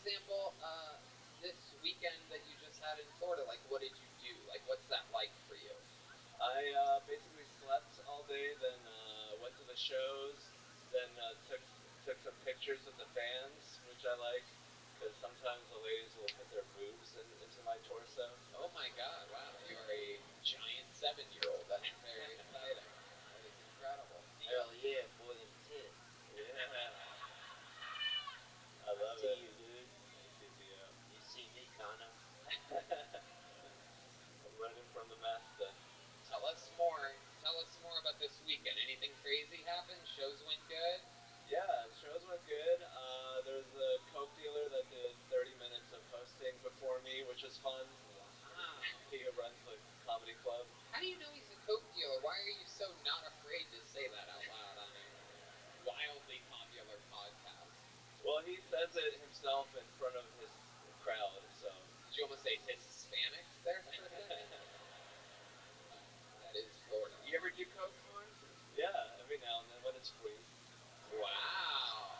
example, this weekend that you just had in Florida, like, what did you do? Like, what's that like for you? I basically slept all day, then went to the shows, then took some pictures with the fans, which I like, because sometimes the ladies will put their boobs into my torso. Oh my God! Wow, you are a giant 7-year-old. That's very exciting. That is incredible. Hell yeah, more than 10. Yeah, I I love see it. you, dude. Thank you, Theo. You see me, kinda. I'm learning from the master. Tell us more. Tell us more about this weekend. Anything crazy happened? Shows went good. Yeah, shows went good. There was a Coke dealer that did 30 minutes of hosting before me, which was fun. Wow. He runs the comedy club. How do you know he's a Coke dealer? Why are you so not afraid to say that out loud on a wildly popular podcast? Well, he says it himself in front of his crowd, so. Did you almost say Hispanics there for a second? That is Florida. You ever do coke, Hans? Yeah, every now and then when it's free. Wow.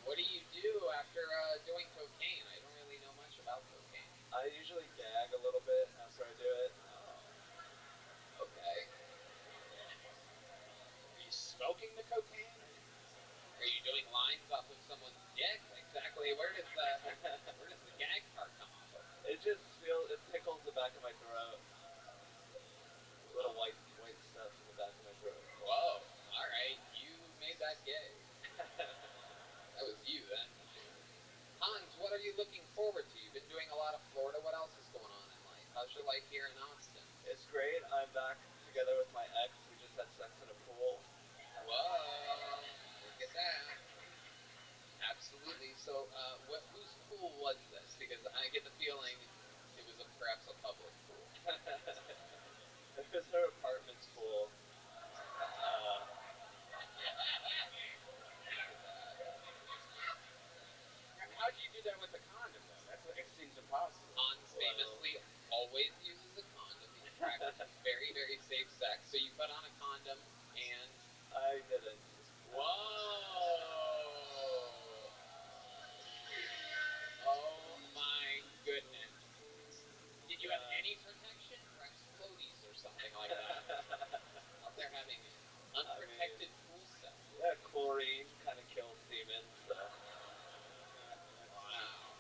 What do you do after doing cocaine? I don't really know much about cocaine. I usually gag a little bit after I do it. Oh. Okay. Are you smoking the cocaine? Are you doing lines off of someone's dick? Exactly. Where does the gag part come off of? It tickles the back of my throat. Little white stuff in the back of my throat. Whoa. All right. You made that gay. That was you then. Hans, what are you looking forward to? You've been doing a lot of Florida. What else is going on in life? How's your life here in Austin? It's great. I'm back together with my ex. We just had sex in a pool. Whoa. Look at that. Absolutely. So, whose pool was this? Because I get the feeling it was perhaps a public pool. It was her apartment's pool. How'd you do that with the condom, though? It seems impossible. Hans famously always uses a condom. He practices very, very safe sex. So you put on a condom and... I didn't. Whoa! Oh my goodness. Did you have any protection? Perhaps floaties or something like that. Out there having unprotected pool sex. Yeah, chlorine kind of kills semen, so. Wow.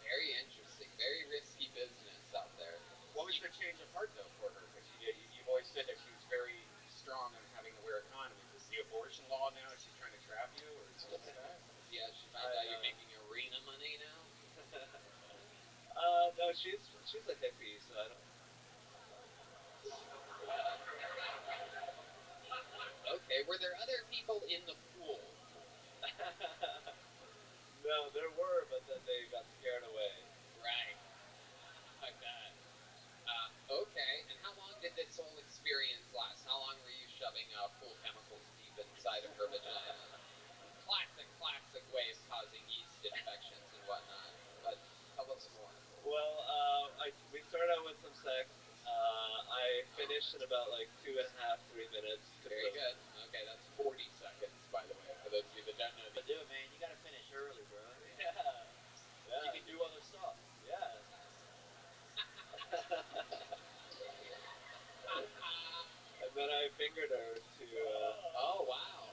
Very interesting. Very risky business out there. What was the change of heart, though, for her? Because you've always said that she was very strong on having to wear a condom. Is this the abortion law now? Is she trying to trap you, or what's that? Yeah, she found out you're making arena money now. No, she's a hippie, so I don't. Okay, were there other people in the pool? No, there were, but then they got scared away. Right. I bet. Okay, and how long did this whole experience last? How long were you shoving pool chemicals deep inside of her vagina? Classic way of causing yeast infections and whatnot. But tell us more. Well, we started out with some sex. I finished in about like 2.5, 3 minutes. Very good. Okay, that's 40 seconds, by the way, for those of you that don't know. But do it, man. You gotta finish early, bro. Yeah. You can do other stuff. Yeah. And then I fingered her to. Oh, wow.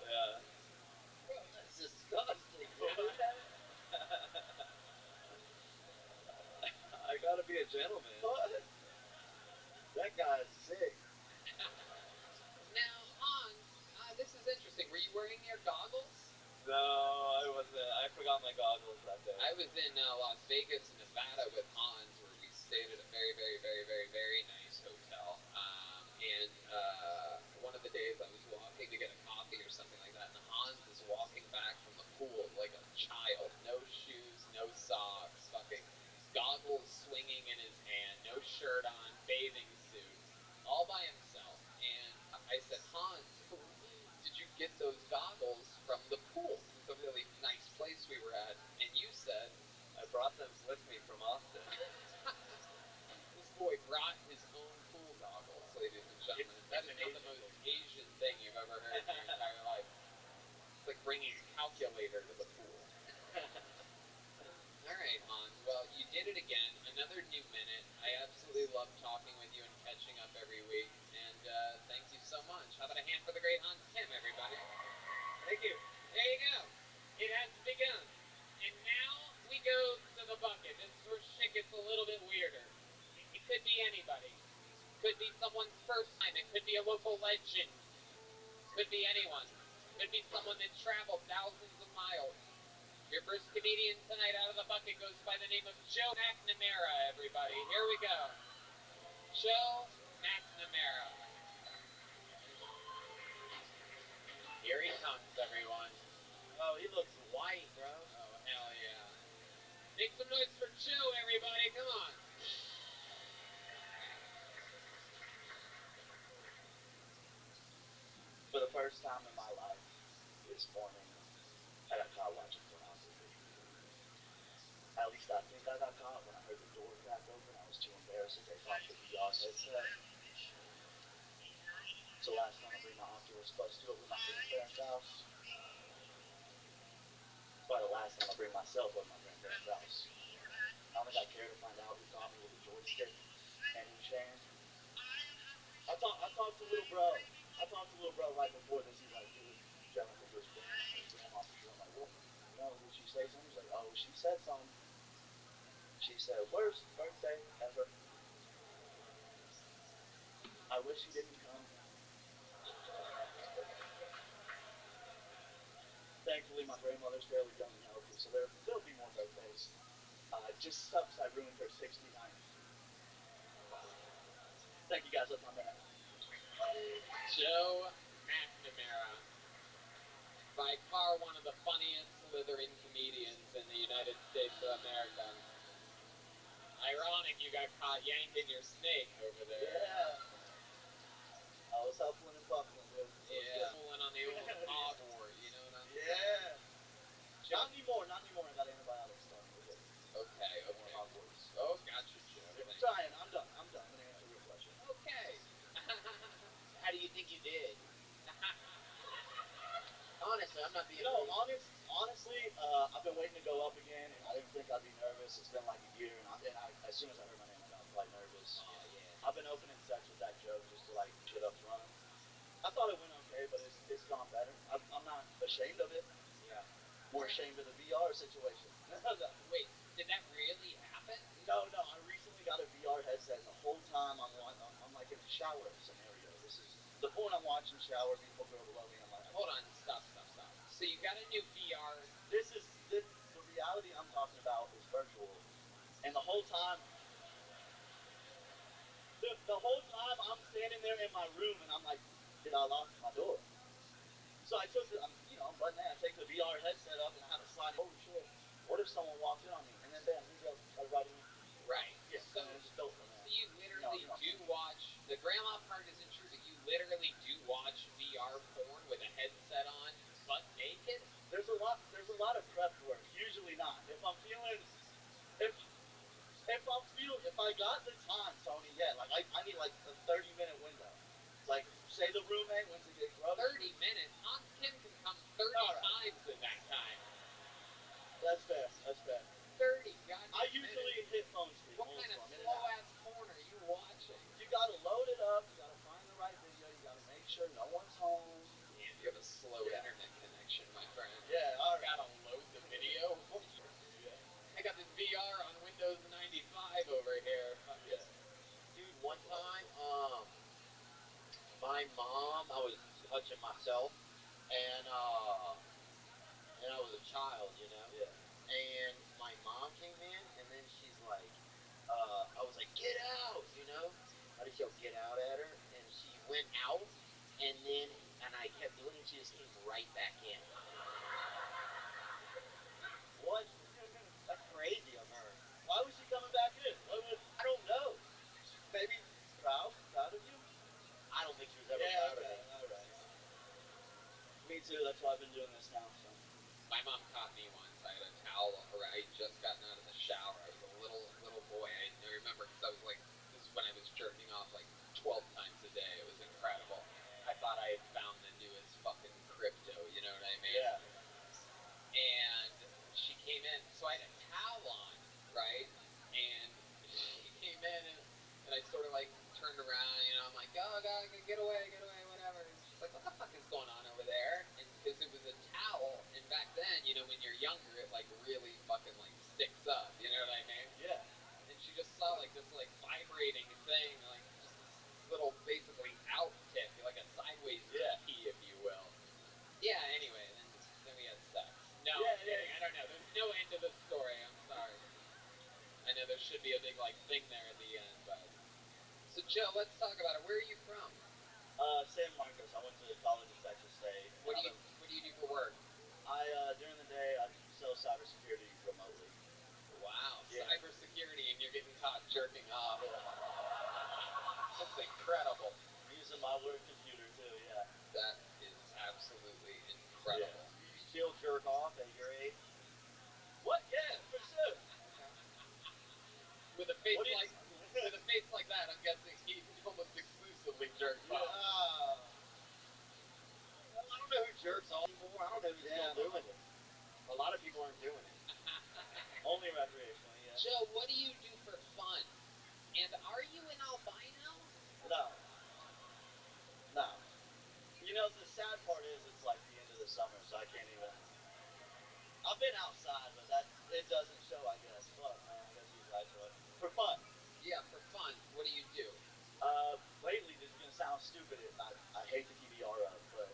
Yeah. Bro, that's disgusting, Yeah. dude. I gotta be a gentleman. What? That guy's sick. Now, Hans, this is interesting. Were you wearing your goggles? No, I wasn't. I forgot my goggles that day. I was in Las Vegas, Nevada with Hans, where we stayed at a very, very, very, very, very nice hotel. And one of the days I was walking to get a coffee or something like that, and Hans is walking back from the pool like a child. No shoes, no socks, fucking goggles swinging in his hand, no shirt on, bathing suit, all by himself. And I said, Hans, did you get those goggles from the pool? It's a really nice place we were at. And you said, I brought them with me from Austin. this boy brought his own pool goggles, ladies and gentlemen. That is not the most Asian thing you've ever heard in your entire life. It's like bringing a calculator to the pool. another new minute. I absolutely love talking with you and catching up every week. And thank you so much. How about a hand for the great Hans Kim, everybody? Thank you. There you go. It has begun. And now we go to the bucket. This is where shit gets a little bit weirder. It could be anybody. Could be someone's first time. It could be a local legend. Could be anyone. Could be someone that traveled thousands of miles. Your first comedian tonight out of the bucket goes by the name of Joe McNamara, everybody. Here we go. Joe McNamara. Here he comes, everyone. Oh, he looks white, bro. Oh, hell yeah. Make some noise for Joe, everybody. Come on. For the first time in my life, this morning, I got caught watching pornography. At least I think I got caught when I heard the door crack open. I was too embarrassed to take off the VR headset. So last time I bring my Oculus Quest to it with my grandparents' house. Probably the last time I bring myself over to my grandparents' house. I don't think I care to find out who caught me with a joystick and in chain. I talked to little bro. I talked to little bro right before this. He's like, dude, Joe, I think it was grandma for sure. I'm like, what? No, did she say something? He's like, oh, she said something. She said, worst birthday ever. I wish he didn't come. Thankfully, my grandmother's fairly young and healthy, so there'll be more birthdays. It just sucks I ruined her 69th. Thank you guys. That's my minute. Joe McNamara. By far one of the funniest Slytherin comedians in the United States of America. Ironic you got caught yanking your snake over there. Yeah. I was huffling and puffling, dude. Yeah. Pulling on the old Hogwarts, you know what I'm saying? Yeah. Not anymore. Not anymore. I got antibiotics done. We're good. Okay, No more okay. Hogwarts. Oh, gotcha, Joe. I'm trying. I'm done. I'm gonna answer your question. Okay. How do you think you did? Honestly, I'm not being. You know, honestly, I've been waiting to go up again, and I didn't think I'd be nervous. It's been like a year, and as soon as I heard my name, I got quite nervous. Oh yeah. I've been opening sets with that joke just to like shit up front. I thought it went okay, but it's gone better. I'm not ashamed of it. Yeah. More ashamed of the VR situation. Wait, did that really happen? No, I recently got a VR headset, and the whole time I'm like in a shower scenario. This is the porn I'm watching. Shower, beautiful girl below me. I'm like, Hold on, stop. So you got a new VR. this is the reality I'm talking about is virtual, and the whole time I'm standing there in my room, and I'm like, did I lock my door? So I took I'm button that. I take the VR headset up, and I have a slide. Oh shit! What if someone walked in on me? And then bam, here you go, right in. Right. Yeah. So, and then just built from there. so you literally do watch. The grandma part isn't true, but you literally do watch VR porn with a headset on, butt naked. There's a lot of prep work. Usually not. If I'm feeling, if I got the time, Tony, yeah, like I need like a 30-minute window. Like, say the roommate went to get groceries. 30 minutes. Hans Kim can come 30 times in that time. That's fair. 30 goddamn I usually minutes. hit phone speed. What kind of slow-ass porn are you watching? You gotta load it up. You gotta find the right video. You gotta make sure no one's home. Damn, you have a slow internet connection, my friend. Yeah, all right. Gotta load the video. I got this VR on Windows 95 over here. Yeah. Dude, one time, my mom, I was touching myself, and I was a child, you know. Yeah. And my mom came in, and then she's like, I was like, get out, you know. I just yelled, get out at her, and she went out, and I kept doing it, and she just came right back in. What? That's crazy of her. Why was she coming back in? I don't know. Maybe proud of you? I don't think she was ever proud of me. All right. Me too. That's why I've been doing this now. So. My mom caught me once. I had a towel. I had just gotten out of the shower. I was a little boy. I remember because I was like, this is when I was jerking off like 12 times a day. It was incredible. I thought I had found the newest fucking crypto. You know what I mean? Yeah. And she came in, so I had a towel on, right? And around, I'm like, oh, God, get away, whatever. And she's like, what the fuck is going on over there? And because it was a towel, and back then, when you're younger, it, like, really fucking, like, sticks up, you know what I mean? Yeah. And she just saw, like, this, like, vibrating thing, like, just this little, basically, out tip, like a sideways key, if you will. Yeah, anyway, then we had sex. No, Yeah, I'm kidding. I don't know. There's no end to the story. I'm sorry. I know there should be a big, like, thing there at the end, but... So, Joe, let's talk about it. Where are you from? San Marcos. I went to college at Texas State. What do you do for work? During the day, I sell cybersecurity remotely. Wow, Yeah. cybersecurity, and you're getting caught jerking off. That's incredible. Using my work computer, too, yeah. That is absolutely incredible. Yeah. You still jerk off at your age? What? Yeah, for sure. With a face like that, I'm guessing he almost exclusively jerks off. Well, I don't know who jerks off anymore. I don't know who's still doing it. A lot of people aren't doing it. Only recreationally, yeah. Joe, what do you do for fun? And are you an albino? No. No. You know, the sad part is it's like the end of the summer, so I can't even... I've been outside, but it doesn't show, I guess. Fuck, man, I guess he's right, Troy. For fun. Yeah, for fun. What do you do? Lately, this is going to sound stupid. I hate the PBR of, but...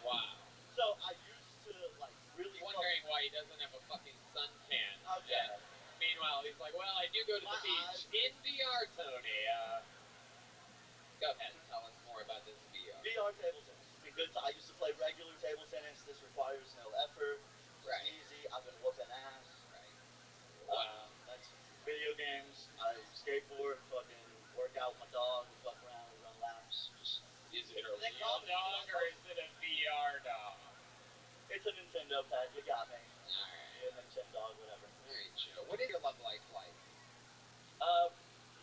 Wow. So, I used to, like, really... Wondering why he doesn't have a fucking suntan. Okay. And meanwhile, he's like, well, I do go to the beach. In VR, Tony. Go ahead. Tell us more about this VR. VR table tennis. It's been good. I used to play regular table tennis. This requires no effort. It's easy. I've been whooping ass. Right. Wow. That's video games. I skateboard, fucking work out with my dog. We fuck around. We run laps. Just... Is it a real dog or is it a VR dog? It's a Nintendo pet. You got me. Alright. Yeah, Nintendo dog, whatever. Alright, Joe. What is your love life like?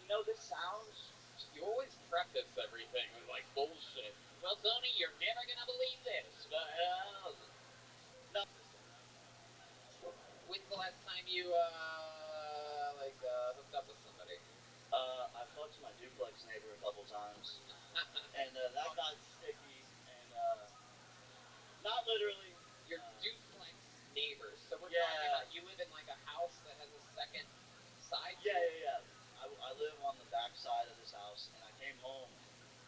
You know, this sounds... You always preface everything with, like, bullshit. Well, Tony, you're never gonna believe this. Well... No. When's the last time you, hooked up with somebody? I fucked my duplex neighbor a couple times. And, that got sticky. And, not literally. Your duplex neighbors. So we're talking about you live in, like, a house that has a second side to it? Yeah. I live on the back side of this house, and I came home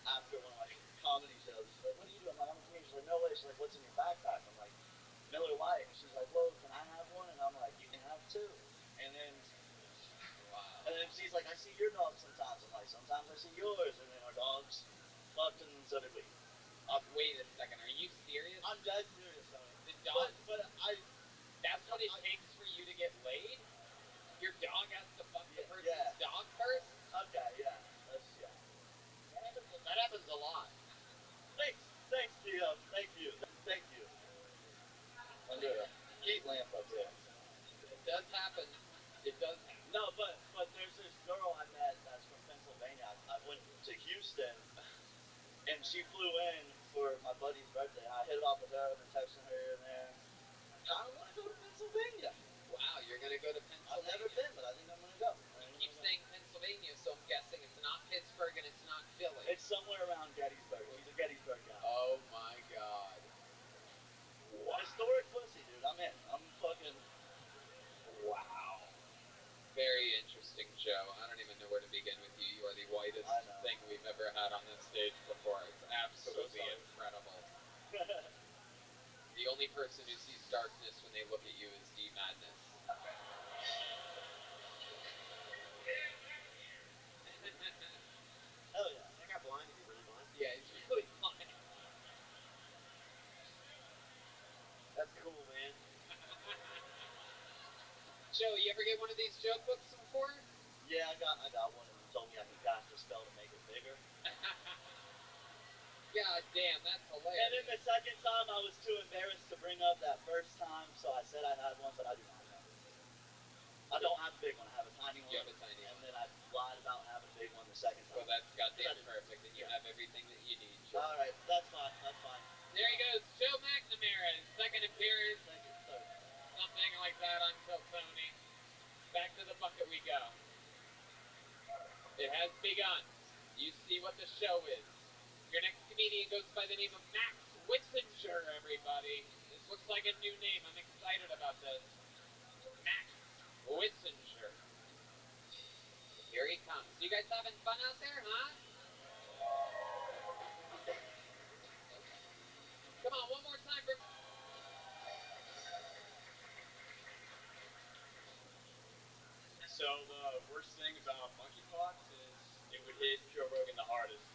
after one of my comedy shows. She's like, what are you doing? I'm like, I'm a comedian. She's like, no way. She's like, what's in your backpack? I'm like, Miller Lite. And she's like, whoa, can I have one? And I'm like, you can have two. And then she's like, I see your dog sometimes. I'm like, sometimes I see yours. And then our dogs fucked, and so did we. Wait a second. Are you serious? I'm dead serious, Tony. The dog... But That's what it takes for you to get laid? Your dog has to fuck the person's dog first? Okay, yeah. That happens a lot. Thanks, Theo. Thank you. Under a heat lamp up there. It does happen. No, but there's this girl I met that's from Pennsylvania. I went to Houston, and she flew in for my buddy's birthday. I hit it off with her. I've been texting her here and there. I want to go to Pennsylvania. Wow, you're going to go to Pennsylvania? I've never been, but I think I'm going to go. You keep saying Pennsylvania, so I'm guessing it's not Pittsburgh and it's not Philly. It's somewhere around Gettysburg. She's a Gettysburg guy. Oh my God. Wow. Historic pussy, dude. I'm in. I'm fucking... Wow. Very interesting, Joe. I don't even know where to begin with you. You are the whitest thing we've ever had on this stage before. It's absolutely incredible. The only person who sees darkness when they look at you is D Madness. Hell yeah. That guy blind? Is he really blind? Yeah, he's really blind. That's cool, man. Joe, you ever get one of these joke books before? Yeah, I got one, and he told me I could cast a spell to make it bigger. God damn, that's hilarious. And then the second time, I was too embarrassed to bring up that first time, so I said I had one, but I do not know. I don't have a big one. I have a tiny one. You have a tiny one. And then I lied about having a big one the second time. Well, that's goddamn perfect, and you have everything that you need, Joe. All right, that's fine. There he goes, Joe McNamara, his second appearance. Thank you, sir. Something like that on Kill Tony. Back to the bucket we go. It has begun. You see what the show is. Your next comedian goes by the name of Max Witzinger, everybody. This looks like a new name. I'm excited about this. Max Witzinger. Here he comes. You guys having fun out there, huh? Come on, one more time for... So the worst thing about monkeypox is it would hit Joe Rogan the hardest.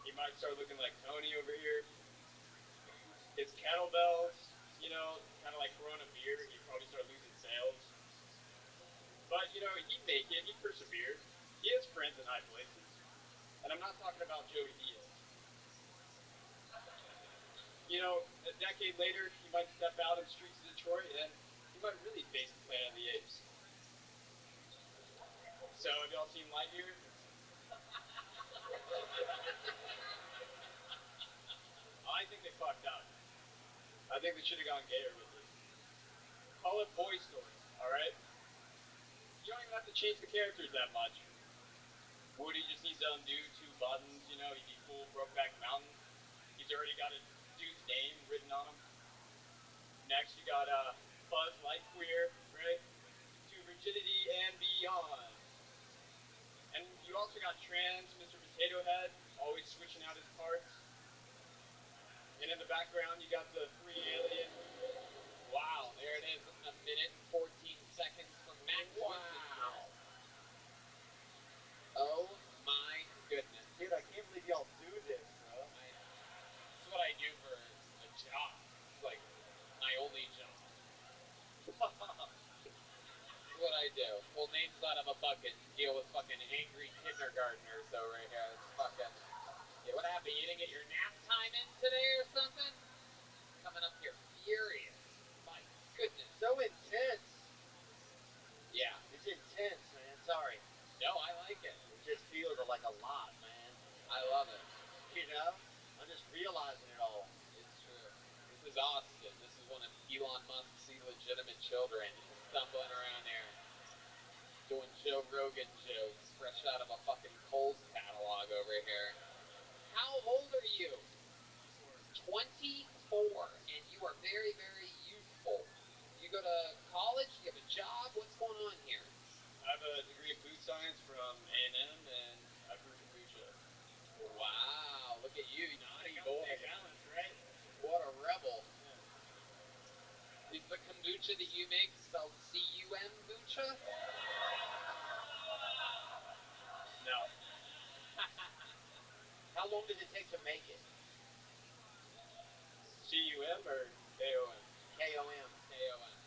He might start looking like Tony over here. His kettlebells, kind of like Corona beer, he'd probably start losing sales. But, he'd make it. He'd persevere. He has friends in high places. And I'm not talking about Joey Diaz. A decade later, he might step out in the streets of Detroit and he might really face the Planet of the Apes. So, have y'all seen Lightyear? I think they fucked up. I think they should have gone gayer with it. Call it Boy Story, alright? You don't even have to change the characters that much. Woody just needs to undo 2 buttons, he'd be full Brokeback Mountain. He's already got a dude's name written on him. Next, you got Buzz Lightyear, right? To rigidity and beyond. And you also got Trans Mr. Potato Head, always switching out his parts. And in the background, you got the 3 aliens. Wow, there it is. 1 minute and 14 seconds from Max Witzinger. Oh my goodness. Dude, I can't believe y'all do this, bro. This is what I do for a job. It's like my only job. This is what I do. Pull names out of a bucket and deal with fucking angry kindergartners over here. It's fucking... Yeah, what happened? You didn't get your nap time in today or something? Coming up here furious. My goodness. So intense. Yeah. It's intense, man. Sorry. No, I like it. It just feels like a lot, man. I love it. I'm just realizing it all. It's true. This is Austin. This is one of Elon Musk's illegitimate children stumbling around there doing Joe Rogan jokes fresh out of a fucking Kohl's catalog over here. How old are you? 24, and you are very, very youthful. You go to college? You have a job? What's going on here? I have a degree in food science from A&M, and I brew kombucha. Wow, look at you, naughty boy. Balance, right? What a rebel. Yeah. Is the kombucha that you make spelled C-U-M-bucha? No. How long does it take to make it? C-U-M or K-O-M? K-O-M. K-O-M.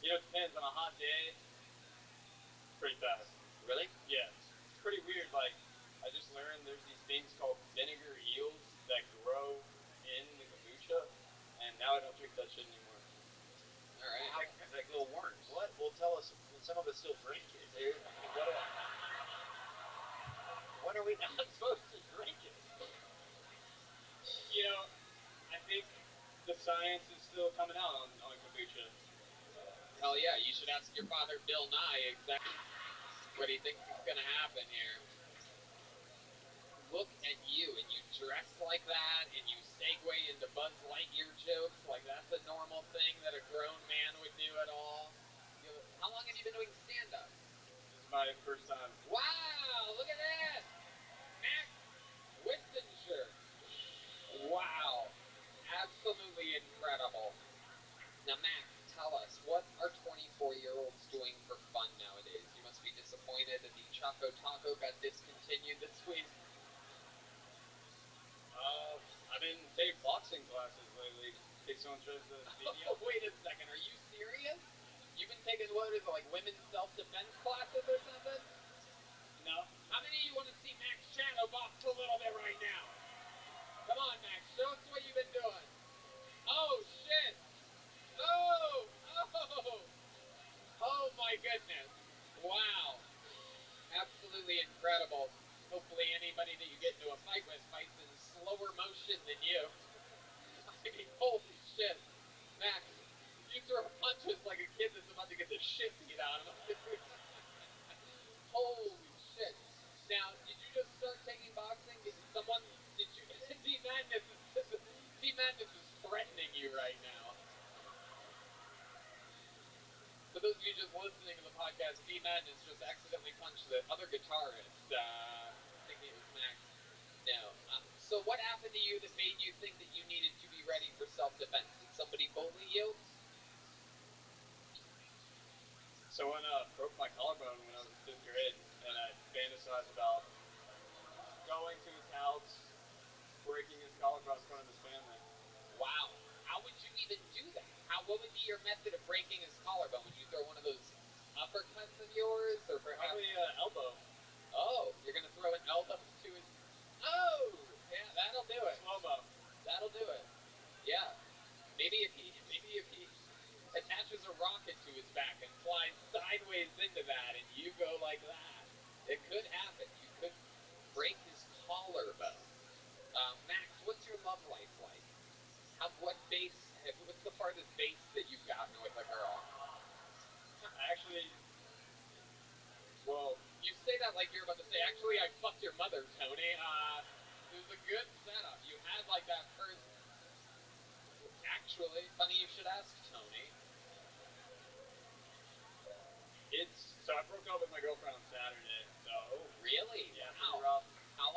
It depends. On a hot day, pretty fast. Really? Yeah. It's pretty weird. Like, I just learned there's these things called vinegar eels that grow in the kombucha, and now I don't drink that shit anymore. All right. Like little worms. What? Well, tell us. Some of us still drink it, dude. I mean, what do I... When are we not supposed to drink it? I think the science is still coming out on kombucha. Hell yeah, you should ask your father, Bill Nye, exactly what he thinks is going to happen here. Look at you, and you dress like that, and you segue into Buzz Lightyear jokes like that's a normal thing that a grown man would do at all. How long have you been doing stand-up? This is my first time. Wow, look at this! Max Witzinger. Wow. Absolutely incredible. Now, Max, tell us, what are 24-year-olds doing for fun nowadays? You must be disappointed that the Choco Taco got discontinued this week. I've been taking boxing classes lately. In case someone tries to beat me up. Wait a second, are you serious? You've been taking, what is it, like women's self-defense classes or something? No. How many of you want to see Max shadow box a little bit right now? Come on, Max, show us what you've been doing. Oh, shit. Oh, oh. Oh, my goodness. Wow. Absolutely incredible. Hopefully anybody that you get into a fight with fights in slower motion than you. I mean, holy shit. Max, you throw punches like a kid that's about to get the shit beat out of him. Holy shit. podcast, D-Man has just accidentally punched the other guitarist, thinking it was Max. No. So what happened to you that made you think that you needed to be ready for self-defense? Did somebody bully you? Someone broke my collarbone when I was in 5th grade, and I fantasized about going to his house, breaking his collarbone in front of his family. Wow. How would you even do that? What would be your method of breaking his collarbone? Would you throw one of those uppercuts of yours, or perhaps Probably elbow. Oh, you're gonna throw an elbow to his. Oh, yeah, that'll do it. Slow-mo. That'll do it. Yeah. Maybe if he attaches a rocket to his back and flies sideways into that, and you go like that, it could happen. You could break his collarbone. Max, what's your love life like? What's the farthest base that you've gotten with a girl? Actually, well, You say that like you're about to say, actually, I fucked your mother, Tony. This is a good setup. You had like that first. Actually, funny you should ask, Tony. so I broke up with my girlfriend on Saturday. So Oh, really? yeah, Wow. pretty rough. How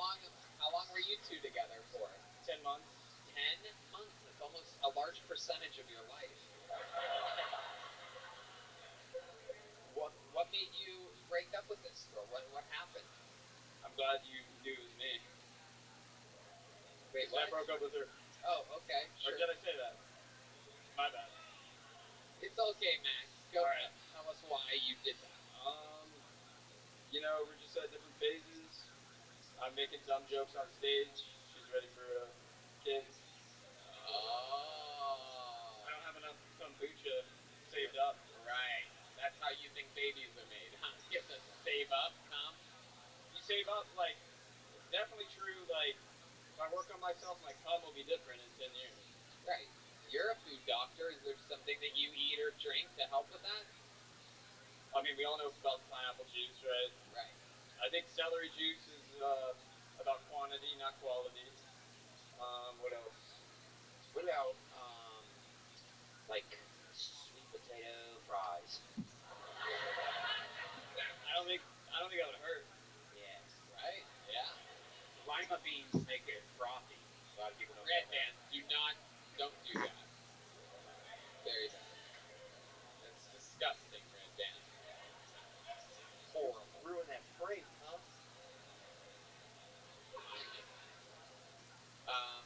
long were you two together for? 10 months. 10 months. That's almost a large percentage of your life. What made you break up with this girl? What happened? I'm glad you knew it was me. Wait, I what? broke up with her. Oh, okay, Or sure. did I say that? My bad. It's okay, Max. Go All right. tell us why you did that. We're just at different phases. I'm making dumb jokes on stage. She's ready for a kid. Oh. I don't have enough kombucha saved up. Right. That's how you think babies are made, huh? You have to save up, come. You save up, like, it's definitely true, like, if I work on myself, my cum will be different in 10 years. Right. You're a food doctor. Is there something that you eat or drink to help with that? I mean, we all know about the pineapple juice, right? Right. I think celery juice is about quantity, not quality. What else? What about like sweet potato fries? I don't think that would hurt. Yeah. Right? Yeah. Lima beans make it frothy. A lot of people don't Red know that. band, don't do that. Very bad. That's disgusting, red band. Horrible. Ruin that freight, huh? Um,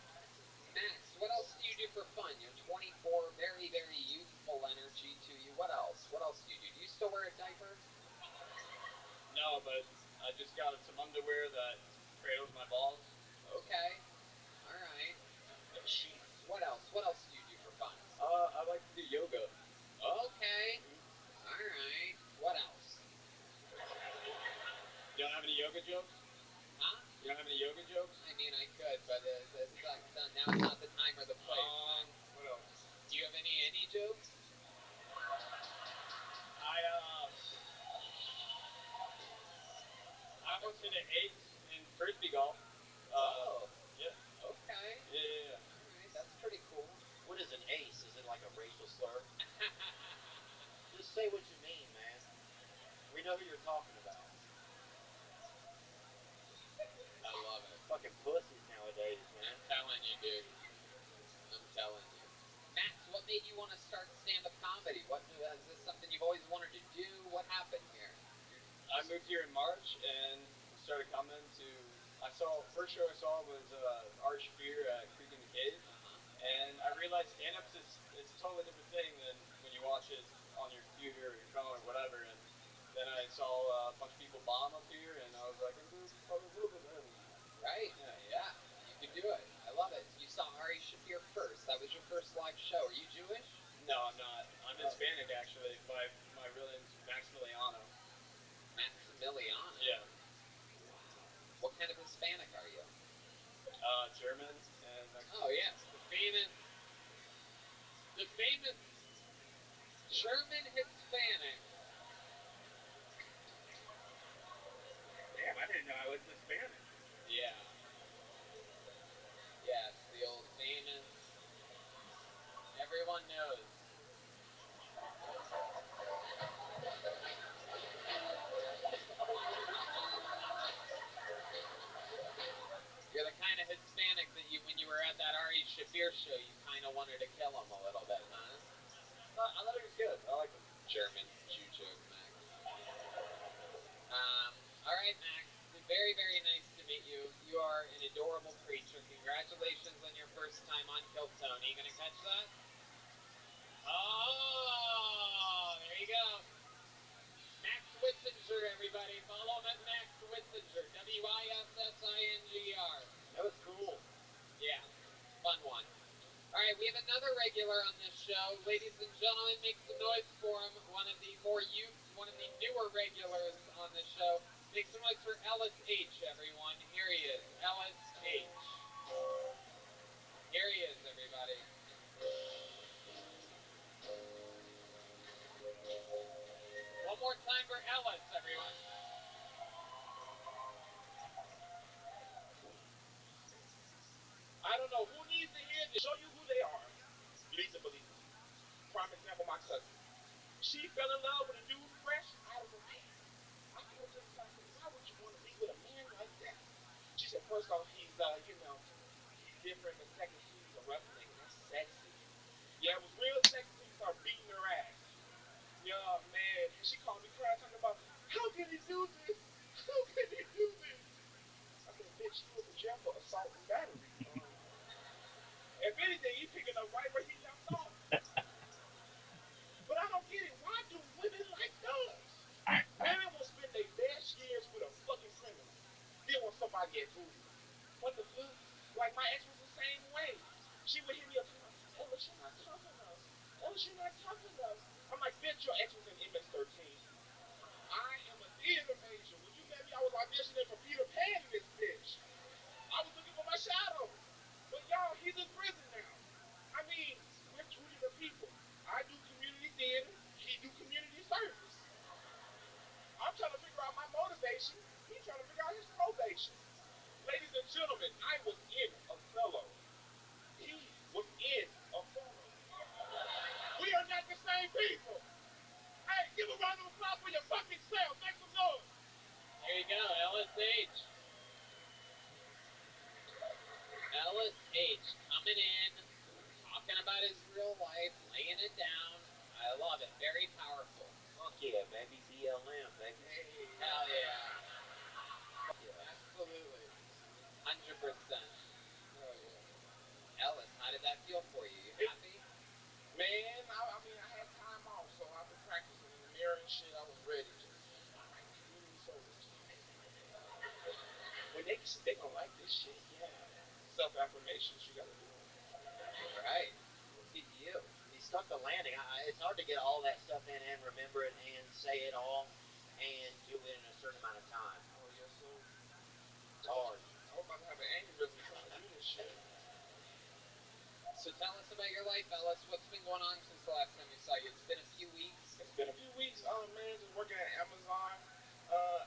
Max, what else do you do for fun? You're 24, very, very youthful energy to you. What else? What else do you do? Do you still wear a diaper? No, but I just got some underwear that cradles my balls. Okay. All right. Sheep. What else? What else do you do for fun? I like to do yoga. Okay. All right. What else? You don't have any yoga jokes? Huh? You don't have any yoga jokes? I mean, I could, but now it's not the time or the place. What else? Do you have any jokes? I almost hit an ace in frisbee golf. Oh. Yeah. Okay. Yeah. All right. That's pretty cool. What is an ace? Is it like a racial slur? Just say what you mean, man. We know who you're talking about. I love it. Fucking pussies nowadays, man. I'm telling you, dude. I'm telling you. Max, what made you want to start stand-up comedy? Is this something you've always wanted to do? What happened here? I moved here in March and started coming to. First show I saw was Art Spear at Creek in the Cave, and I realized stand-ups is it's a totally different thing than when you watch it on your computer or your phone or whatever. And then I saw a bunch of people bomb up here, and I was like, I can do probably a little bit better than that. Right? Yeah. You can do it. I love it. You saw Ari Shafir first. That was your first live show. Are you Jewish? No, I'm not. I'm Hispanic actually. My real name's Maximiliano. Maximiliano? Yeah. Wow. What kind of Hispanic are you? German and Mexican. Oh, yes. The famous German Hispanic. Damn, I didn't know I was Hispanic. Yeah. Yes, the old famous. Everyone knows. beer show, you kind of wanted to kill him a little bit, huh? I thought he was good. I liked him. German Jew joke, Max. All right, Max. Very, very nice to meet you. You are an adorable creature. Congratulations on your first time on Kilt Tony. You gonna catch that? Oh, there you go. Max Wissinger, everybody. Follow him at Max Wissinger. Wissinger. That was cool. Yeah, fun one. All right, we have another regular on this show. Ladies and gentlemen, make some noise for him. One of the newer regulars on the show. Make some noise for Ellis H, everyone. Here he is, Ellis H. Here he is, everybody. One more time for Ellis, everyone. I don't know who needs to hear this. Show you who they are. Least and believe it. Prime example, my cousin. She fell in love with a dude fresh out of the gate. I told her to the side, I said, why would you want to be with a man like that? She said, first off, he's different, but second, too, he's a roughneck, and that's sexy. Yeah, it was real sexy till you start beating her ass. Yeah, man. And she called me crying, talking about, how can he do this? How can he do this? I said, bitch, he went to jail for assault and battery. If anything, he picking up right where he left off. But I don't get it. Why do women like thugs? Women will spend their best years with a fucking criminal. Then when somebody at voodoo. What the fuck? Like my ex was the same way. She would hit me up talking about, Ellis, you're not tough enough. Ellis, you're not tough enough. I'm like, bitch, your ex was in MS-13. I am a theater major. When you met me, I was auditioning for Peter Pan in this bitch. I was looking for my shadow. But y'all, he's in prison now. I mean, we're two different people. I do community theater. He do community service. I'm trying to figure out my motivation. He's trying to figure out his probation. Ladies and gentlemen, I was in Othello. He was in Othello. We are not the same people. Hey, give a round of applause for your fucking self. Make some noise. There you go, Ellis H. Ellis H. coming in, talking about his real life, laying it down. I love it. Very powerful. Fuck yeah, baby. BLM, baby. Hey, hell yeah. Fuck yeah. Absolutely. 100%. Hell yeah. Ellis, how did that feel for you? You It, happy? man, I mean, I had time off, so I've been practicing in the mirror and shit. I was ready. Just, all right, community service. Just when they gonna like this shit. Yeah. Self affirmations, you gotta do them. Right. Look at you. He stuck the landing. It's hard to get all that stuff in and remember it and say it all and do it in a certain amount of time. Oh yes, sir. It's hard. I was about to have an aneurysm trying to do this shit. So tell us about your life, Ellis. What's been going on since the last time we saw you? It's been a few weeks. It's been a few weeks. Oh man, just working at Amazon.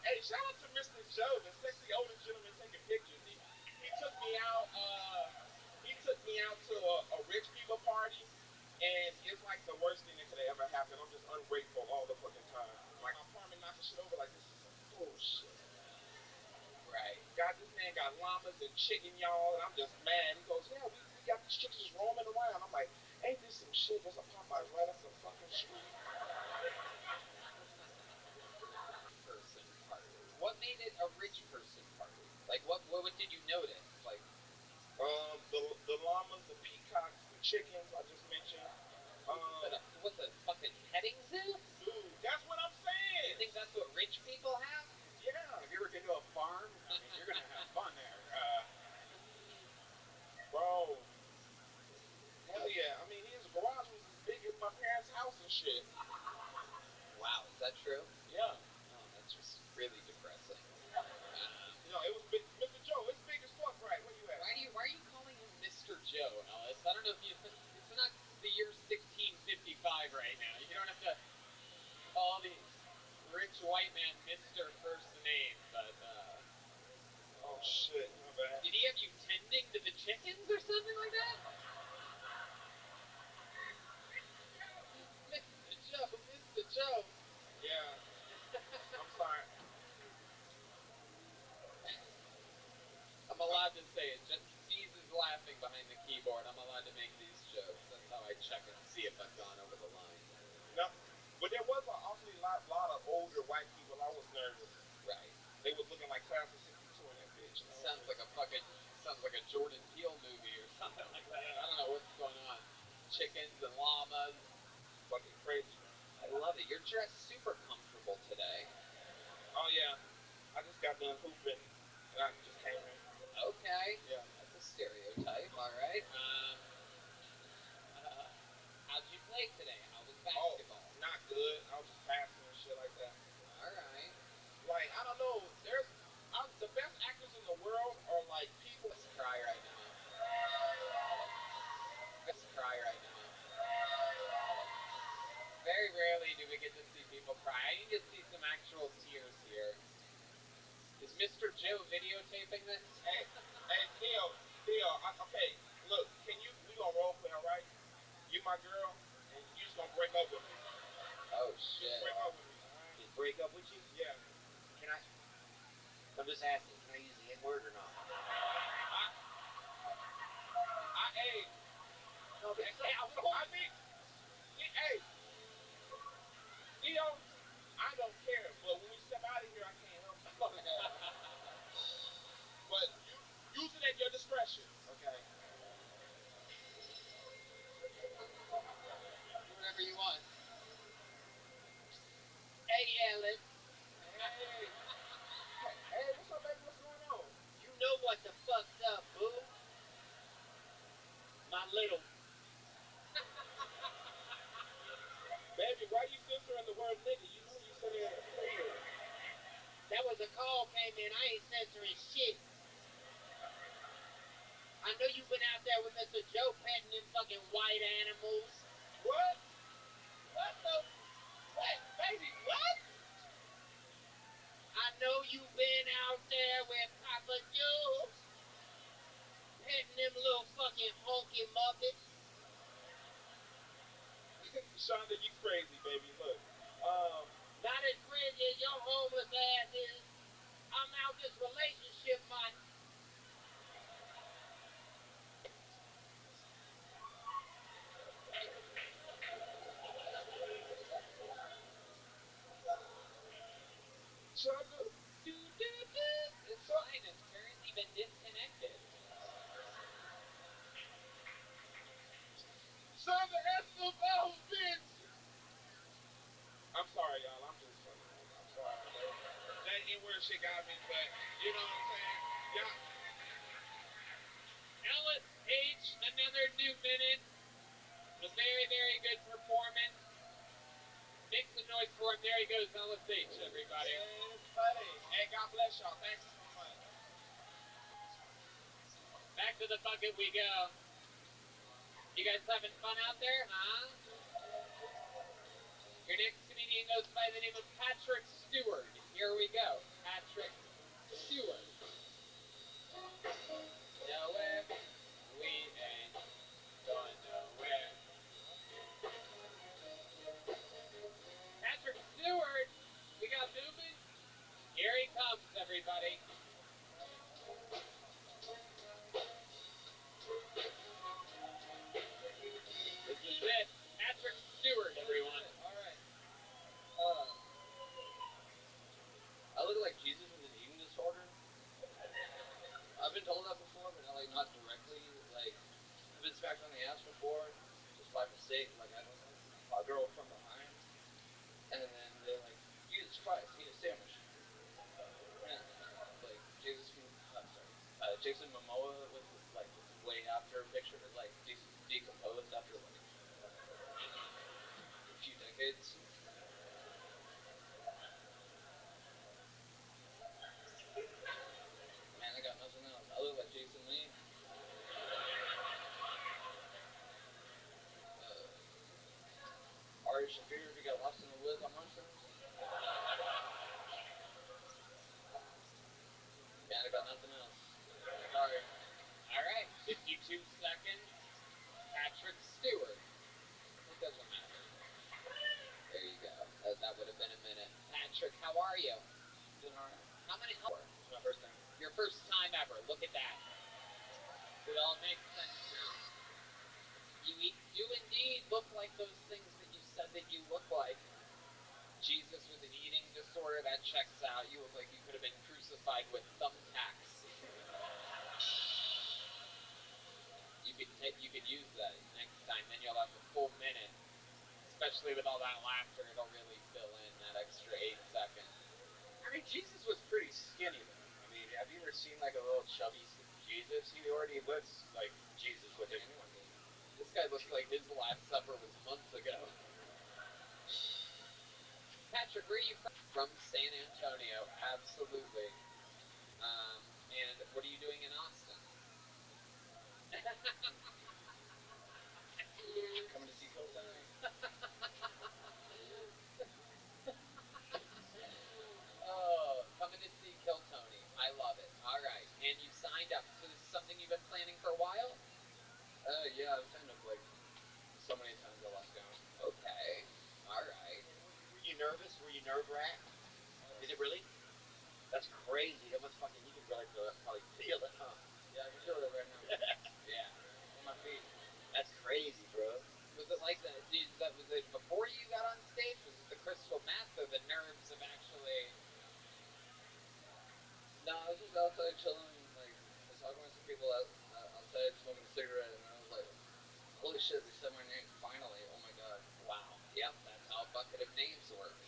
Hey, shout out to Mr. Joe, the sexy older gentleman taking pictures. He took me out. He took me out to a rich people party, and it's like the worst thing that could have ever happened. I'm just ungrateful all the fucking time. Like my apartment knocking shit over. Like this is some bullshit. Right. God, this man got llamas and chicken, y'all, and I'm just mad. He goes, yeah, we got these chickens just roaming around. I'm like, ain't this some shit? There's a Popeyes right up the fucking street. Person party. What made it a rich person party? Like, what did you notice? Like, The llamas, the peacocks, the chickens I just mentioned. what's a fucking petting zoo? Dude, that's what I'm saying. You think that's what rich people have? Yeah. Have you ever been to a farm? I mean, you're gonna have fun there. Bro. Hell yeah. I mean, his garage was as big as my parents' house and shit. Wow, is that true? Yeah. Oh, that's just really depressing. No, it was big. Mr. Joe, it's big as fuck, right? Where you at? Why are you calling him Mr. Joe, Ellis? I don't know if you. It's not the year 1655 right now. You don't have to call the rich white man Mr. First Name, but Oh shit, my bad. did he have you tending to the chickens or something like that? Mr. Joe, Mr. Joe. Yeah. I'm sorry. I'm allowed to say it. Just C's his laughing behind the keyboard. I'm allowed to make these jokes. That's how I check and see if I've gone over the line. No, but there was an awfully lot of older white people. I was nervous. Right. They was looking like Class of '62 in that bitch. You know Sounds like a Jordan Peele movie or something like that. I don't know what's going on. Chickens and llamas. fucking crazy. I love it. You're dressed super comfortable today. Oh yeah, I just got done hooping and I just came in. Okay. Yeah. That's a stereotype. All right. How'd you play today? How was basketball? Oh, not good. I was just passing and shit like that. All right. Like I don't know. The best actors in the world are like people. Cry right now. Cry right now. Very rarely do we get to see people cry. I need to see some actual tears here. Is Mr. Joe videotaping this? Hey, Theo. Okay, look. We gonna role play, all right? You my girl, and you just gonna break up with me. Oh shit. Break up with me, all right? Just break up with you? Yeah. Can I? I'm just asking. Can I use the N word or not? Hey. No, but say I'm I mean, hey, Theo. I don't care, but when we step out of here, I can't help it. Okay. But you use it at your discretion. Okay. Do whatever you want. Hey, Ellen. Hey, what's up, baby? What's going on? You know what the fuck's up, boo? My little. Baby, why you censoring the word nigga? You know you said it appropriately. That was a call came in. I ain't censoring shit. I know you've been out there with Mr. Joe petting them fucking white animals. What? What the? What? Baby, what? I know you've been out there with Papa Joe petting them little fucking honky muppets. Shonda, you crazy, baby. Look. Not as crazy as your homeless ass is. I'm out this relationship, my. Shonda. This line has currently been disconnected. Shonda S. Oh, bitch. I'm sorry, y'all. I'm just fucking with you. I'm sorry. That N-word shit got me, but you know what I'm saying? Y'all. Ellis H, another new minute. A very, very good performance. Make some noise for him. There he goes, Ellis H, everybody. Yes, buddy. Hey, God bless y'all. Thank you so much. Back to the bucket we go. You guys having fun out there, huh? Your next comedian goes by the name of Patrick Stewart. Here we go. Patrick Stewart. Nowhere. We ain't going nowhere. Patrick Stewart. We got movement. Here he comes, everybody. This is it. Patrick Stewart, everyone. All right. I look like Jesus with an eating disorder. I've been told that before, but not directly. Like, I've been smacked on the ass before, just by mistake. Like, I don't know, a girl from behind, and then they're like, "Jesus Christ, eat a sandwich." And like Jason Momoa with like way after picture, like decomposed after like a few decades. Man, I got nothing else. I look like Jason Lee. Ari Shafir, if he got lost in the woods on mushrooms. Man, I got nothing else. Sorry. All right. 52 seconds. Patrick Stewart. It doesn't matter. There you go. That would have been a minute. Patrick, how are you? Doing alright. How many? It's my first time. Your first time ever. Look at that. We all make full minute. Especially with all that laughter, it'll really fill in that extra 8 seconds. I mean, Jesus was pretty skinny though. I mean, have you ever seen like a little chubby Jesus? He already looks like Jesus with it. I mean, this guy looks like his Last Supper was months ago. Patrick, where are you from? From San Antonio, absolutely. And what are you doing in Austin? Coming to see Kill Tony. Oh, coming to see Kill Tony. I love it. All right, and you've signed up. So this is something you've been planning for a while? Yeah, I've signed up like so many times I lost count. Okay. All right. And were you nervous? Were you nerve wracked? Is it really? That's crazy. That must fucking. You can really probably feel it, huh? Yeah, I can feel it right now. Yeah. On my feet. That's crazy, bro. Was it like that? Was it before you got on stage? Was it the crystal meth or the nerves of actually? No, I was just outside chilling, like talking with some people outside, smoking a cigarette, and I was like, "Holy shit! They said my name finally! Oh my god!" Wow. Yep. That's how a bucket of names works.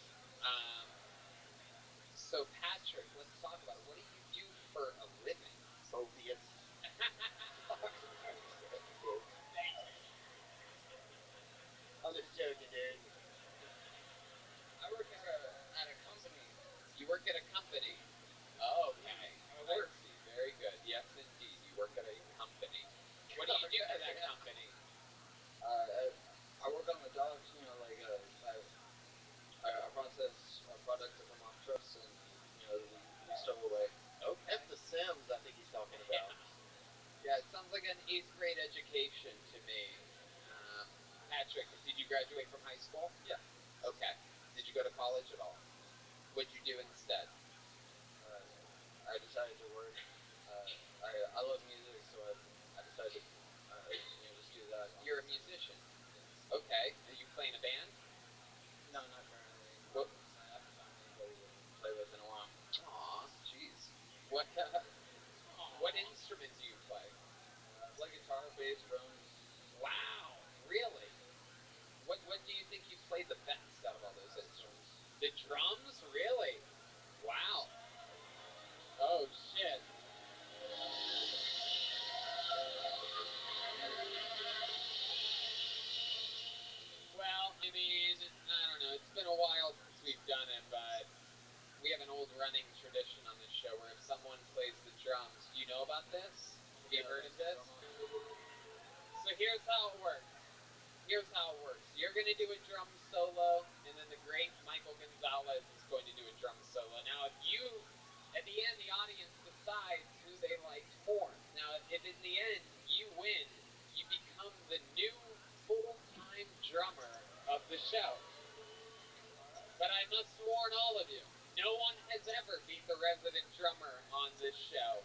So Patrick, let's talk about it. What do you do for a living? Opiates. I'm just joking, dude. I work at a company. You work at a company. Oh, okay. How it works. I see. Very good. Yes, indeed. You work at a company. What do you do for that company? I work on the docks. You know, like I process products that come off trucks, and we stow away. Okay. That's the Sims I think he's talking about. Yeah, it sounds like an 8th grade education to me. Um, Patrick, did you graduate from high school? Yeah. Okay. Did you go to college at all? What'd you do instead? I decided to work. I love music, so I decided to just do that. You're a musician. Yes. Okay. Are you playing a band? No, not currently. What? I haven't found anybody to play with in a while. Aw, jeez. What instrument do you play? I play guitar, bass, drums. Wow, really? What do you think you play the best out of all those instruments? The drums, really? Wow. Oh shit. Well, I mean, I don't know. It's been a while since we've done it, but we have an old running tradition on this show where if someone plays the drums, do you know about this? Have you heard of this? So here's how it works. You're going to do a drum solo, and then the great Michael Gonzalez is going to do a drum solo. Now, at the end, the audience decides who they liked more. Now, if in the end you win, you become the new full-time drummer of the show. But I must warn all of you, no one has ever beat the resident drummer on this show.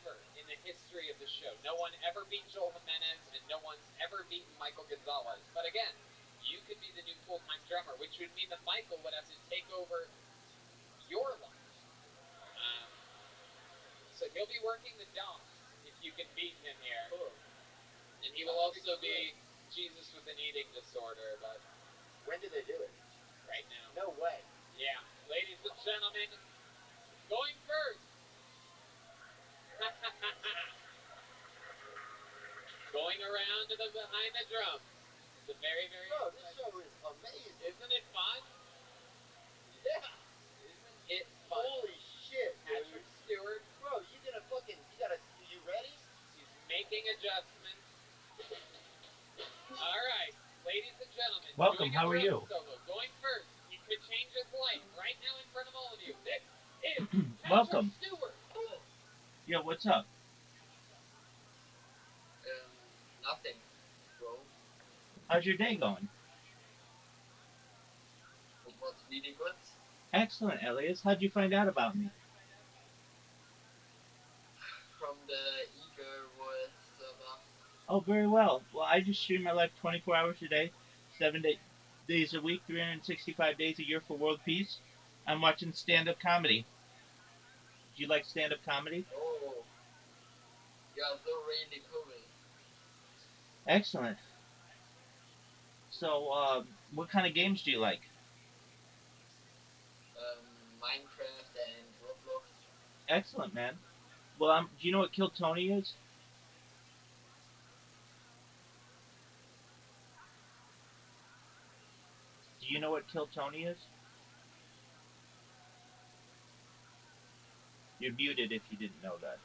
Ever in the history of the show. No one ever beat Joel Jimenez, and no one's ever beaten Michael Gonzalez. But again, you could be the new full-time drummer, which would mean that Michael would have to take over your life. So he'll be working the donks if you can beat him here. Cool. And he will also be Jesus with an eating disorder, but When did they do it? right now. No way. Yeah. Ladies and gentlemen, going first. Going around to the behind the drums. It's a very, very Bro, this show is amazing. Isn't it fun? Yeah. Isn't it fun? Holy shit, dude. Patrick Stewart. Bro, you ready? He's making adjustments. All right, ladies and gentlemen. Welcome, doing a how are drum you? Solo. Going first. He could change his life right now in front of all of you. This is Welcome. Patrick Stewart. Yeah, what's up? Nothing, bro. How's your day going? It was really good. Excellent, Elias. How'd you find out about me? From the Eager World server. Oh, very well. Well, I just stream my life 24 hours a day, 7 days a week, 365 days a year for world peace. I'm watching stand-up comedy. Do you like stand-up comedy? Oh, yeah, so really cool. Excellent. So, what kind of games do you like? Minecraft and Roblox. Excellent, man. Well, do you know what Kill Tony is? Do you know what Kill Tony is? You're muted if you didn't know that.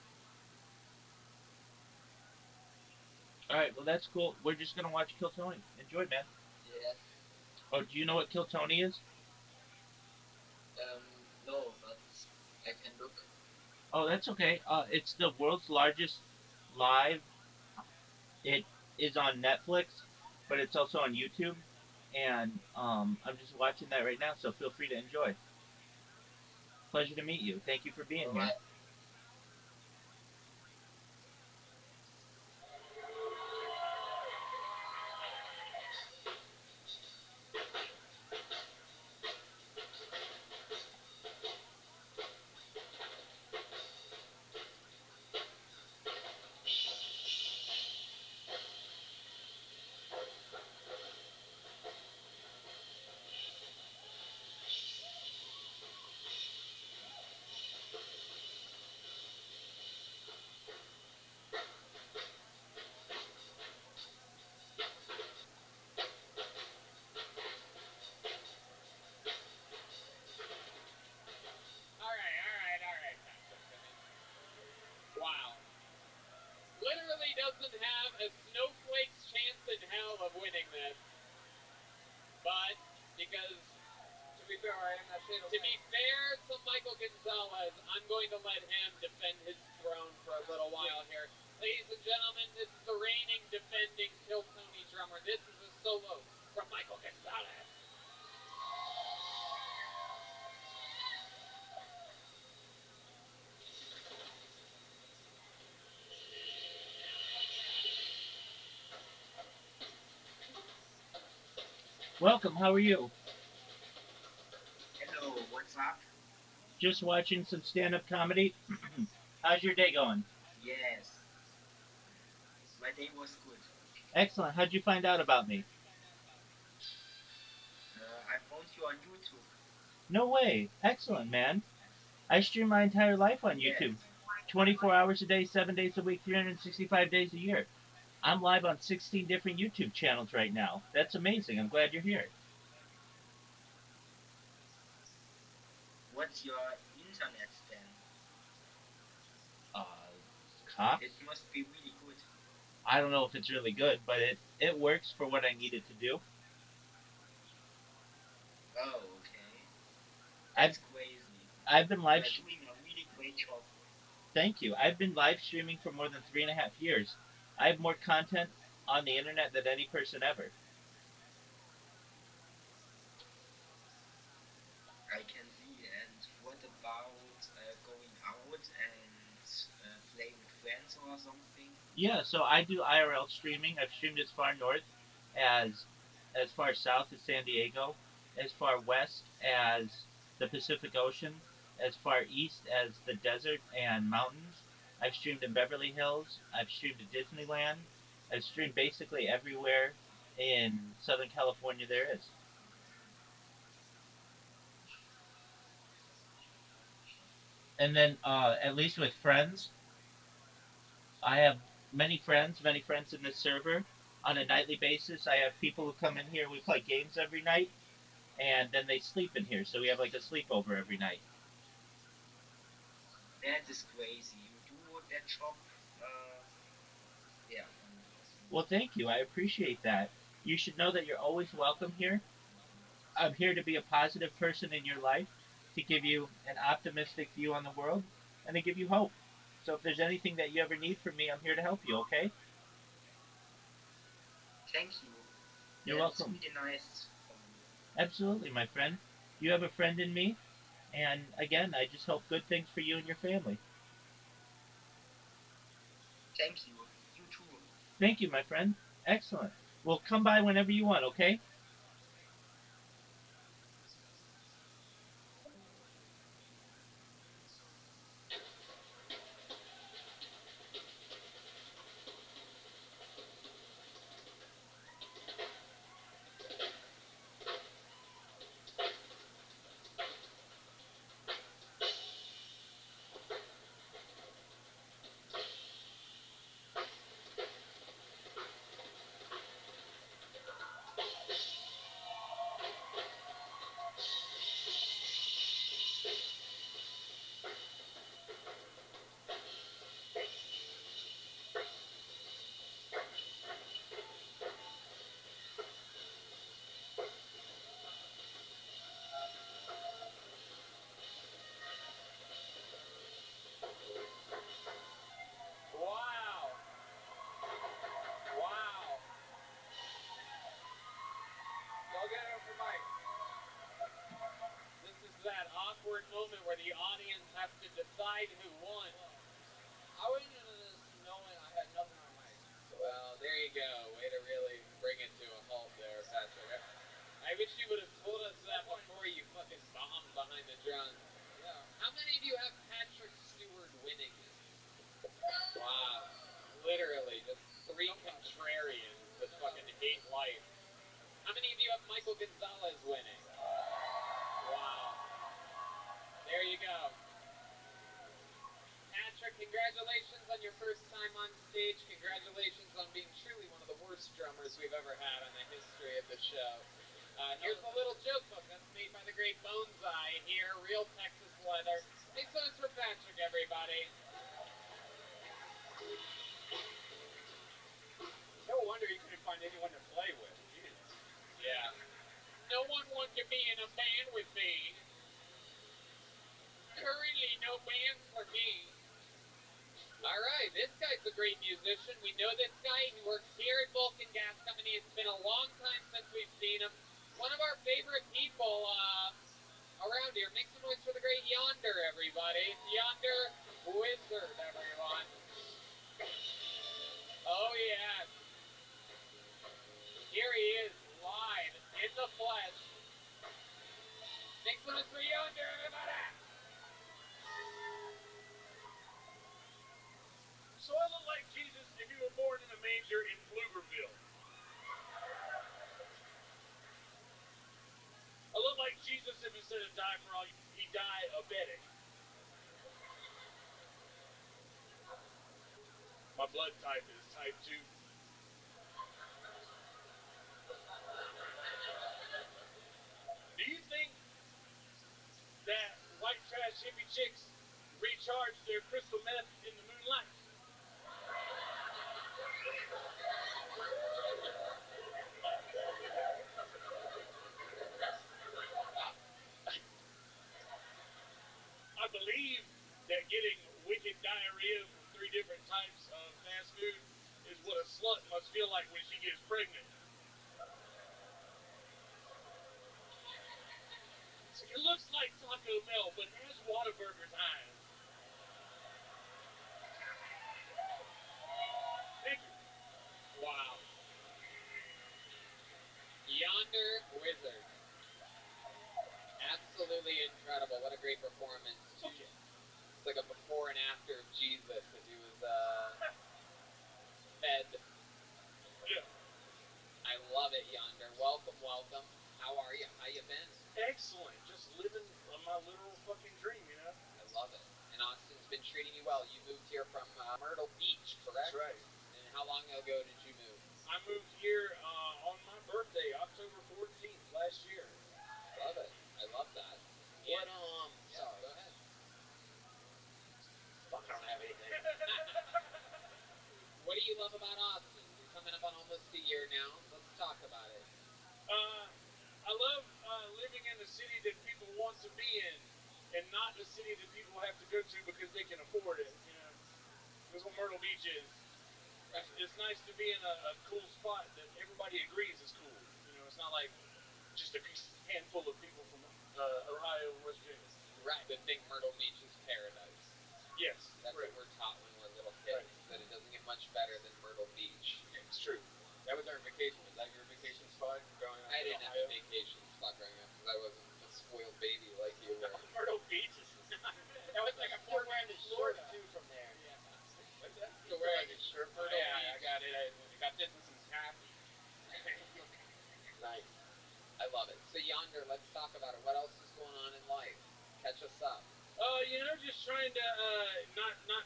All right, well that's cool. We're just gonna watch Kill Tony. Enjoy, man. Yeah. Oh, do you know what Kill Tony is? No, but I can look. Oh, that's okay. It's the world's largest live. It is on Netflix, but it's also on YouTube, and I'm just watching that right now. So feel free to enjoy. Pleasure to meet you. Thank you for being All here. right. All right, Patrick. I mean, wow. Literally doesn't have a snowflake's chance in hell of winning this, but because To be fair, I am that state of to be fair to Michael Gonzalez, I'm going to let him defend his throne for a little while here. Ladies and gentlemen, this is the reigning, defending Kill Tony drummer. This is a solo from Michael Gonzalez. Welcome. How are you? Hello, what's up? Just watching some stand-up comedy. How's your day going? Yes, my day was good. Excellent. How'd you find out about me? I found you on YouTube. No way. Excellent, man. I stream my entire life on Yes. YouTube. 24 hours a day, 7 days a week, 365 days a year. I'm live on 16 different YouTube channels right now. That's amazing. I'm glad you're here. What's your internet then? Uh, Cox? It must be really good. I don't know if it's really good, but it works for what I need it to do. Oh, okay. I've That's crazy. I've been You live. are doing a really great job. Thank you. I've been live streaming for more than 3.5 years. I have more content on the internet than any person ever. I can see. And what about going out and play with friends or something? Yeah, so I do IRL streaming. I've streamed as far north as as far south as San Diego, as far west as the Pacific Ocean, as far east as the desert and mountains. I've streamed in Beverly Hills. I've streamed at Disneyland. I've streamed basically everywhere in Southern California there is. And then at least with friends, I have many friends in this server. On a nightly basis, I have people who come in here. We play games every night, and then they sleep in here. So we have like a sleepover every night. That is crazy. You do that job. Uh, yeah. Well, thank you. I appreciate that. You should know that you're always welcome here. I'm here to be a positive person in your life, to give you an optimistic view on the world, and to give you hope. So if there's anything that you ever need from me, I'm here to help you. Okay? Thank you. You're That's welcome. really nice from you. Absolutely, my friend. You have a friend in me, and again, I just hope good things for you and your family. Thank you. You too. Thank you, my friend. Excellent. Well, come by whenever you want, okay? decide who won. I went into this knowing I had nothing on my hands. Well, there you go. Way to really bring it to a halt there, Patrick. I wish you would have told us that before you fucking bombed behind the drums. Yeah. How many of you have Patrick Stewart winning this? Wow. Literally, just three contrarians that fucking hate life. How many of you have Michael Gonzalez winning? Wow. There you go. Patrick, congratulations on your first time on stage. Congratulations on being truly one of the worst drummers we've ever had on the history of the show. Here's a little joke book that's made by the great Bonsai here, real Texas leather. Make some noise for Patrick, everybody. No wonder he couldn't find anyone to play with. Jeez. Yeah. No one wanted to be in a band with me. Currently, no bands for me. All right, this guy's a great musician. We know this guy. He works here at Vulcan Gas Company. It's been a long time since we've seen him. One of our favorite people around here. Make some noise for the great Yonder, everybody. It's Yonder Wizard, everyone. Oh, yes. Here he is, live, in the flesh. Make some noise for Yonder, everybody. So I look like Jesus if he were born in a manger in Pflugerville. I look like Jesus if instead of die for all, he diabetic. My blood type is type 2. Do you think that white trash hippie chicks recharge their crystal meth in the moonlight? I believe that getting wicked diarrhea from 3 different types of fast food is what a slut must feel like when she gets pregnant. It looks like Taco Bell, but it has Whataburger's eyes. Thank you. Wow. Yonder Wizard. Absolutely incredible. What a great performance. Okay. It's like a before and after of Jesus if he was fed. Yeah. I love it, Yonder. Welcome, welcome. How are you? How you been? Excellent. Just living my literal fucking dream, you know? I love it. And Austin's been treating you well. You moved here from Myrtle Beach, correct? That's right. And how long ago did you move? I moved here on my birthday, October 14th last year. Love it. I love that. What Yeah, sorry. go ahead. Fuck, I don't have anything. What do you love about Austin? You're coming up on almost a year now. Let's talk about it. I love living in the city that people want to be in, and not the city that people have to go to because they can afford it. You know, that's what Myrtle Beach is. Right. It's nice to be in a cool spot that everybody agrees is cool. You know, it's not like just a handful of people from Ohio and West Virginia. Right. The thing Myrtle Beach is paradise. Yes, That's correct. what we're taught when we're little kids. Right. That it doesn't get much better than Myrtle Beach. Yeah, it's true. That was our vacation. Was that your vacation spot growing up I in didn't have Ohio? a vacation spot growing up because I wasn't a spoiled baby like you were. Myrtle Beach is not. That was like a Still Fort wearing Wayne, his shirt Florida. too from there. Yeah. What's that? He's still wearing his shirt from Oh, Myrtle yeah, I Beach. got it. I got this and some taffy. Nice. I love it. So Yonder, let's talk about it. What else is going on in life? Catch us up. You know, just trying to not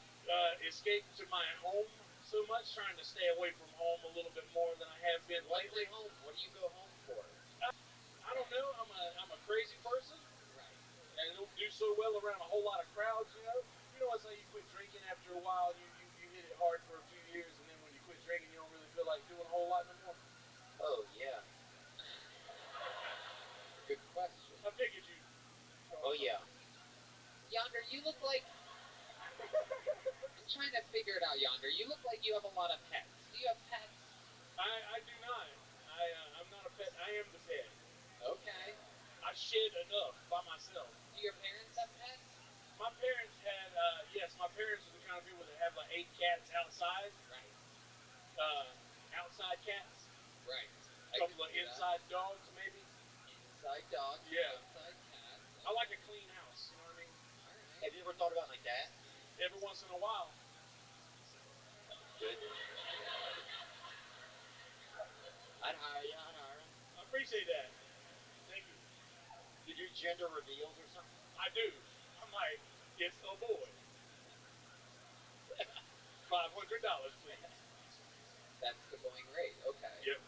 escape to my home so much, trying to stay away from home a little bit more than I have been What's lately. at home? What do you go home for? I don't know. I'm a crazy person. Right. I don't do so well around a whole lot of crowds. You know, it's like you quit drinking after a while. You hit it hard for a few years, and then when you quit drinking, you don't really feel like doing a whole lot no more. Oh yeah. Good question. I figured you. Oh yeah. Yonder, you look like. I'm trying to figure it out, Yonder. You look like you have a lot of pets. Do you have pets? I do not. I'm not a pet. I am the pet. Okay. I shed enough by myself. Do your parents have pets? My parents had, yes, my parents are the kind of people that have like 8 cats outside, Right. uh, outside cats, Right. a couple of inside dogs maybe. Inside dogs, Yeah. outside cats. I like Okay. a clean house, you know what I mean? All right. Have you ever thought about like that? Every once in a while. Good. I'd hire you. I'd hire him. I appreciate that. Thank you. You do gender reveals or something? I do. I'm like, it's a boy. $500, please. That's the going rate. Okay. Yep.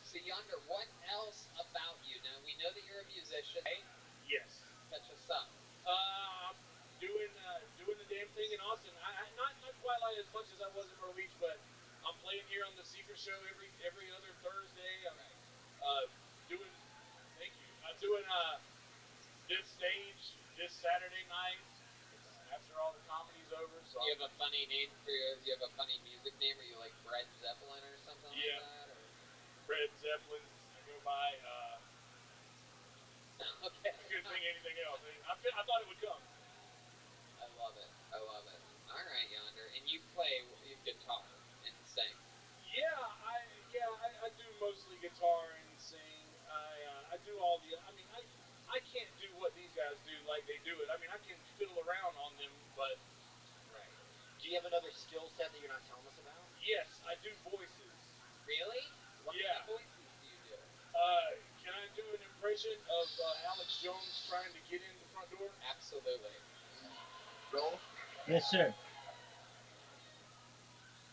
So Yonder, what else about you? Now we know that you're a musician, right? Yes. Catch us up. I'm doing the damn thing in Austin. Not quite like as much as I was in Myrtle Beach, but I'm playing here on the Secret Show every other Thursday. I'm Right. doing. Thank you. I'm doing this stage this Saturday night after all the comedy's over. So Do you have a funny name for your? Do you have a funny music name? Are you like Fred Zeppelin or something Yeah. like that? Or Fred Zeppelin. I go by. okay. I couldn't think of anything else. I thought it would come. I love it. I love it. All right, Yonder, and you play guitar and sing. I do mostly guitar and sing. I do all the. I mean, I can't do what these guys do like they do it. I mean, I can fiddle around on them, but Right. Do you have another skill set that you're not telling us about? yes, I do voices. Really? What kind Yeah. of voices do you do? Can I do an impression of Alex Jones trying to get in the front door? Absolutely. Bro, Yes, sir.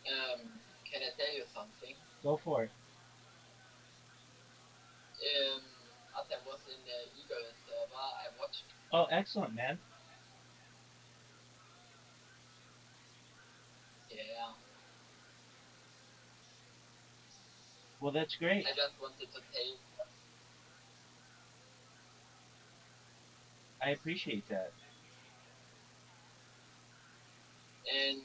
can I tell you something? Go for it. As I was in the Eagle server, I watched. Oh, excellent, man. Yeah, Well, that's great. I just wanted to tell. I appreciate that. And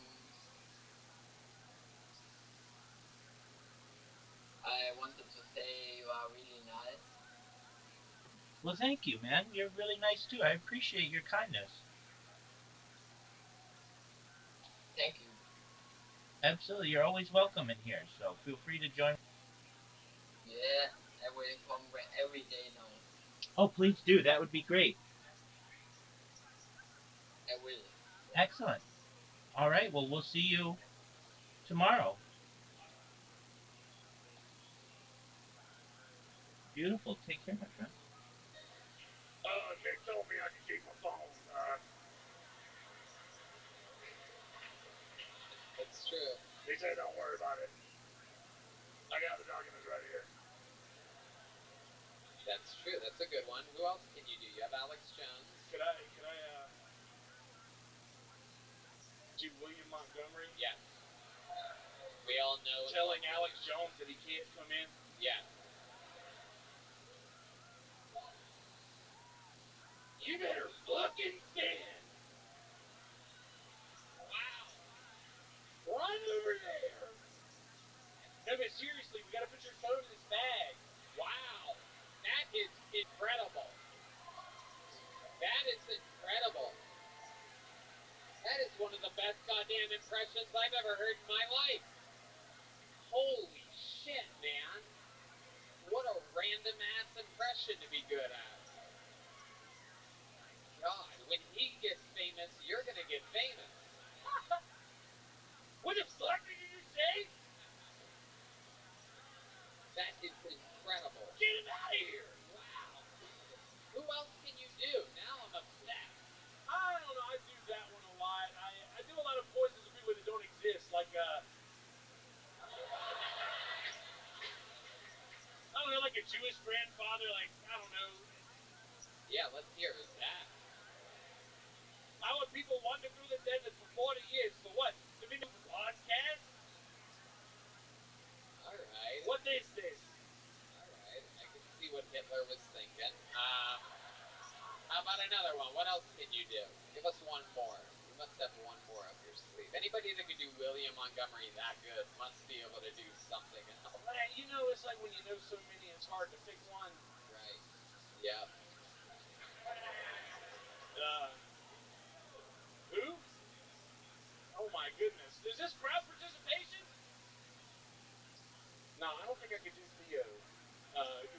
I wanted to say you are really nice. Well, thank you, man. You're really nice too. I appreciate your kindness. Thank you. Absolutely. You're always welcome in here, so feel free to join. Yeah, I will come every day now. Oh, please do. That would be great. I will. Excellent. All right. Well, we'll see you tomorrow. Beautiful. Take care, my friend. Nick told me I could keep my phone. It's true. He said, don't worry about it. I got the documents right here. That's true. That's a good one. Who else can you do? You have Alex Jones. Could I do William Montgomery Yes. We all know. telling Alex Jones that he can't come in? Yes. You better fucking stand. Wow. Right over there. No, but seriously, we gotta put your phone in this bag. Wow. That is incredible. That is incredible. That is one of the best goddamn impressions I've ever heard in my life. Holy shit, man. What a random ass impression to be good at. God, when he gets famous, you're gonna get famous. What the fuck did you just say? That is incredible. Get him out of here. Wow. Who else can you do? Now I'm upset. I don't know. I do that one a lot. I do a lot of voices of people that don't exist, like I don't know, like a Jewish grandfather. Like I don't know. Yeah, let's hear his dad. How would people wander through the desert for 40 years for what? To be new podcast? All right. What is this? All right. I can see what Hitler was thinking. How about another one? What else can you do? Give us one more. You must have one more up your sleeve. Anybody that can do William Montgomery that good must be able to do something else. You know, it's like when you know so many, it's hard to pick one. Right. Yep. Uh, Who? Oh my goodness. Is this crowd participation? No, I don't think I could do Theo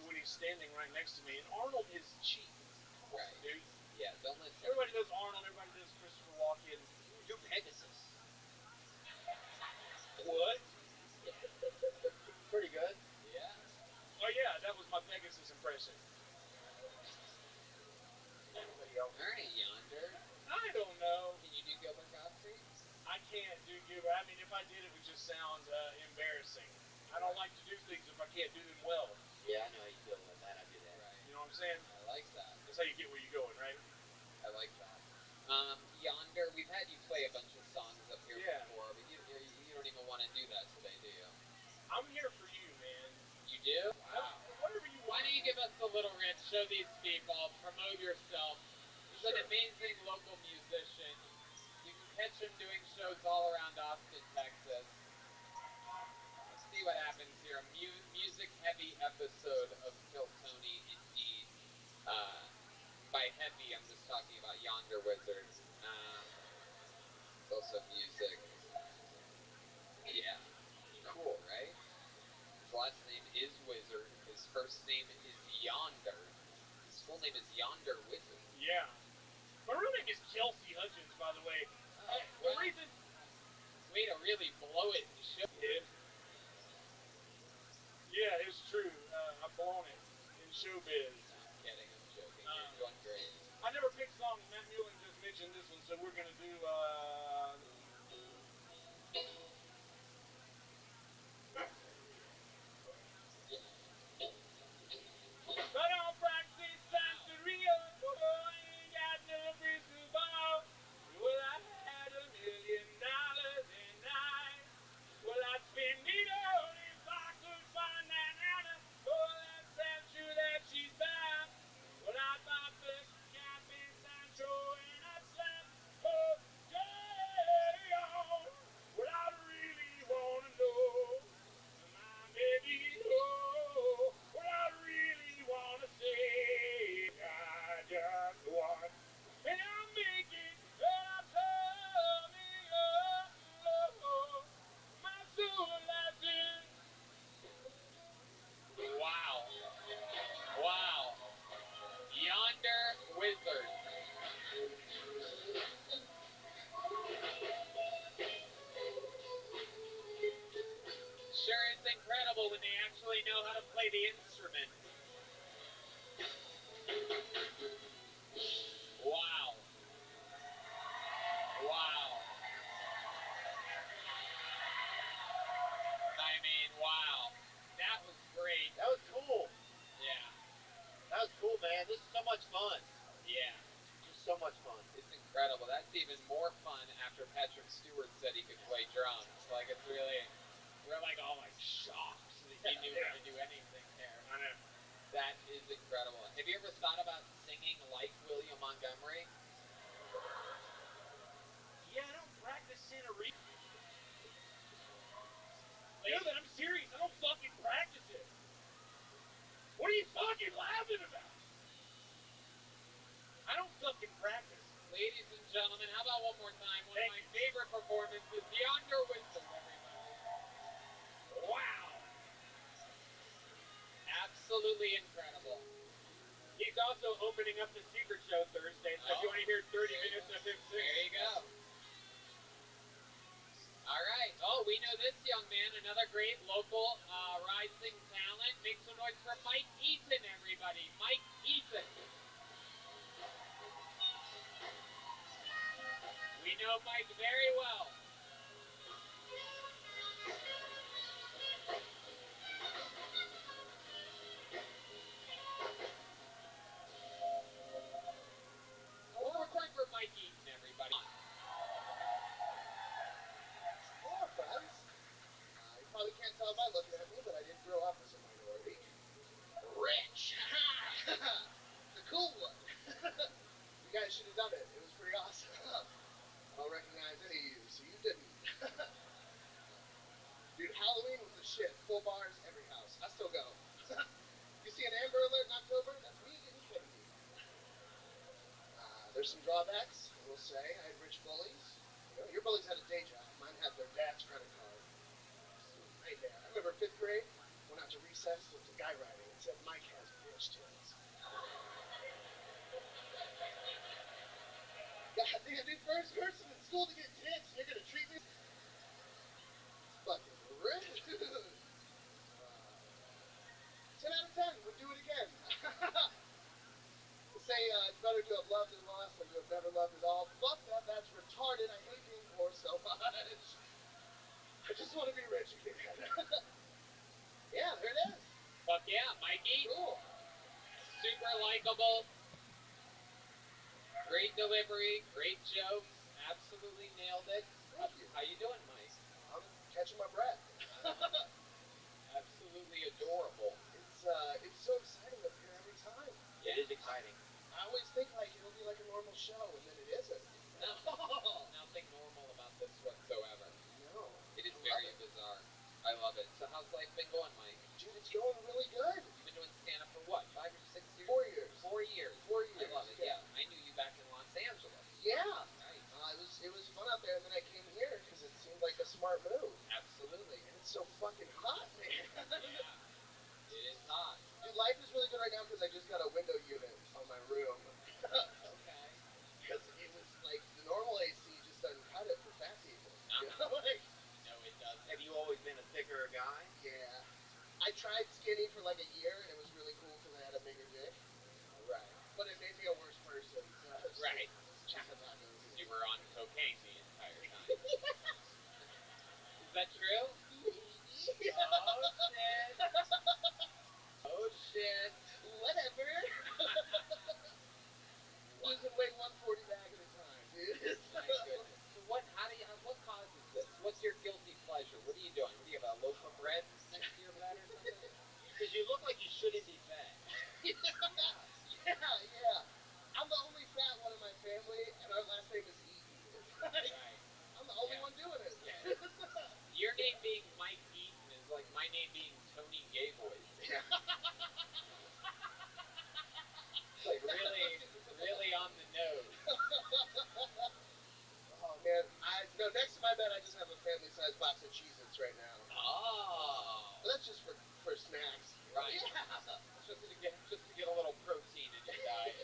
when he's standing right next to me. And Arnold is cheap. Come on, Right. dude. Yeah, don't listen. Everybody does Arnold. Everybody does Christopher Walken. Do Pegasus. What? Pretty good. Yeah. Oh yeah, that was my Pegasus impression. Anybody else? All right, Yonder. I don't know. Can you do Gilbert Gottfried? I can't do Gilbert. I mean, if I did, it would just sound embarrassing. I don't like to do things if I can't do them well. Yeah, I know how you feel about that. I do that. Right. You know what I'm saying? I like that. That's how you get where you're going, right? I like that. Yonder, we've had you play a bunch of songs up here Yeah. before, but you don't even want to do that today, do you? I'm here for you, man. You do? Wow. Whatever you want. Why don't you give us a little Rich? Show these people, promote yourself. He's an amazing local musician. You can catch him doing shows all around Austin, Texas. Let's see what happens here. A music-heavy episode of Kill Tony, indeed. By heavy, I'm just talking about Yonder Wizard. It's also music. Yeah. Cool, right? His last name is Wizard. His first name is Yonder. His full name is Yonder Wizard. Yeah. My real name is Kelsey Hutchins, by the way. Oh, The well, reason. way to really blow it in show. Yeah. Yeah, it's true. I've blown it in showbiz. I'm kidding. I'm joking. You're doing great. I never picked songs. Matt Mueller just mentioned this one, so we're gonna do. But on practice Santeria, I ain't got no crystal ball. Well, I had $1,000,000 and well, I'd spend it all if I could find that Anna. Oh, that statue that she's by. Well, I'd buy first cap and Sancho and I'd slap her daddy on. Well, I really wanna know my baby. Oh, well, I really wanna say I just want. And I'm making and I'm coming up. Oh, my soul lies in. Wow. Wow. Yonder Wizard. Sure is incredible when they actually know how to play the instrument. Wow. Wow. I mean, wow. That was great. That was cool. Yeah. That was cool, man. This is so much fun. Yeah. Just so much fun. It's incredible. That's even more fun after Patrick Stewart said he could play drums. Like, it's really, we're like all like shocked that he knew how to do anything there. I know. That is incredible. Have you ever thought about singing like William Montgomery? Yeah, I don't practice Santeria. Dude, I'm serious. I don't fucking practice it. What are you fucking laughing about? I don't fucking practice. Ladies and gentlemen, how about one more time? One Thank of my you. favorite performances, Yonder Wizard, everybody. Wow. Absolutely incredible. He's also opening up the Secret Show Thursday, so if you want to hear 30 minutes of him sing. There you go. All right. Oh, we know this young man, another great local rising talent. Make some noise for Mike Eaton, everybody. Mike Eaton. We know Mike very well. One more time for Mike Eaton, everybody. Hello, friends. You probably can't tell by looking at me, but I did grow up as a minority. Rich! The cool one! You guys should have done it. It was pretty awesome. I don't recognize any of you, so you didn't. Dude, Halloween was the shit. Full bars, every house. I still go. You see an Amber Alert in October? That's me getting candy. There's some drawbacks. will say. I had rich bullies. You know, your bullies had a day job. Mine had their dad's credit card. Nightmare. I remember 5th grade, went out to recess, there was a guy writing. It said, Mike has bitch tits. God damn, dude, first person in school to get tits, and you're gonna treat me? It's fucking rude. 10 out of 10, would do it again. Say it's better to have loved and lost than to have never loved at all. Fuck that, that's retarded. I hate being poor so much. I just want to be rich again. Yeah, there it is. Fuck yeah, Mikey. Cool. Super likable. Great delivery, great jokes. Absolutely nailed it. Thank you. How you doing, Mike? I'm catching my breath. Absolutely adorable. It's so exciting up here every time. It is exciting. I always think like it'll be like a normal show, and then it isn't. No, nothing normal about this whatsoever. No. It is I very love it. bizarre. I love it. So how's life been going, Mike? Dude, it's going really good. You've been doing stand-up for what, 5 or 6 years? 4 years. 4 years. 4 years. I love it. Yeah. I knew you back in Los Angeles. Yeah. Right. It was fun out there, and then I came here because it seemed like a smart move. Absolutely. And it's so fucking hot, man. Yeah. It is hot. Dude, life is really good right now because I just got a window unit on my room. Okay. Because it was like the normal AC just doesn't cut it for fat people. You Uh-huh. know, like, No, it doesn't. Have you always been a thicker guy? yeah. I tried skinny for like a year, and it was really cool because I had a bigger dick. Right. But it made me a worse person. So I was Right. like, chicken tacos. You were on cocaine the entire time. Is that true? Maybe. Oh, shit. Oh, shit. Whatever. Losing weight 140 bag at a time, dude. My goodness. So what causes this? What's your guilty pleasure? What are you doing? What do you have, a loaf of bread next to your bed or something? Because you look like you shouldn't be fat. Yeah. I'm the only fat one in my family, and our last name is Eaton. It's like, Right. I'm the only one doing it. Yeah. Your name being Mike Eaton is like my name being Tony Gayboys. It's like really on the nose. Oh man, no. Next to my bed, I just have a family-sized box of Cheez-Its right now. Oh. But that's just for snacks. Right. Yeah. Just to get a little protein in your diet.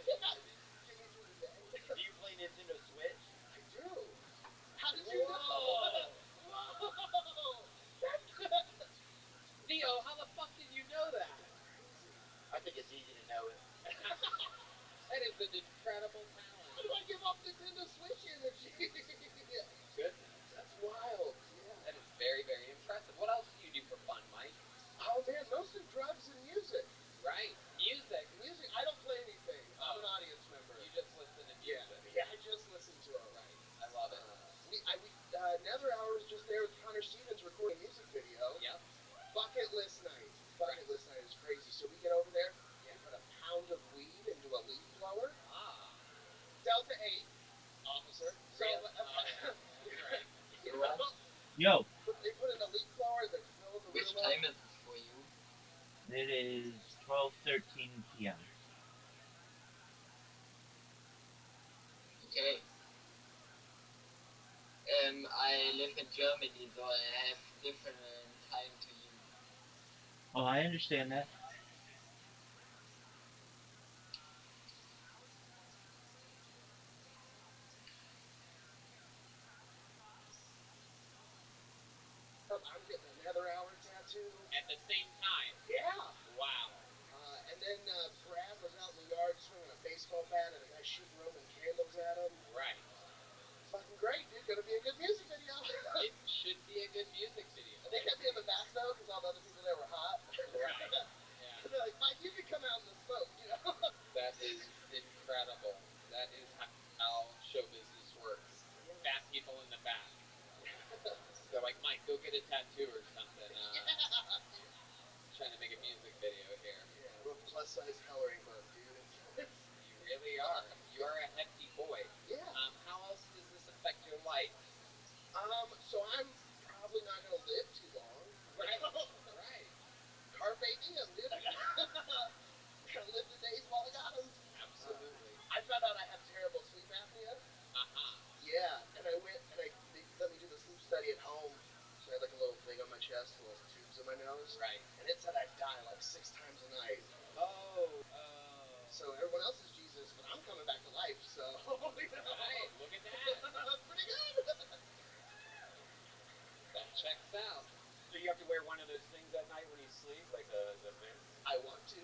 Get me through the day. Do you play Nintendo Switch? I do. How did you know? Whoa! That's Theo, how the fuck did you know that? crazy. I think it's easy to know it. That is an incredible talent. How do I give off Nintendo Switch energy? Goodness. That's wild. Yeah. That is very, very impressive. What else do you do for fun, Mike? Oh man, mostly drugs and music. Right. Music. Music. I don't play anything. I'm an audience member. You just listen to music. Yeah. I just listen to them. Right. I love it. Nether Hour was just there with Connor Stevens recording a music video. Yep. Bucket list night. Bucket list night is crazy. So we get over there. Yeah. We put a pound of weed into a leaf blower. Ah. Delta 8 officer. So Real? That's right. you know, Yo, they put in a leaf blower that filled the Which room time up. is it for you? it is 12:13 p.m. Okay. I live in Germany, so I have different time to you. Oh, I understand that. I'm getting a Nether Hour tattoo. At the same time. Yeah. Wow. And then Brad was out in the yard swinging a baseball bat at a guy shooting Roman candles at him. Right. Fucking great, dude. Gonna be a good music video. It should be a good music video. They kept me in the back though, because all the other people there were hot. Right. Yeah. They're like, Mike, you can come out in the smoke, you know. That is incredible. That is how show business works. Fat people in the back. They're like, Mike, go get a tattoo or something. Trying to make a music video here. Yeah, real plus size coloring book, dude. You really are. You are a hefty boy. Yeah. How else does this affect your life? So I'm probably not gonna live too long. Right. Right. Carpe diem, dude. I gotta live the days while I got them. Absolutely. I found out I have terrible sleep apnea. Uh-huh. chest and those tubes in my nose. Right. And it said I'd die like 6 times a night. Oh. So everyone else is Jesus, but I'm coming back to life. So you know. Right. Look at that. Pretty good. That checks out. So you have to wear one of those things at night when you sleep, like the vents? I want to,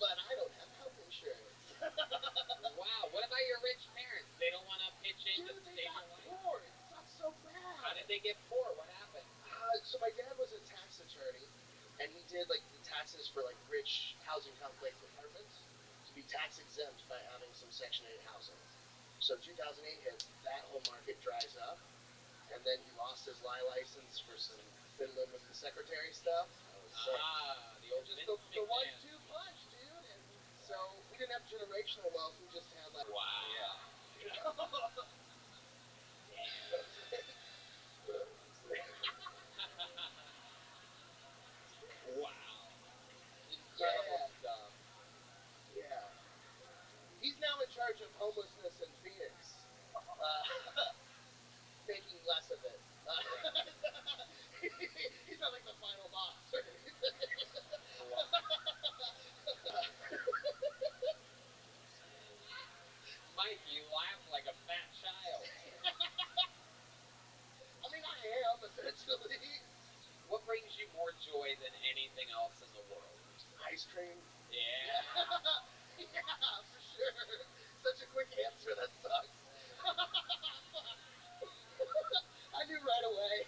but I don't have health insurance. Wow. What about your rich parents? They don't want to pitch in Dude, to they save got your life? poor. It sucks so bad. How did they get poor? What happened? So my dad was a tax attorney, and he did like the taxes for like rich housing complex apartments to be tax exempt by having some Section 8 housing. So 2008 hits, that whole market dries up, and then he lost his license for some fiddling with the secretary stuff. The old Just Vince the McMahon. 1-2 punch, dude. And so we didn't have generational wealth. We just had like Wow. You know? Wow. Incredible stuff. Yeah. He's now in charge of homelessness in Phoenix. Making less of it. He's not like the final boss or anything. Wow. Mike, you laugh like a fat child. I mean, I am, essentially. What brings you more joy than anything else in the world? Ice cream. Yeah. Yeah, for sure. Such a quick answer, that sucks. I knew right away.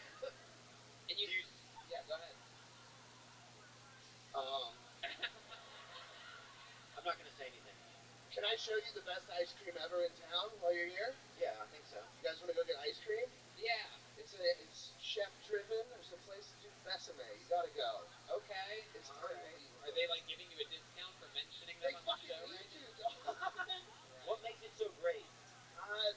And you... Yeah, go ahead. I'm not gonna say anything. Can I show you the best ice cream ever in town while you're here? Yeah, I think so. You guys want to go get ice cream? Yeah. It's chef driven. There's a place to do Besame. You gotta go. Okay. It's all right. unbelievable. Are they like giving you a discount for mentioning They them on the fucking show? need to, dog. Right. What makes it so great?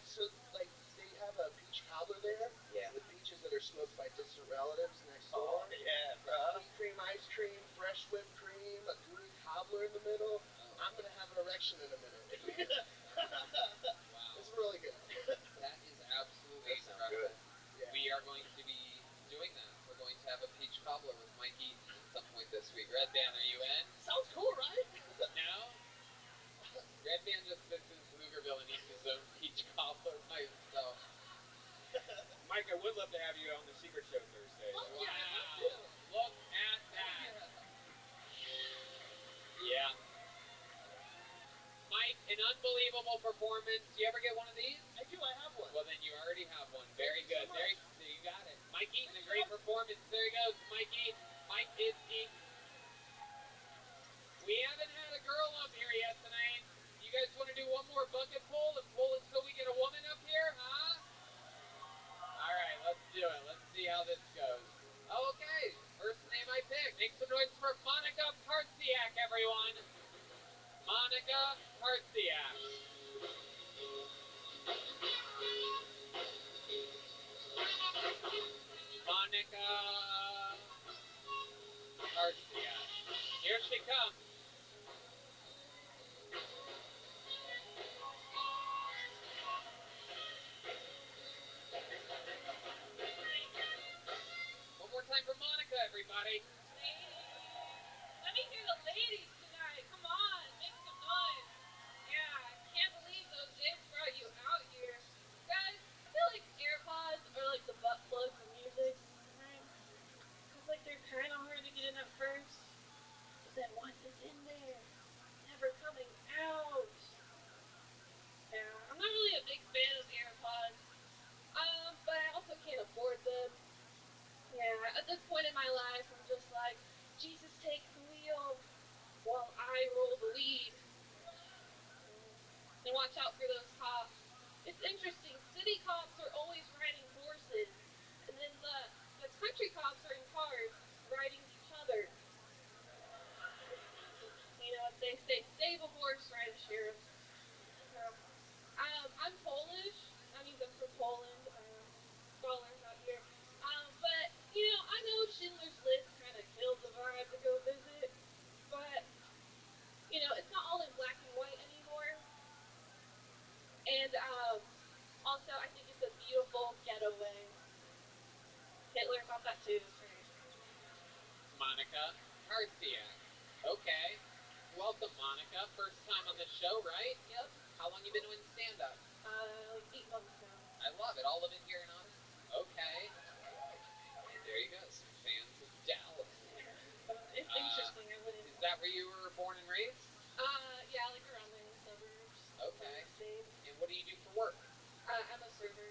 So like they have a peach cobbler there. Yeah. With peaches that are smoked by distant relatives next door. Oh yeah, bro. Sweet cream ice cream, fresh whipped cream, a gooey cobbler in the middle. Oh. I'm gonna have an erection in a minute. Wow. It's really good. That is absolutely That sounds incredible. good. Yeah. We are going to be doing that. We're going to have a peach cobbler with Mike Eaton at some point this week. Red Band, are you in? Sounds cool, right? No? Red Band just sits in Pflugerville and eats his own peach cobbler by himself. Mike, I would love to have you on the Secret Show Thursday. Fuck Though. yeah, Wow. let's do it. Look at that. Yeah. Mike, an unbelievable performance. Do you ever get one of these? I do, I have one. Well, then you already have one. Very good. So there you got it. Mike Eaton, a great performance. There he goes. Mike Eaton. Mike is Eaton. We haven't had a girl up here yet tonight. You guys want to do one more bucket pull and pull until we get a woman up here, huh? All right, let's do it. Let's see how this goes. Okay, first name I picked. Make some noise for Monica Partsiak, everyone. Monica Partsiak. Monica Partsiak. Here she comes. One more time for Monica, everybody. Let me hear the ladies tonight. Come on, make some noise. Yeah, I can't believe those dates brought you out here. Guys, I feel like AirPods are like the butt plug for music, right? Because like they're kind of hard to get in at first, but then once it's in there, never coming out. Yeah, I'm not really a big fan of AirPods. But I also can't afford them. Yeah, at this point in my life, I'm just like, Jesus, take the wheel while I roll the lead. And watch out for those cops. It's interesting. City cops are always riding horses, and then the country cops are in cars riding each other. You know, they say, save a horse, ride a sheriff. I'm Polish. That means I'm from Poland. Scholars out here. But, you know, I know Schindler's List kind of killed the vibe to go visit. But, you know, it's not all in black and white anymore. And also, I think it's a beautiful getaway. Hitler's on tattoos, right? Monica Hartsiak. Okay. Welcome, Monica. First time on the show, right? Yep. How long you been doing stand-up? Like 8 months now. I love it. All living here in Austin? Okay. And there you go, some fans of Dallas. So it's interesting. I wouldn't. Is that where you were born and raised? Yeah, like around there in the suburbs. Okay. State. And what do you do for work? I'm a server.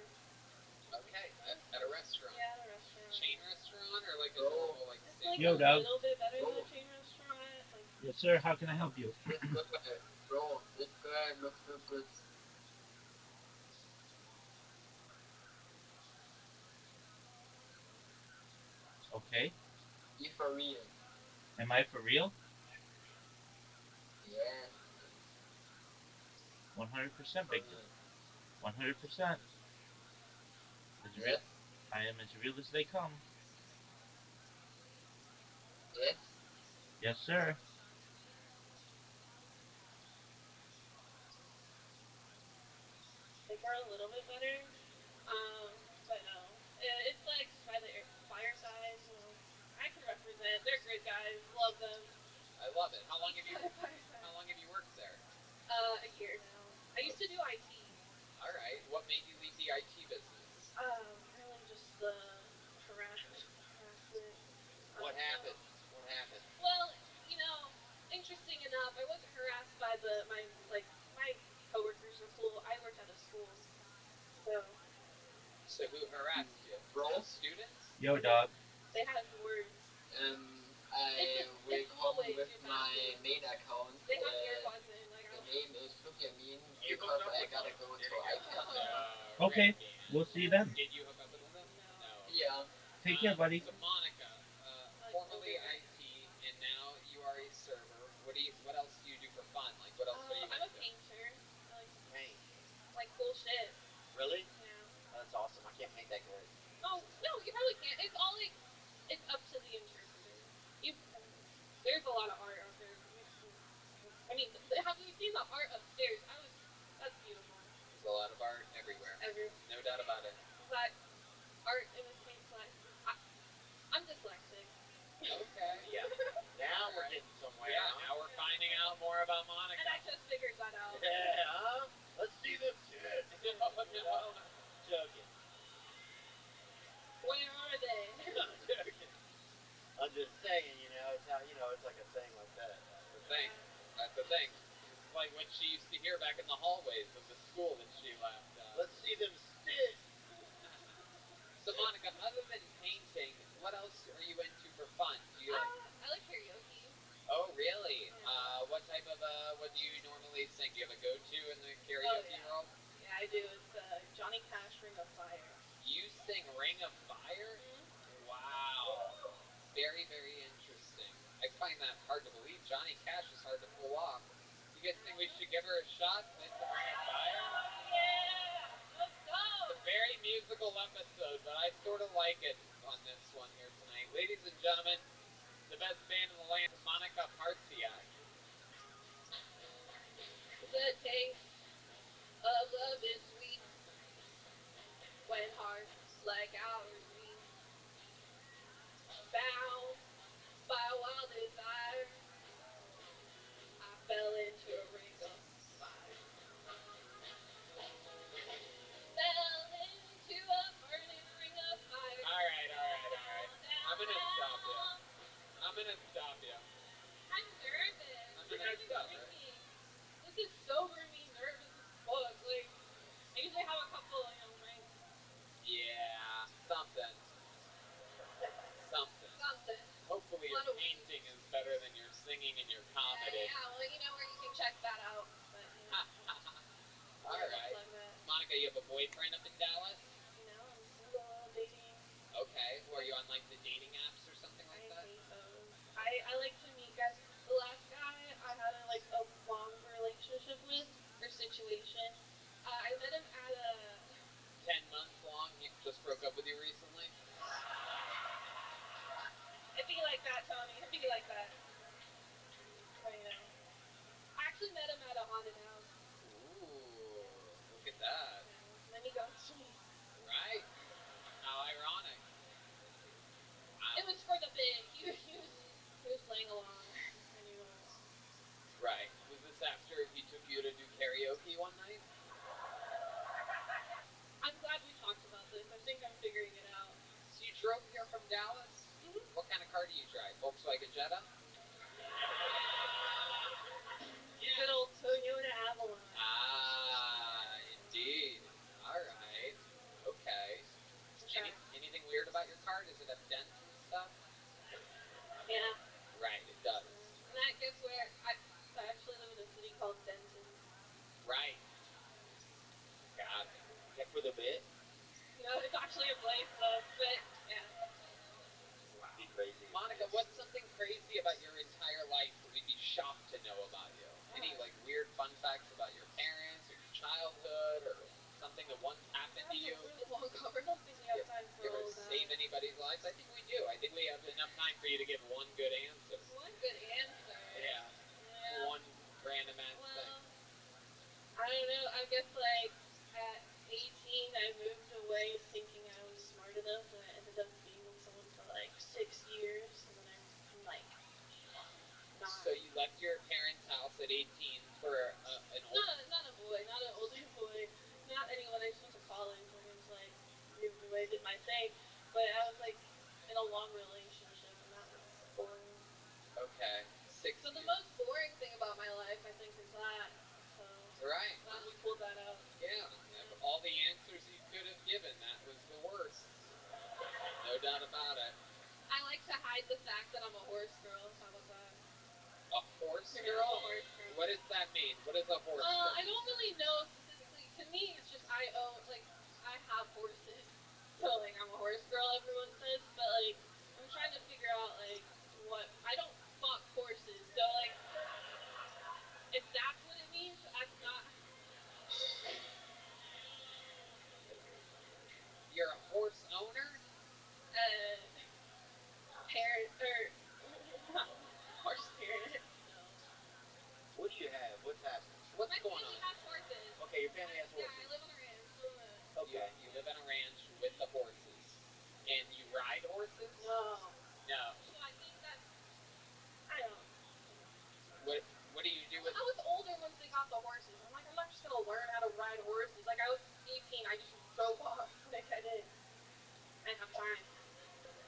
Okay, at a restaurant. Yeah, at a restaurant. Chain restaurant or like a Bro. normal like It's stand like Yo, a dog. little bit better than Bro. a chain restaurant. Like Yes, sir. How can I help you? This guy, bro, this guy looks so good. Okay. He for real. Am I for real? Yes, 100%, for Victor. real. 100%. As real. Yes, I am as real as they come. yes. Yes, sir. we're a little bit better. But no, it's like by the fireside. You know, I can represent. They're great guys. Love them. I love it. How long have you Fireside. worked there? A year now. I used to do IT. All right. What made you leave the IT business? Apparently just the harassment. What You know. happened? What happened? Well, you know, interesting enough, I wasn't harassed by my coworkers were cool. I worked at a school, so So who harassed you? Bro, The students? Yo, dog. they had words. I will It's come always with your my tattoos. main account. They have earbuds in. Like I The don't. name is Look Yamin You because hooked up I with gotta them. go There to you go. ICANN. No, Okay. Ricky. We'll see you then. Did you hook up with them? No. No. Yeah. Take care, buddy. So Monica, Like formerly older. IT, and now you are a server. What else do you do for fun? Like what else are you I'm a into? painter. I like to Paint. like cool shit. Really? Yeah. Oh, that's awesome. I can't paint that good. Oh no, you probably can't. It's all like it's up to the interpreter. You, I mean, there's a lot of art out there. I mean, have you seen the art upstairs? That's beautiful. There's a lot of art everywhere. Everywhere. No doubt about it. But art imitates life. I'm dyslexic. Okay. Yeah. Now All we're right. getting somewhere, Yeah, huh? now we're finding out more about Monica. And I just figured that out. Yeah, huh? Let's see them tits. No, You no. know? Joking. Where are they? I'm joking. I'm just saying, it's how it's like a thing like that. That's the thing. That's the thing. It's like what she used to hear back in the hallways of the school that she left. Let's see them sit. So Monica, other than painting, what else are you into for fun? Do you like? I like karaoke. Oh, really? Yeah. What type of what do you normally sing? Do you have a go-to in the Oh karaoke yeah. world? Yeah, I do. It's Johnny Cash, Ring of Fire. You sing Ring of Fire? Mhm. Wow. Very, very interesting. I find that hard to believe. Johnny Cash is hard to pull off. You guys think we should give her a shot, play some Ring of Fire? Yeah. Let's go. It's a very musical episode, but I sort of like it on this one here tonight. Ladies and gentlemen, the best band in the land, Monica Hartsiak. The taste of love is sweet when hearts like ours meet. Bound by wild desire, I fell into a ring of fire. Fell into a burning ring of fire. All right, all right, all right. Down, I'm gonna stop you. down. I'm gonna stop you. I'm nervous. I'm I'm gonna not even stop. drinking. This is sobering me nervous as fuck. Like, I usually have a couple, right? Yeah, something, something. Something. Hopefully A your lot of weed. painting is better than your singing and your comedy. Yeah, well, where you can check that out. But, All might as well right. plug that. Monica, you have a boyfriend up in Dallas? I'm single, dating. Okay. Well, are you on like the dating apps or something like I that? hate those. I like to meet guys. The last guy I had a long relationship with or situation. I met him at a. 10 months long. He just broke up with you recently. It'd be like that, Tony. It'd be like that. But I actually met him at a haunted house. Ooh, look at that. And then he ghosted me. Right? How ironic. What kind of car do you drive? Volkswagen Jetta? Good old Toyota Avalon. Ah, indeed. All right. Okay. Anything weird about your car? Does it have dents and stuff? Yeah. Right, it does. And that gets where I actually live in a city called Denton. Right. Got it. Is that for the bit? No, it's actually a place though. But yeah. Wow. Be crazy. Monica, what's something crazy about your entire life that we'd be shocked to know about you? Any like weird fun facts about your parents or your childhood or something that once happened to you? A really long cover. I don't think we have time for You ever all of that. save anybody's lives? I think we do. I think we have enough time for you to give one good answer. One good answer. Yeah. One random ass thing. I don't know. I guess like at 18, I moved away thinking I was smart enough, and I ended up being with someone for like 6 years, and then I'm like not. So you left your parents' house at 18 for an old... Not a boy, not an older boy, not anyone. I just went to college, and I just like moved away, did my thing, but I was like in a long relationship, and that was boring. Okay, 6 So years. the most boring thing about my life, I think, is that. So right. glad we pulled that out. Yeah, of all the answers you could have given, that was the worst. No doubt about it. I like to hide the fact that I'm a horse girl. How about that? A horse girl? Yeah, I'm a horse girl. What does that mean? What is a horse girl? I don't really know specifically. To me, it's just I own, like, I have horses. So, like, I'm a horse girl, everyone says. But, like, I'm trying to figure out, like, what. I don't fuck horses. So, like, if that's what it means, that's not. You're a horse owner? Parent, or. Horse parent. No. What do you have? What's happening? What's My going family on? has horses. Okay, your family has horses. Yeah, I live on a ranch. Okay. You live on a ranch with the horses. And you ride horses? No. No. So I think that's. I don't. What do you do with... I was older once they got the horses. I'm like, I'm not just gonna learn how to ride horses. Like I was 18, I just drove off. Like I didn't. I didn't have time.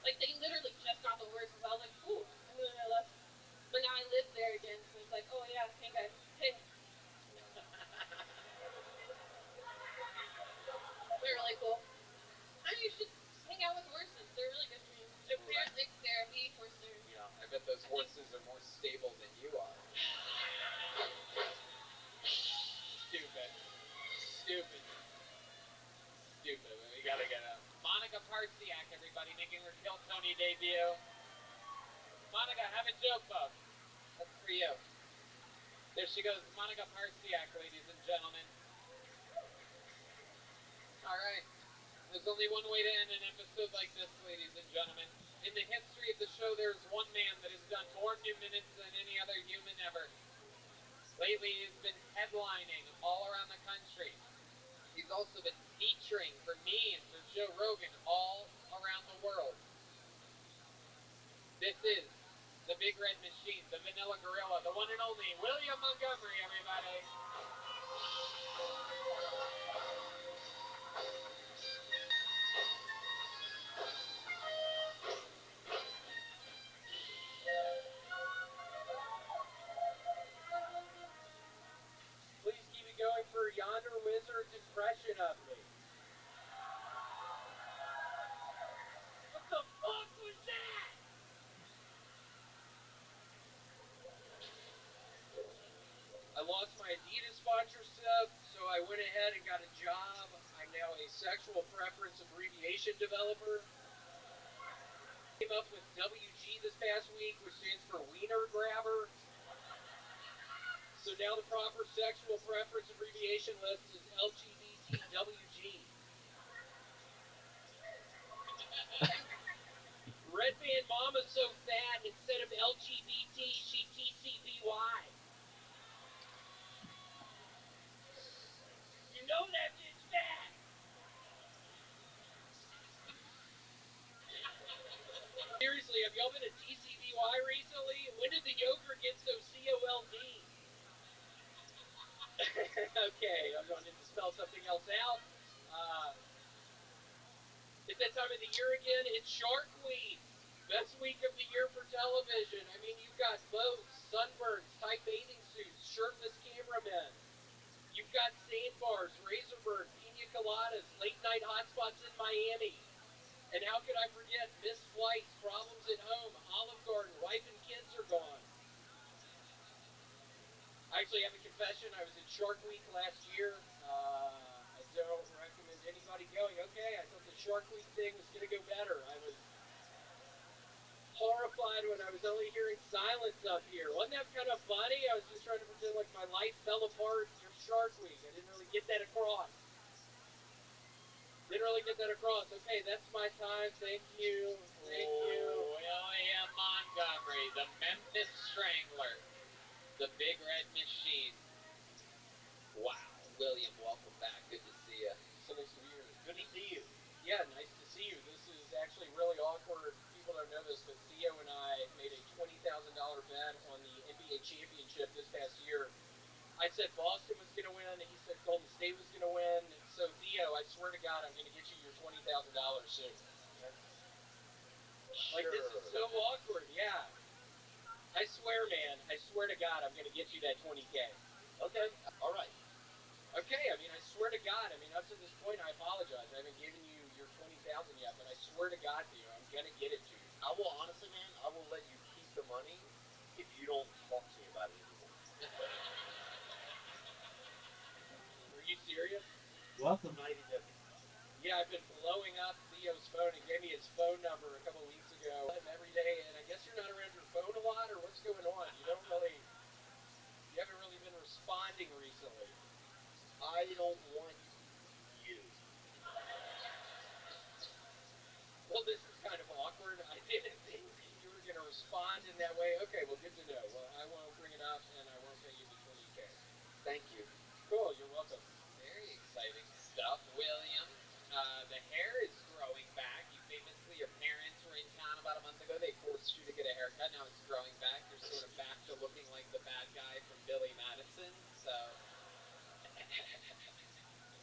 Like they literally just got the horses. I was like, ooh, and then I left. But now I live there again, so it's like, oh yeah, hey guys, hey. They're really cool. I mean, you should hang out with horses. They're really good for you. Apparently, it's therapy, horse therapy. Yeah, I bet those horses are more stable than you are. Stupid. Stupid. Stupid. We gotta get up. Monica Parsiak, everybody, making her Kill Tony debut. Monica, have a joke, bub. That's for you. There she goes, Monica Parsiak, ladies and gentlemen. All right. There's only one way to end an episode like this, ladies and gentlemen. In the history of the show, there's one man that has done more new minutes than any other human ever. Lately, he's been headlining all around the country. He's also been featuring for me and for Joe Rogan all around the world. This is the Big Red Machine, the Vanilla Gorilla, the one and only William Montgomery, everybody. Please keep it going for Yonder Wizard's impression of me. What the fuck was that? I lost my Adidas sponsorship, so I went ahead and got a job. I'm now a sexual preference abbreviation developer. Came up with WG this past week, which stands for Wiener Grabber. So now the proper sexual preference abbreviation list is LGBTWG. Red Band Mama's so fat, instead of LGBT, she TCBY. You know that bitch fat. Seriously, have y'all been to TCBY recently? When did the yogurt get so COLD? Okay, I'm going to spell something else out. It's that time of the year again. It's Shark Week. Best week week of the year for television. I mean, you've got boats, sunburns, tight bathing suits, shirtless cameramen. You've got sandbars, razorburn, pina coladas, late night hotspots in Miami. And how could I forget missed flights, problems at home, Olive Garden, wife and kids are gone. I actually have a confession. I was at Shark Week last year. I don't recommend anybody going. Okay, I thought the Shark Week thing was going to go better. I was horrified when I was only hearing silence up here. Wasn't that kind of funny? I was just trying to pretend like my life fell apart during Shark Week. I didn't really get that across. Okay, that's my time. Thank you. William Montgomery, the Memphis Strangler, the Big Red Machine. Wow. William, welcome back. Good to see you. So nice to be here. Good to see you. Yeah, nice to see you. This is actually really awkward. People don't know this, but Theo and I made a $20,000 bet on the NBA championship this past year. I said Boston was going to win. He said Golden State was going to win. So, Theo, I swear to God, I'm going to get you your $20,000 soon. Sure. Like, this is so awkward. Yeah. I swear, man. I swear to God, I'm going to get you that 20K. Okay. All right. Okay, I mean, I swear to God. I mean, up to this point, I apologize. I haven't given you your 20,000 yet, but I swear to God, Theo, I'm going to get it to you. I will, honestly, man, I will let you keep the money if you don't talk to me about it anymore. Are you serious? Welcome. Not even joking. Yeah, I've been blowing up Theo's phone. He gave me his phone number a couple of weeks ago. Every day, and I guess you're not around your phone a lot, or what's going on? You haven't really been responding recently. I don't want you. Well, this is kind of awkward. I didn't think you were going to respond in that way. Okay, well, good to know. Well, I won't bring it up, and I won't pay you the 20K. Thank you. Cool, you're welcome. Very exciting stuff, William. The hair is growing back. You famously, your parents were in town about a month ago. They forced you to get a haircut. Now it's growing back. You're sort of back to looking like the bad guy from Billy Madison. So,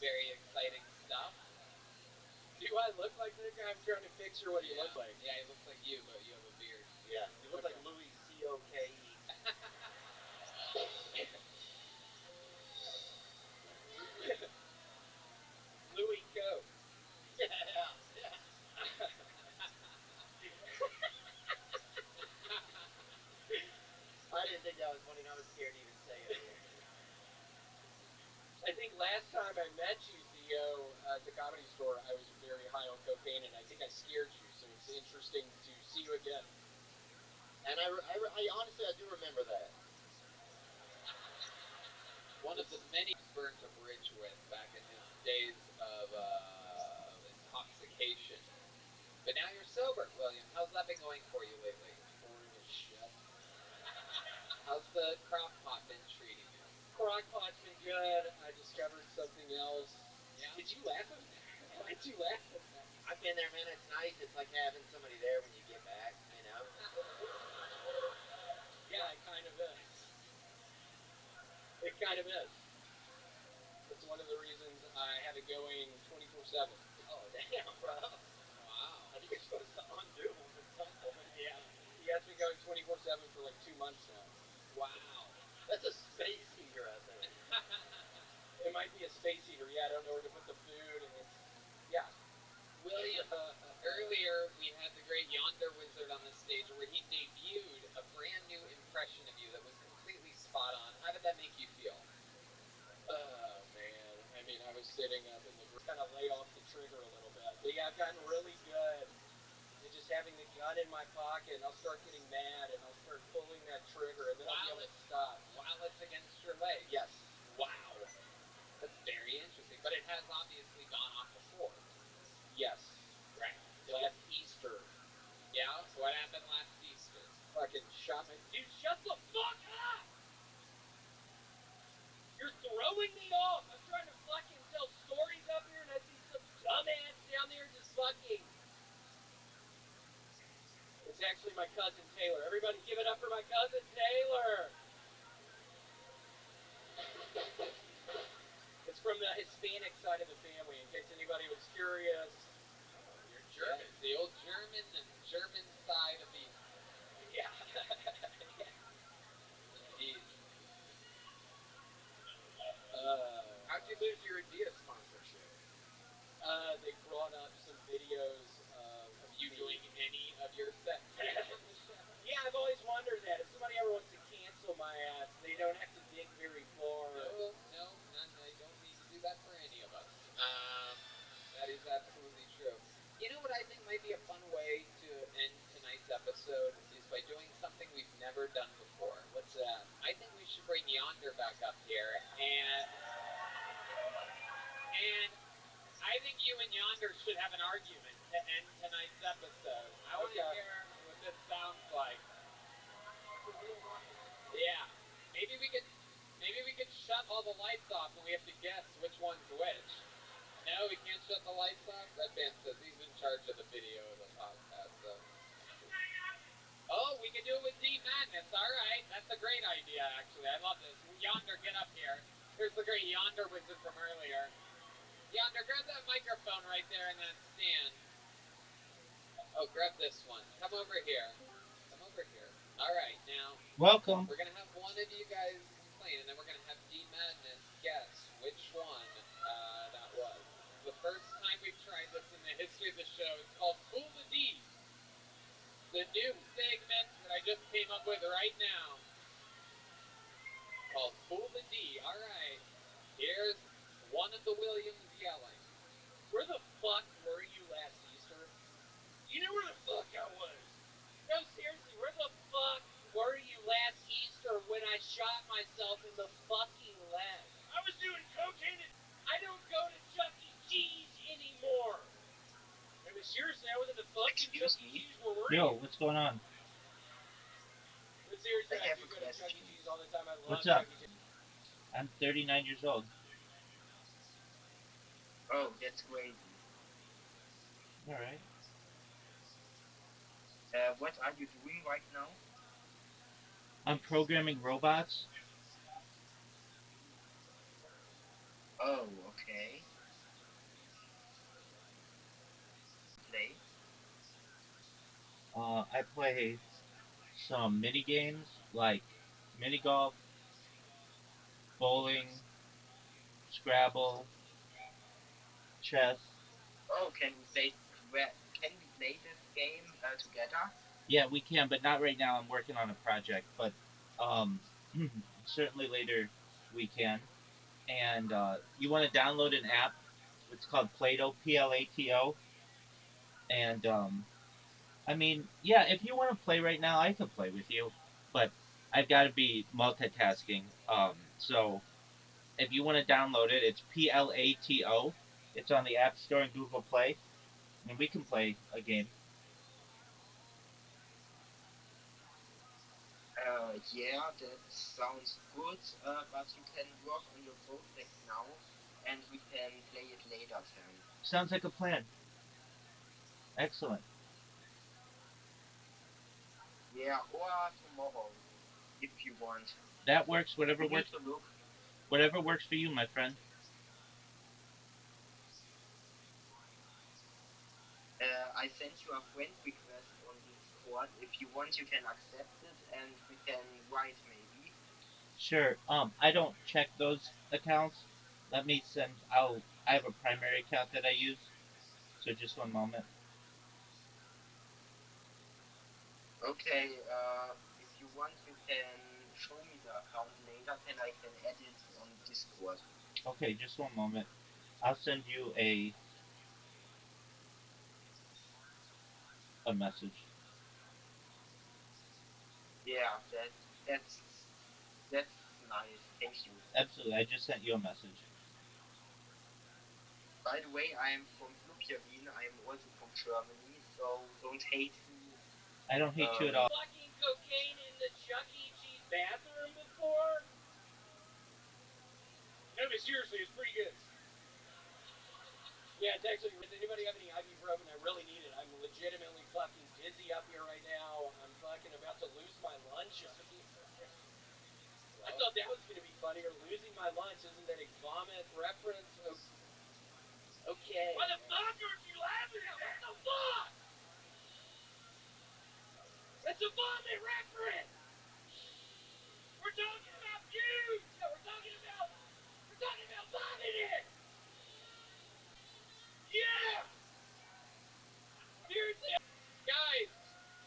very exciting stuff. Do I look like that guy? I'm trying to picture what he looks like. Yeah, he looks like you, but you have a beard. Yeah, you look like Louis Coke. Louis Coke. Yeah. I didn't think that was funny, and I was scared to even say it earlier. I think last time I met you, Theo, at the Comedy Store, I was very high on cocaine, and I think I scared you. So it's interesting to see you again. And I honestly, I do remember that. One of the many burned a bridge with back in his days of intoxication. But now you're sober, William. How's that been going for you lately? Boring as shit. How's the crock pot been treating you? Crockpot's been good. I discovered something else. Yeah? Did you laugh at that? Why'd you laugh at that? I've been there, man. It's nice. It's like having somebody there when you get back, you know? Yeah, it kind of is. It kind of is. It's one of the reasons I have it going 24/7. Oh, damn, bro. Wow. I think you're supposed to undo them at some point. Yeah. He has me going 24/7 for like 2 months now. Wow. That's a space heater, I think. It might be a space heater. Yeah, I don't know where to put the food. Yeah. William, earlier we had the great Yonder Wizard on the stage where he debuted a brand new impression of you that was completely spot on. How did that make you feel? Oh, man. I mean, I was sitting up in the kind of lay off the trigger a little bit. But yeah, I've gotten really good at just having the gun in my pocket, and I'll start getting mad, and I'll start pulling that trigger, and then I'll be able to stop. While it's against your leg? Yes. Wow. That's very interesting. But it has obviously gone off before. Yes. Right. Last Easter. Yeah? What happened last Easter? Fucking shot my... Dude, shut the fuck up! You're throwing me off! I'm trying to fucking tell stories up here, and I see some dumbass down there just fucking... It's actually my cousin Taylor. Everybody give it up for my cousin Taylor! It's from the Hispanic side of the family, in case anybody was curious. Oh, you're German. Yeah. The old German side of the you and Yonder should have an argument to end tonight's episode. I want to hear what this sounds like. Yeah, maybe we could shut all the lights off and we have to guess which one's which. No, we can't shut the lights off. Red Band says he's in charge of the video of the podcast, so. Oh, we could do it with D Madness. All right, that's a great idea. Actually, I love this. Yonder, get up here. Here's the great Yonder wizard from earlier. Yonder, grab that microphone right there in that stand. Oh, grab this one. Come over here. Come over here. All right, now. Welcome. We're gonna have one of you guys complain, and then we're gonna have D Madness guess which one that was. It's the first time we've tried this in the history of the show. It's called Fool the D. The new segment that I just came up with right now. Called Fool the D. All right. Here's one of the Williams yelling. Where the fuck were you last Easter? You know where the fuck I was. No, seriously, where the fuck were you last Easter when I shot myself in the fucking leg? I was doing cocaine and I don't go to Chuck E. Cheese anymore. I mean, seriously, I was at the fucking Chuck E. Cheese. Where were you? Yo, what's going on? But seriously, I I have do a go to Chuck E. question. Cheese all the time. I love What's up? Chuck E. Cheese. I'm 39 years old. Oh, that's crazy. All right. What are you doing right now? I'm programming robots. Oh, okay. Play? I play some mini games like mini golf, bowling, Scrabble, chess. Oh, can we play this game together? Yeah, we can, but not right now. I'm working on a project, but um, certainly later we can. And you want to download an app? It's called Plato, Plato. And I mean, yeah, if you want to play right now, I could play with you, but I've got to be multitasking. So if you want to download it, it's Plato. It's on the App Store and Google Play, and we can play a game. Yeah, that sounds good, but you can work on your project now, and we can play it later then. Sounds like a plan. Excellent. Yeah, or tomorrow, if you want. That works. We need to look. Whatever works for you, my friend. I sent you a friend request on Discord. If you want, you can accept it, and we can write maybe. Sure. I don't check those accounts. Let me send. I have a primary account that I use. So just one moment. Okay, if you want, you can show me the account later, then I can add it on Discord. Okay, just one moment. I'll send you a message. Yeah, that's nice. Thank you. Absolutely. I just sent you a message. By the way, I am from Lubjarin. I am also from Germany, so don't hate me. I don't hate you at all. Fucking cocaine in the Chuck E. Cheese bathroom before? No, but seriously, it's pretty good. Yeah, it's actually. Does anybody have any ibuprofen? I really need it. I'm legitimately fucking dizzy up here right now. I'm fucking about to lose my lunch up here. I thought that was gonna be funnier. Losing my lunch, isn't that a vomit reference? Okay. Why the fuck aren't you laughing at? What the fuck? It's a vomit reference. We're talking about views. No, we're talking about vomiting. Yeah. Seriously, guys,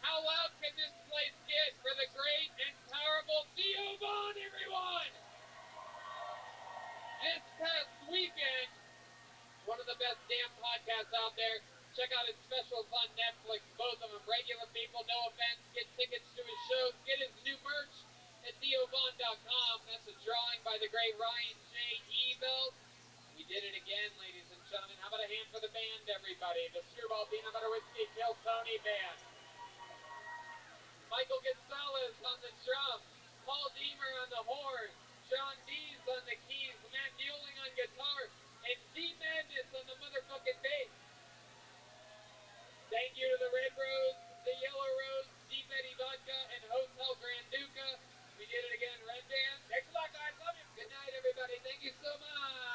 how loud can this place get for the great and powerful Theo Vaughn, everyone? This past weekend, one of the best damn podcasts out there. Check out his specials on Netflix, both of them. Regular people, no offense. Get tickets to his shows. Get his new merch at TheoVaughn.com. That's a drawing by the great Ryan J. Evil. We did it again, ladies and gentlemen. How about a hand for the band, everybody? The Screwball Peanut Butter Whiskey Kill Tony Band. Michael Gonzalez on the drums, Paul Deemer on the horns, John Dees on the keys, Matt Mueling on guitar, and D Madness on the motherfucking bass. Thank you to the Red Rose, the Yellow Rose, Deep Eddy Vodka, and Hotel Grand Duca. We did it again, Red Band. Thanks a lot, guys. Love you. Good night, everybody. Thank you so much.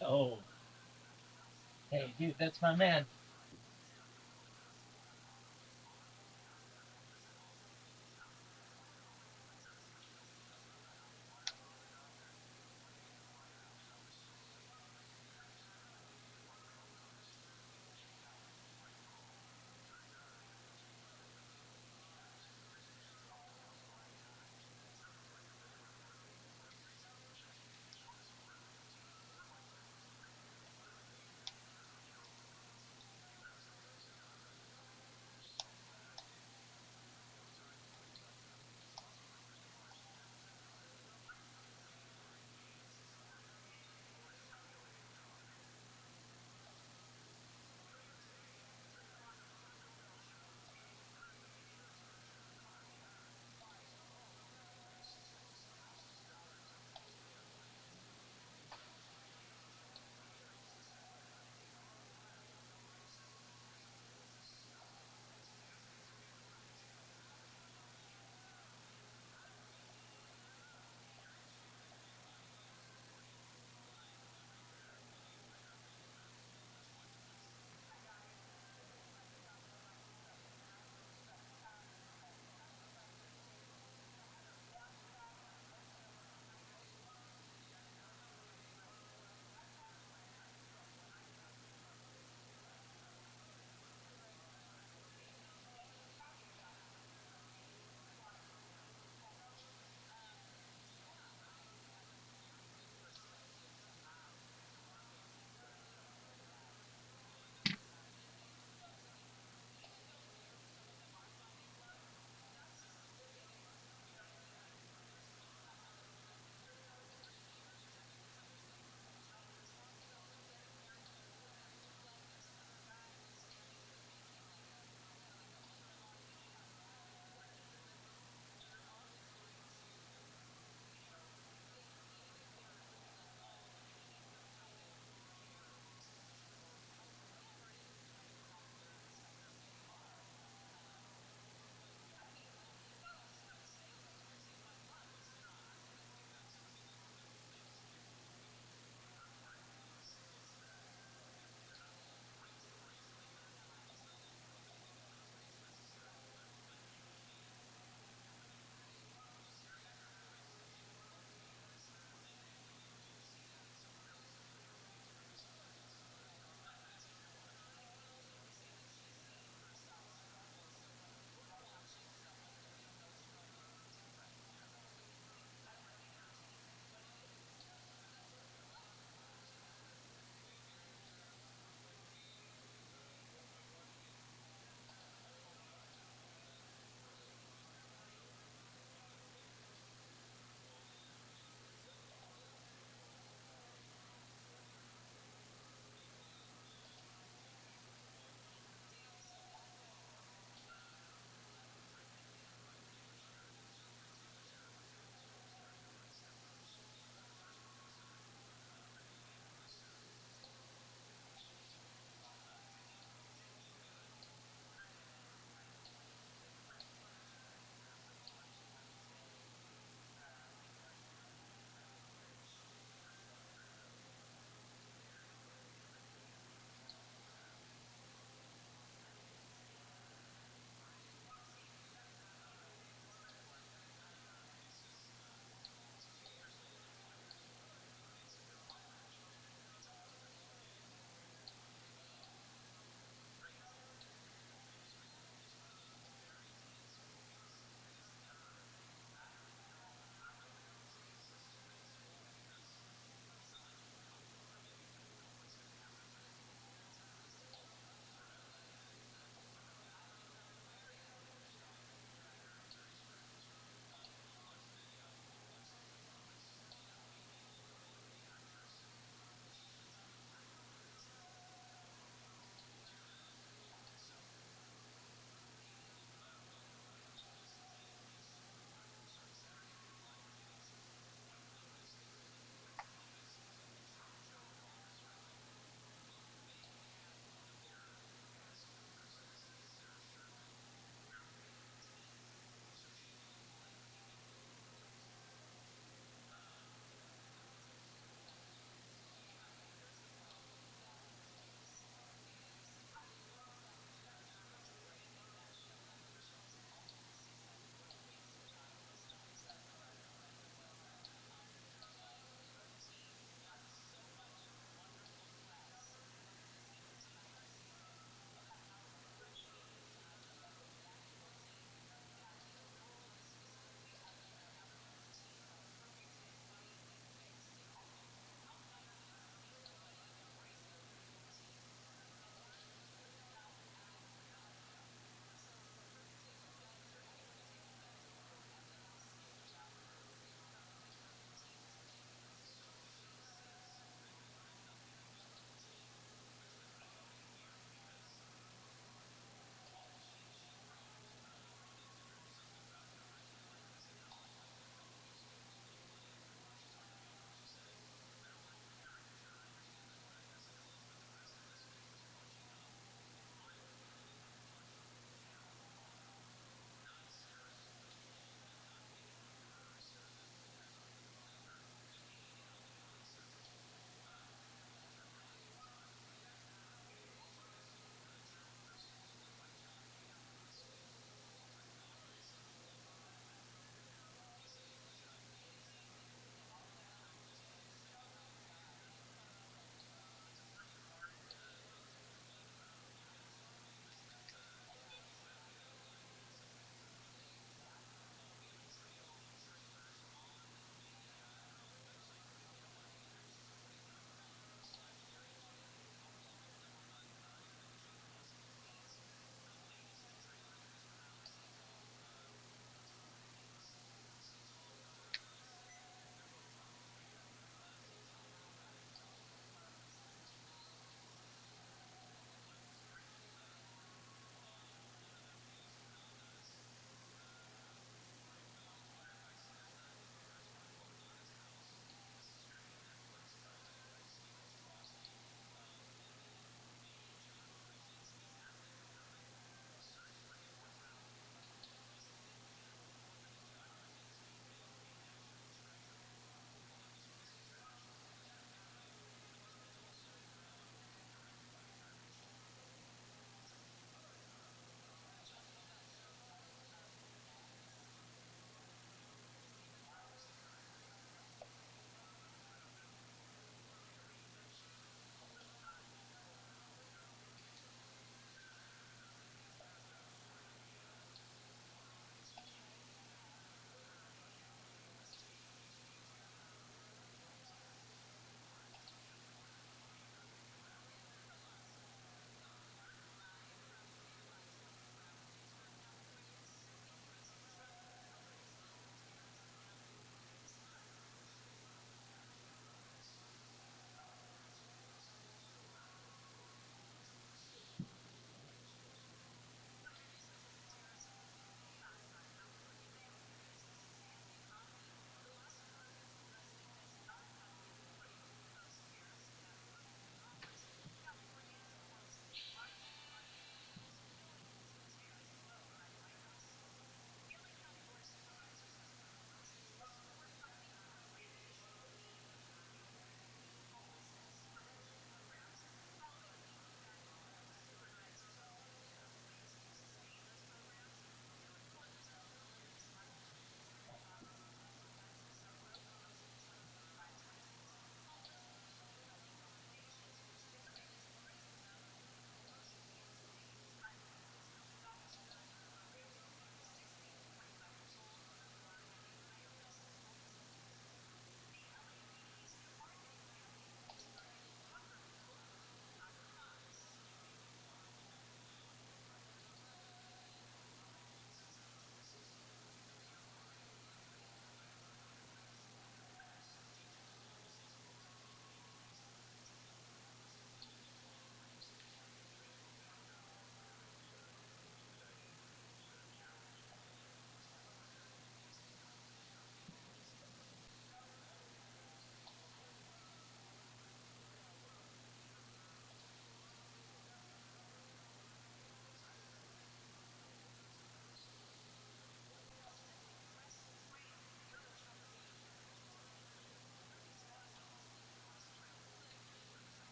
Yo. Hey, dude, that's my man.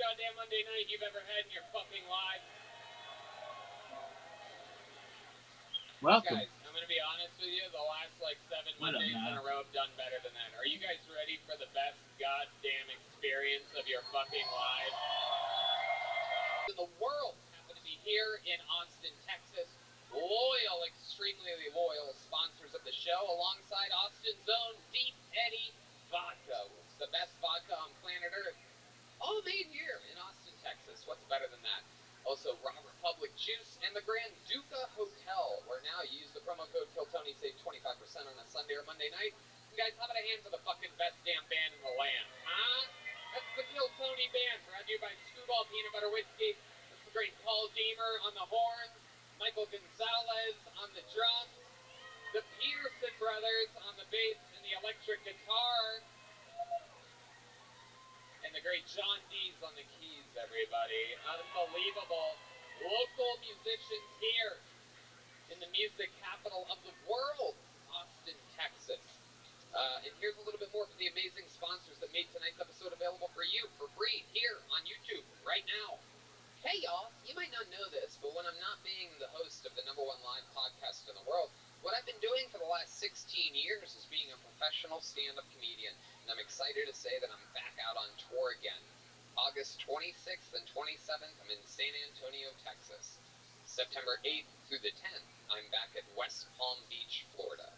goddamn Monday night you've ever had in your fucking lives? Welcome. Guys, I'm gonna be honest with you. The last like 7 What up, Mondays in man? a row have done better than that. Are you guys ready for the best goddamn experience of your fucking lives? In the world happen to be here in Austin, Texas. Loyal, extremely loyal sponsors of the show, alongside Austin's own Deep Eddy Vodka. It's the best vodka on planet Earth. All made here in Austin, Texas. What's better than that? Also, Raw Republic Juice and the Grand Duca Hotel, where now you use the promo code KillTony, save 25% on a Sunday or Monday night. And guys, how about a hand for the fucking best damn band in the land, huh? That's the Kill Tony Band, brought to you by Screwball Peanut Butter Whiskey. That's the great Paul Deemer on the horns, Michael Gonzalez on the drums, the Peterson brothers on the bass and the electric guitar, and the great John Dees on the keys, everybody. Unbelievable. Local musicians here in the music capital of the world, Austin, Texas. And here's a little bit more from the amazing sponsors that made tonight's episode available for you for free here on YouTube right now. Hey y'all, you might not know this, but when I'm not being the host of the #1 live podcast in the world, what I've been doing for the last 16 years is being a professional stand-up comedian, and I'm excited to say that I'm back out on tour again. August 26th and 27th, I'm in San Antonio, Texas. September 8th through the 10th, I'm back at West Palm Beach, Florida.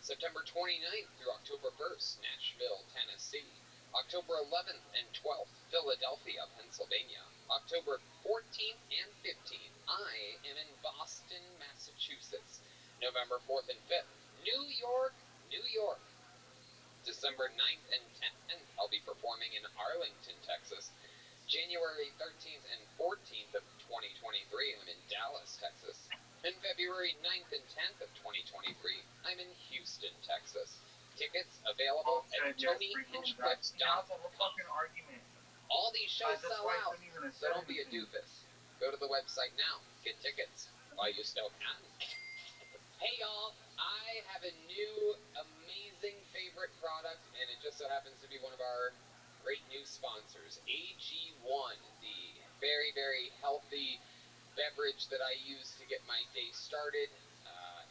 September 29th through October 1st, Nashville, Tennessee. October 11th and 12th, Philadelphia, Pennsylvania. October 14th and 15th, I am in Boston, Massachusetts. November 4th and 5th, New York, New York. December 9th and 10th, I'll be performing in Arlington, Texas. January 13th and 14th of 2023, I'm in Dallas, Texas. And February 9th and 10th of 2023, I'm in Houston, Texas. Tickets available at TonyHinchcliffe.com. All these shows sell out, so don't be a doofus. Go to the website now. Get tickets while you still can. Hey y'all, I have a new amazing favorite product, and it just so happens to be one of our great new sponsors, AG1, the very, very healthy beverage that I use to get my day started.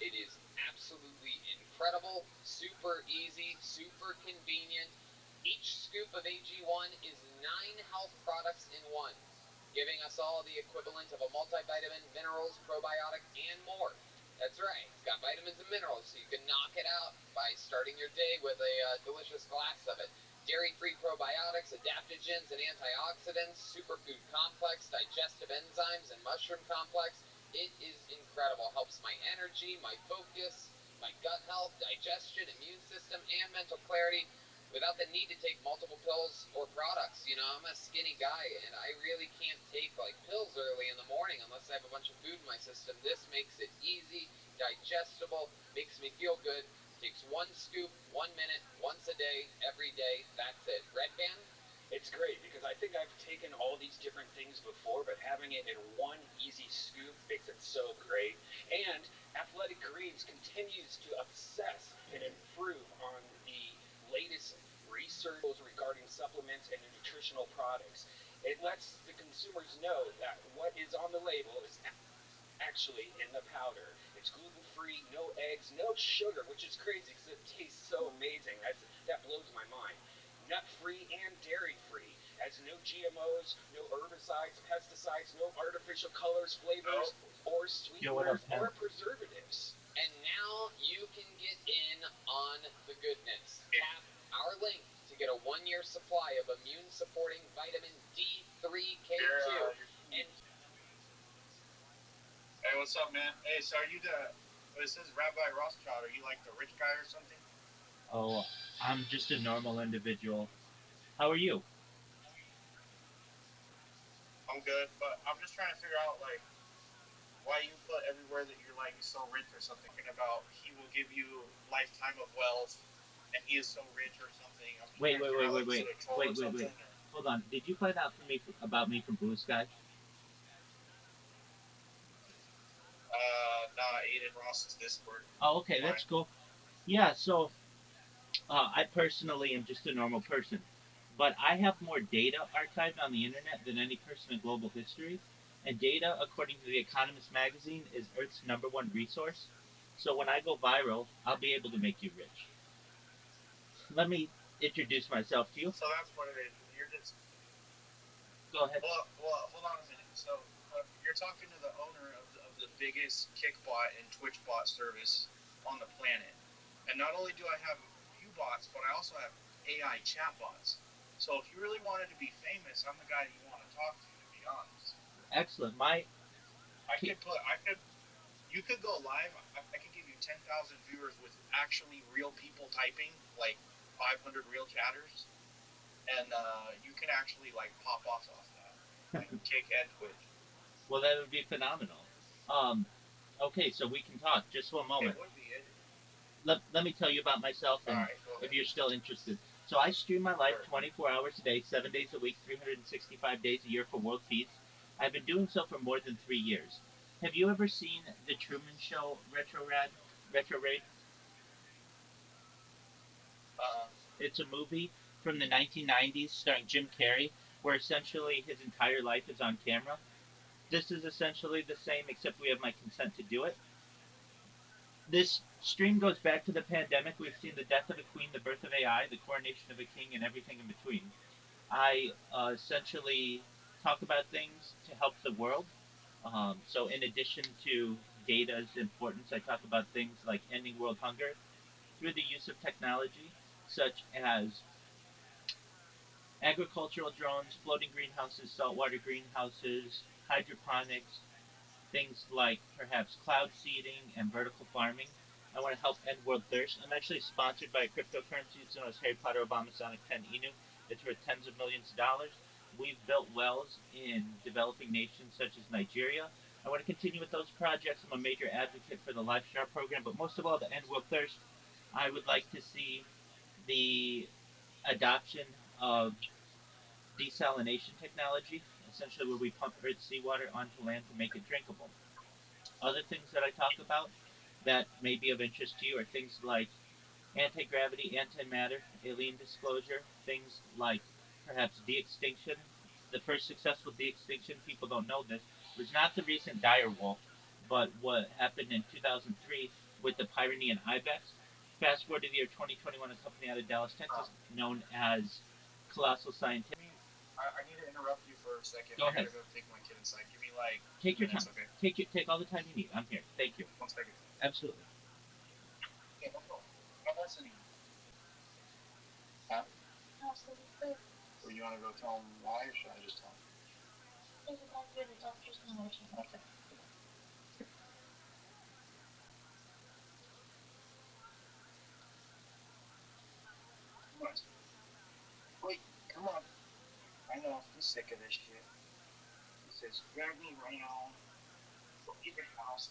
It is absolutely incredible, super easy, super convenient. Each scoop of AG1 is 9 health products in one, giving us all the equivalent of a multivitamin, minerals, probiotic, and more. That's right, it's got vitamins and minerals, so you can knock it out by starting your day with a delicious glass of it. Dairy-free probiotics, adaptogens, and antioxidants, superfood complex, digestive enzymes, and mushroom complex. It is incredible. Helps my energy, my focus, my gut health, digestion, immune system, and mental clarity without the need to take multiple pills or products. You know, I'm a skinny guy, and I really can't take, like, pills early in the morning unless I have a bunch of food in my system. This makes it easy, digestible, makes me feel good. Takes 1 scoop, 1 minute, once a day, every day. That's it. Red Band? It's great because I think I've taken all these different things before, but having it in one easy scoop makes it so great. And Athletic Greens continues to obsess and improve on the latest research regarding supplements and nutritional products. It lets the consumers know that what is on the label is actually in the powder. It's gluten-free, no eggs, no sugar, which is crazy because it tastes so amazing. That blows my mind. Nut-free and dairy-free. Has no GMOs, no herbicides, pesticides, no artificial colors, flavors, or sweeteners, or preservatives. And now you can get in on the goodness. Tap our link to get a 1-year supply of immune-supporting vitamin D3K2. And hey, what's up, man? Hey, so are you this is Rabbi Rothschild. Are you like the rich guy or something? Oh, I'm just a normal individual. How are you? I'm good, but I'm just trying to figure out, like, why you put everywhere that you're, like, so rich or something. About he will give you lifetime of wealth, and he is so rich or something. Wait. Hold on. Did you find out about me from Blue Sky? Nah, Aiden Ross's Discord. Oh, okay, that's cool. Yeah, so I personally am just a normal person, but I have more data archived on the internet than any person in global history. And data, according to The Economist magazine, is Earth's number one resource. So when I go viral, I'll be able to make you rich. Let me introduce myself to you. So that's what it is. You're just. Go ahead. Well, hold on a minute. So you're talking to the owner of the biggest kickbot and twitchbot service on the planet. And not only do I have view bots, but I also have AI chatbots. So if you really wanted to be famous, I'm the guy that you want to talk to be honest. Excellent. You could go live. I could give you 10,000 viewers with actually real people typing, like 500 real chatters, and you can actually like pop off that, like Kick and Twitch. Well, that would be phenomenal. Okay, so we can talk just for a moment. It would be. Let me tell you about myself, and Alright, if you're still interested. So I stream my life Sure. 24 hours a day, 7 days a week, 365 days a year for world peace. I've been doing so for more than 3 years. Have you ever seen The Truman Show Retrograde? It's a movie from the 1990s starring Jim Carrey, where essentially his entire life is on camera. This is essentially the same, except we have my consent to do it. This stream goes back to the pandemic. We've seen the death of a queen, the birth of AI, the coronation of a king, and everything in between. I essentially talk about things to help the world. So, in addition to data's importance, I talk about things like ending world hunger through the use of technology, such as agricultural drones, floating greenhouses, saltwater greenhouses, hydroponics, things like perhaps cloud seeding and vertical farming. I want to help end world thirst. I'm actually sponsored by a cryptocurrency. It's known as Harry Potter Obama Sonic 10 Inu. It's worth tens of millions of dollars. We've built wells in developing nations such as Nigeria. I want to continue with those projects. I'm a major advocate for the Life Star program, but most of all, to end world thirst, I would like to see the adoption of desalination technology, essentially where we pump Earth's seawater onto land to make it drinkable. Other things that I talk about that may be of interest to you are things like anti-gravity, antimatter, alien disclosure, things like perhaps de-extinction. The first successful de-extinction, people don't know this, was not the recent dire wolf, but what happened in 2003 with the Pyrenean ibex. Fast forward to the year 2021, a company out of Dallas, Texas, known as Colossal Scientific. I need to interrupt you for a second. Go ahead. I gotta go take my kid inside. Give me like Take your minutes, time. okay? Take all the time you need. I'm here. Thank you. 1 second. Absolutely. Okay, no problem. I'm listening. Huh? Or you want to go tell him why, or should I just tell him? Okay. What? Wait, come on. I know. He's sick of this shit. He says, drag me around. Go get your house.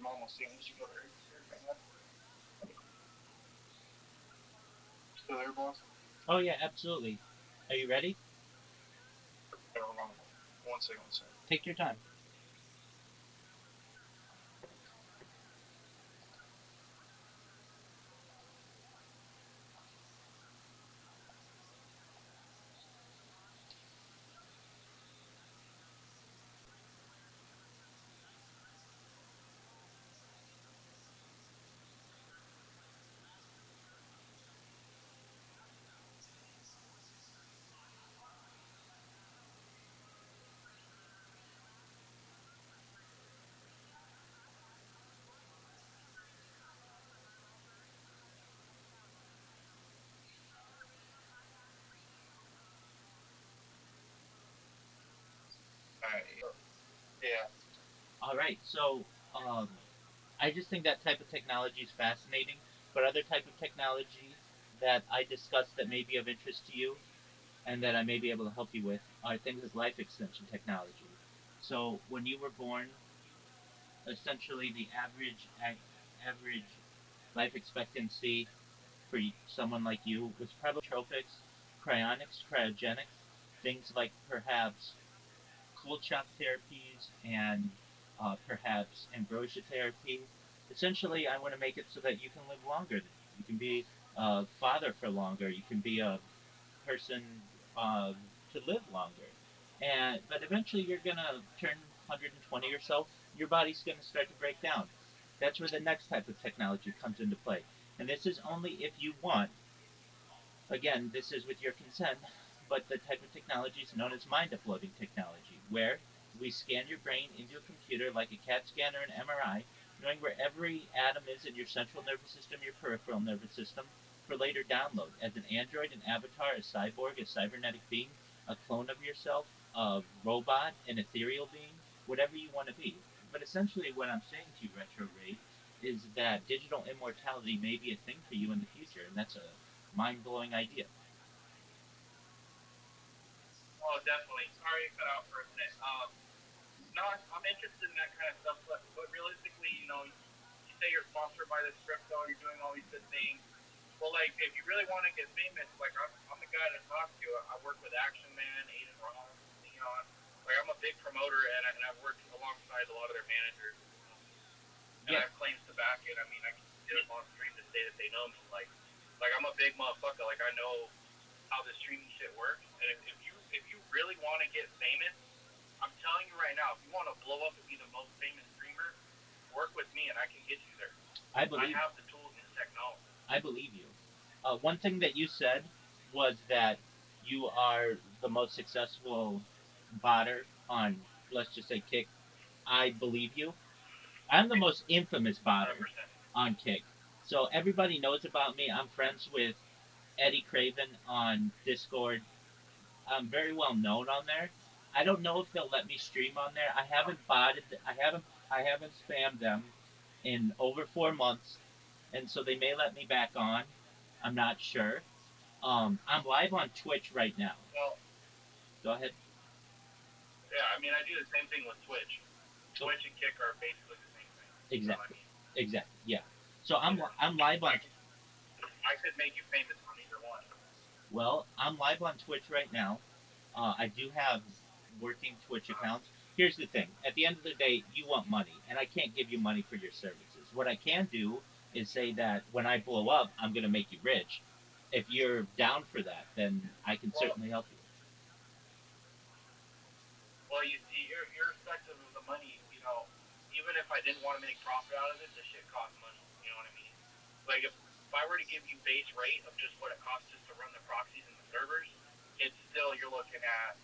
normal seems you go there. Still there, boss? Oh yeah, absolutely. Are you ready? Yeah, hold on. One second, one second. Take your time. Alright. Yeah. All right. So, I just think that type of technology is fascinating. But other type of technology that I discussed that may be of interest to you and that I may be able to help you with are things like life extension technology. So, when you were born, essentially the average life expectancy for someone like you was probably tropics, cryonics, cryogenics, things like perhaps cold shock therapies and perhaps ambrosia therapy. Essentially, I want to make it so that you can live longer. You can be a father for longer. You can be a person uh, to live longer. And but eventually, you're gonna turn 120 or so. Your body's gonna start to break down. That's where the next type of technology comes into play. And this is only if you want. Again, this is with your consent, but the type of technology is known as mind uploading technology, where we scan your brain into a computer like a CAT scan or an MRI, knowing where every atom is in your central nervous system, your peripheral nervous system, for later download as an android, an avatar, a cyborg, a cybernetic being, a clone of yourself, a robot, an ethereal being, whatever you want to be. But essentially, what I'm saying to you, Retro Ray, is that digital immortality may be a thing for you in the future, and that's a mind blowing idea. Oh, definitely. Sorry, I cut out for a minute. No, I'm interested in that kind of stuff, but realistically, you say you're sponsored by this crypto, you're doing all these good things. Well, like, if you really want to get famous, like, I'm the guy to talk to. I work with Action Man, Aiden Ross, Leon. Like, I'm a big promoter, and I've worked alongside a lot of their managers, and I Yeah, have claims to back it. I mean, I can get them on stream to say that they know me. Like I'm a big motherfucker. Like, I know how this streaming shit works. And if you really want to get famous, I'm telling you right now, if you want to blow up and be the most famous streamer, work with me and I can get you there. I I believe have the tools and the technology. I believe you. One thing that you said was that you are the most successful botter on, let's just say, Kick. I believe you. I'm the most infamous botter 100%. on Kick. So everybody knows about me. I'm friends with Eddie Craven on Discord. I'm very well known on there. I don't know if they'll let me stream on there. I haven't botted. I haven't spammed them in over 4 months, and so they may let me back on. I'm not sure. I'm live on Twitch right now. Well, Go ahead. yeah, I mean, I do the same thing with Twitch. Oh, Twitch and Kick are basically the same thing. You know what I exactly. mean? Exactly. Yeah. So I'm live on. I could make you famous on either one. Well, I'm live on Twitch right now. I do have working Twitch accounts. Here's the thing: at the end of the day, you want money, and I can't give you money for your services. What I can do is say that when I blow up, I'm going to make you rich. If you're down for that, then I can Well, certainly help you. well, you see, irrespective of the money, even if I didn't want to make profit out of it, the shit costs money. You know what I mean? Like, if I were to give you base rate of just what it costs just to run the proxies and the servers, it's still, you're looking at,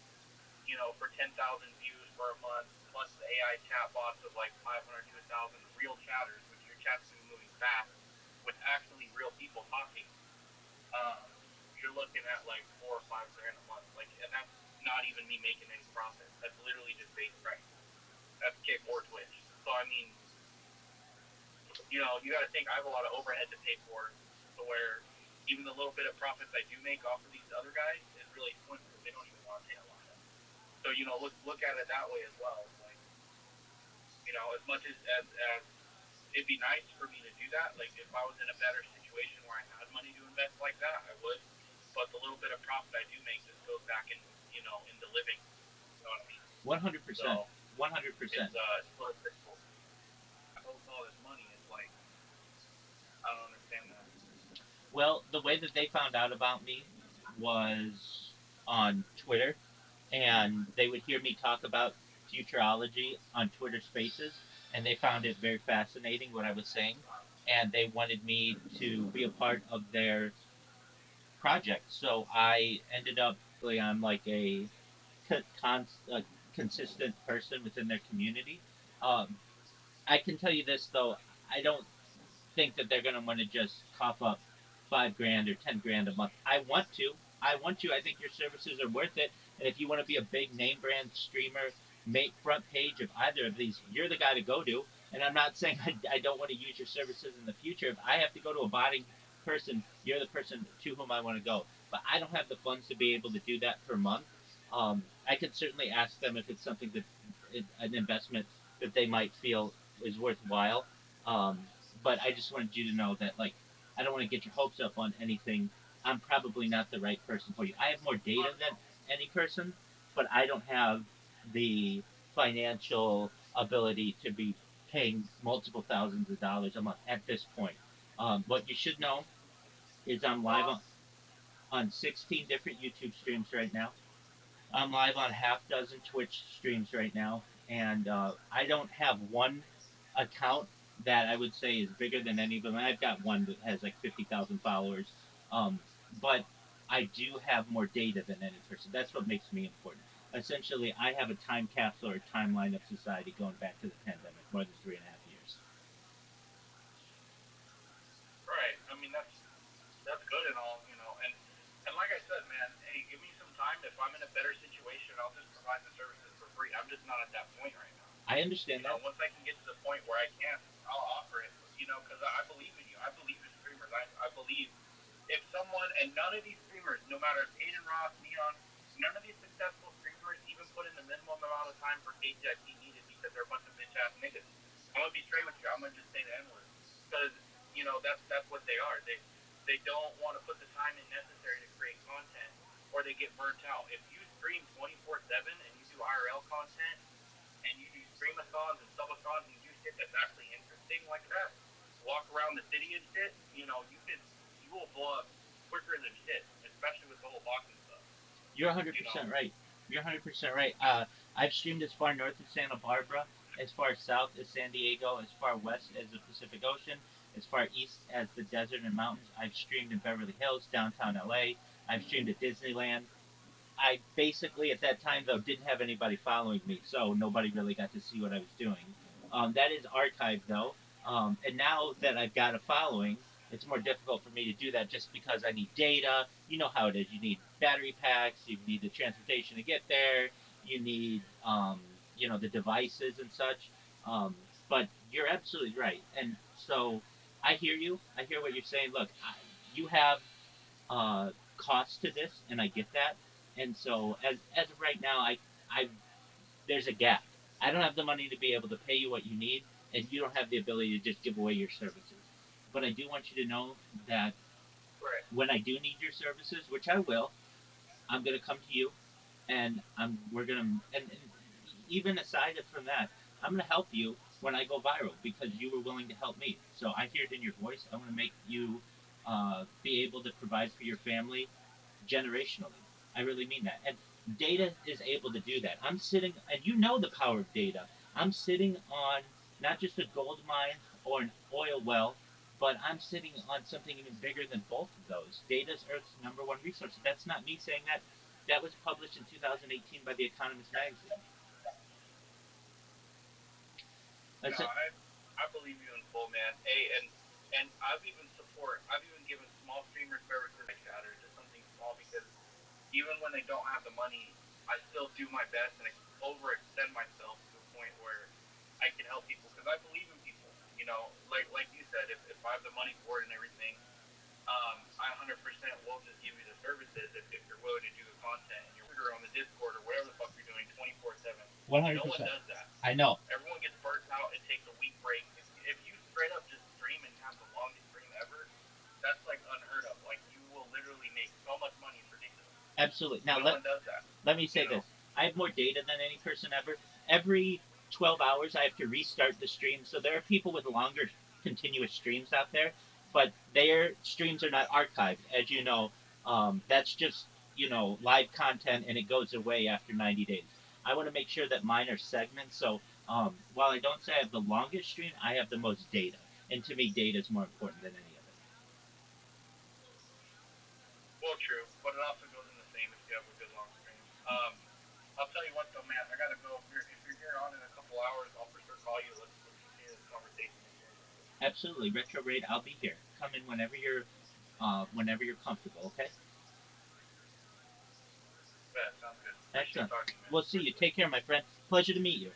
for 10,000 views for a month, plus the AI chat bots of like 500 to 1,000 real chatters, which your chat's going to be moving fast with actually real people talking. Um, you're looking at like 4 or 5 grand a month. Like, and that's not even me making any profit. That's literally just base price. That's Kick or Twitch. So I mean, you got to think I have a lot of overhead to pay for, to where even the little bit of profits I do make off of these other guys is really slim because they don't even want to pay a lot. So look at it that way as well. Like, as much as it'd be nice for me to do that. Like if I was in a better situation where I had money to invest like that, I would. But the little bit of profit I do make just goes back in, into living. You know what I mean? 100%. So 100%. it's a little difficult. I host all this money. It's like I don't understand that. Well, the way that they found out about me was on Twitter, and they would hear me talk about futurology on Twitter Spaces, and they found it very fascinating what I was saying, and they wanted me to be a part of their project. So I ended up, I'm like a consistent person within their community. Um, I can tell you this though, I don't think that they're going to want to just cough up 5 grand or 10 grand a month. I want to. I want to. I think your services are worth it. And if you want to be a big name brand streamer, make front page of either of these, you're the guy to go to. And I'm not saying I don't want to use your services in the future. If I have to go to a body person, you're the person to whom I want to go. But I don't have the funds to be able to do that per month. I could certainly ask them if it's something that an investment that they might feel is worthwhile. Um, but I just wanted you to know that like I don't want to get your hopes up on anything. I'm probably not the right person for you. I have more data than any person, but I don't have the financial ability to be paying multiple thousands of dollars a month at this point. What you should know is I'm live on 16 different YouTube streams right now. I'm live on half dozen Twitch streams right now, and I don't have one account that I would say is bigger than any of them. I've got one that has like 50,000 followers, um, but I do have more data than any person. That's what makes me important. Essentially, I have a time capsule or timeline of society going back to the pandemic, more than 3.5 years. Right. I mean that's good and all, and like I said, man, hey, give me some time. If I'm in a better situation, I'll just provide the services for free. I'm just not at that point right now. I understand that. Once I can get to the point where I can, I'll offer it. Because I believe in you. I believe in streamers. I believe if someone, and none of these streamers, no matter if Aiden Ross, Neon, none of these successful streamers even put in the minimum amount of time for KTIP needed because they're a bunch of bitch ass niggas. I'm gonna be straight with you. I'm gonna just say the N word because that's what they are. They don't want to put the time in necessary to create content, or they get burnt out. If you stream 24/7 and you do IRL content and you do streamathons and subathons and you do shit that's actually interesting like that, walk around the city and shit, you will blow up quicker than shit, especially with the whole boxing stuff. You're 100% right. You're 100% right. I've streamed as far north as Santa Barbara, as far south as San Diego, as far west as the Pacific Ocean, as far east as the desert and mountains. I've streamed in Beverly Hills, downtown LA. I've streamed at Disneyland. I basically at that time though didn't have anybody following me, so nobody really got to see what I was doing. That is archived though, and now that I've got a following, it's more difficult for me to do that just because I need data. You know how it is. You need battery packs. You need the transportation to get there. You need the devices and such. Um, but you're absolutely right, and so I hear you. I hear what you're saying. Look, you have cost to this, and I get that. And so as of right now, I there's a gap. I don't have the money to be able to pay you what you need, and you don't have the ability to just give away your services. But I do want you to know that Right. when I do need your services, which I will, I'm gonna come to you, and we're gonna and even aside from that, I'm gonna help you when I go viral because you were willing to help me. So I hear it in your voice. I want to make you be able to provide for your family generationally. I really mean that. And data is able to do that. I'm sitting, and you know the power of data. I'm sitting on not just a gold mine or an oil well, but I'm sitting on something even bigger than both of those. Data is Earth's number one resource. That's not me saying that. That was published in 2018 by The Economist magazine. No, That's it. I believe you in full, man. Hey, and I've even given small streamer services like that, or just something small because even when they don't have the money, I still do my best and overextend myself to a point where I can help people because I believe in people. Like you said, if I have the money for it and everything, I 100% will just give you the services if you're willing to do the content and you're on the Discord or whatever the fuck you're doing 24/7. No one 100%. does that. I know. Everyone gets burnt out. It takes a week break. If you straight Absolutely. Now No one does that. let me say this. I have more data than any person ever. Every 12 hours, I have to restart the stream. So there are people with longer continuous streams out there, but their streams are not archived. As you know, that's just, live content and it goes away after 90 days. I want to make sure that mine are segments. So while I don't say I have the longest stream, I have the most data. And to me, data is more important than any of it. Well, true, but it also goes in the same if you have a good long stream. I'll tell you what though, Matt, I gotta go. If you're here on in a couple hours, I'll for sure call you. Let's continue this conversation again. Absolutely, retrograde. I'll be here. Come in whenever you're comfortable. Okay. Yeah, sounds good. Appreciate Excellent. talking, man. We'll see you. Take care, my friend. Pleasure to meet you.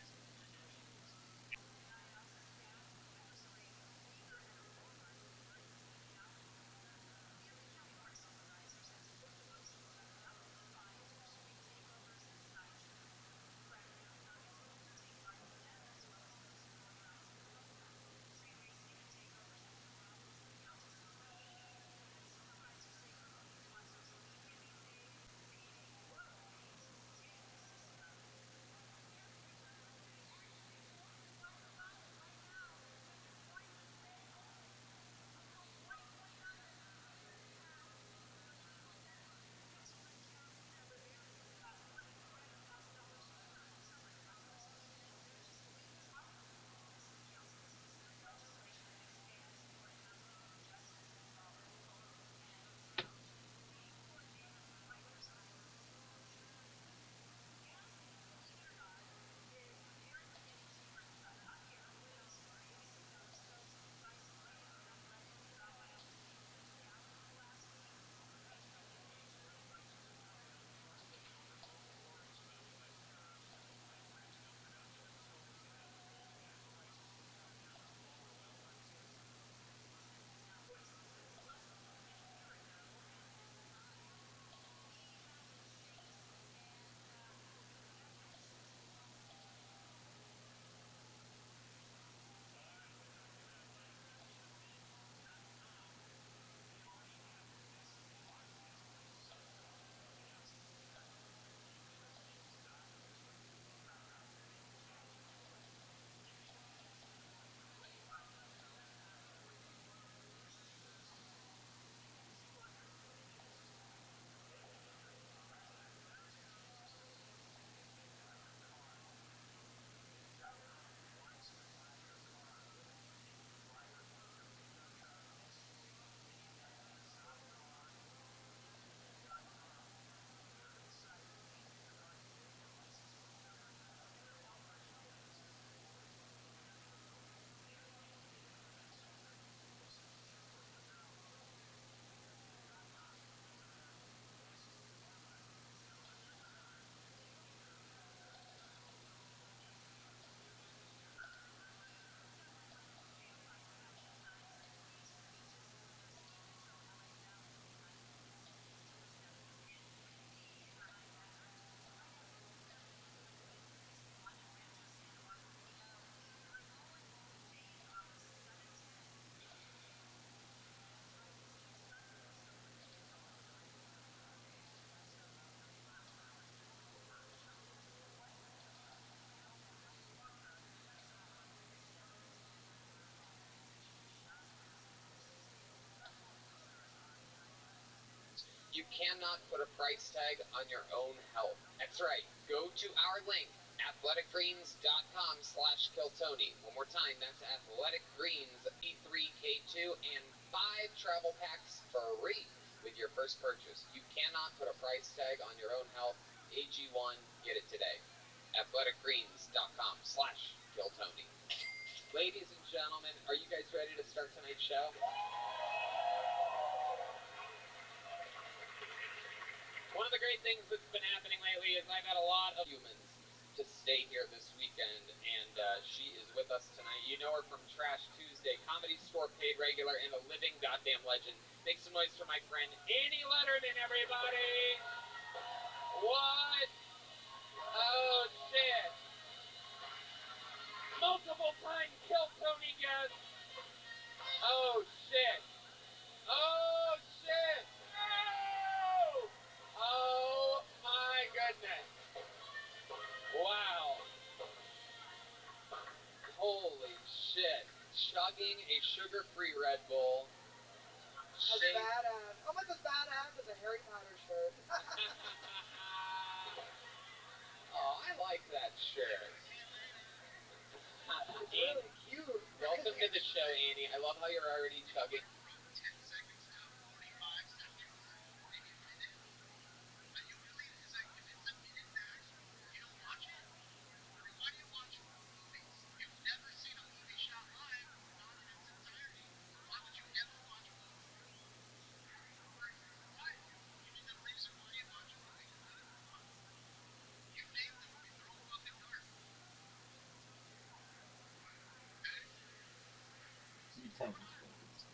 You cannot put a price tag on your own health. That's right. Go to our link, athleticgreens.com/Kiltony. One more time, that's athleticgreens, E3K2, and 5 travel packs free with your first purchase. You cannot put a price tag on your own health. AG1, get it today. athleticgreens.com/Kiltony. Ladies and gentlemen, are you guys ready to start tonight's show? One of the great things that's been happening lately is I've had a lot of humans to stay here this weekend, and she is with us tonight. You know her from Trash Tuesday, Comedy Store paid regular, and a living goddamn legend. Make some noise for my friend Annie Letterman, everybody! What? Oh, shit. Multiple time Kill Tony guest. Oh, shit. Oh, shit. No! Oh, chugging a sugar-free Red Bull. As badass. Almost as badass as a Harry Potter shirt. Oh, I like that shirt. It's really cute. Welcome to the show, Annie. I love how you're already chugging. You tell me, Scorpius.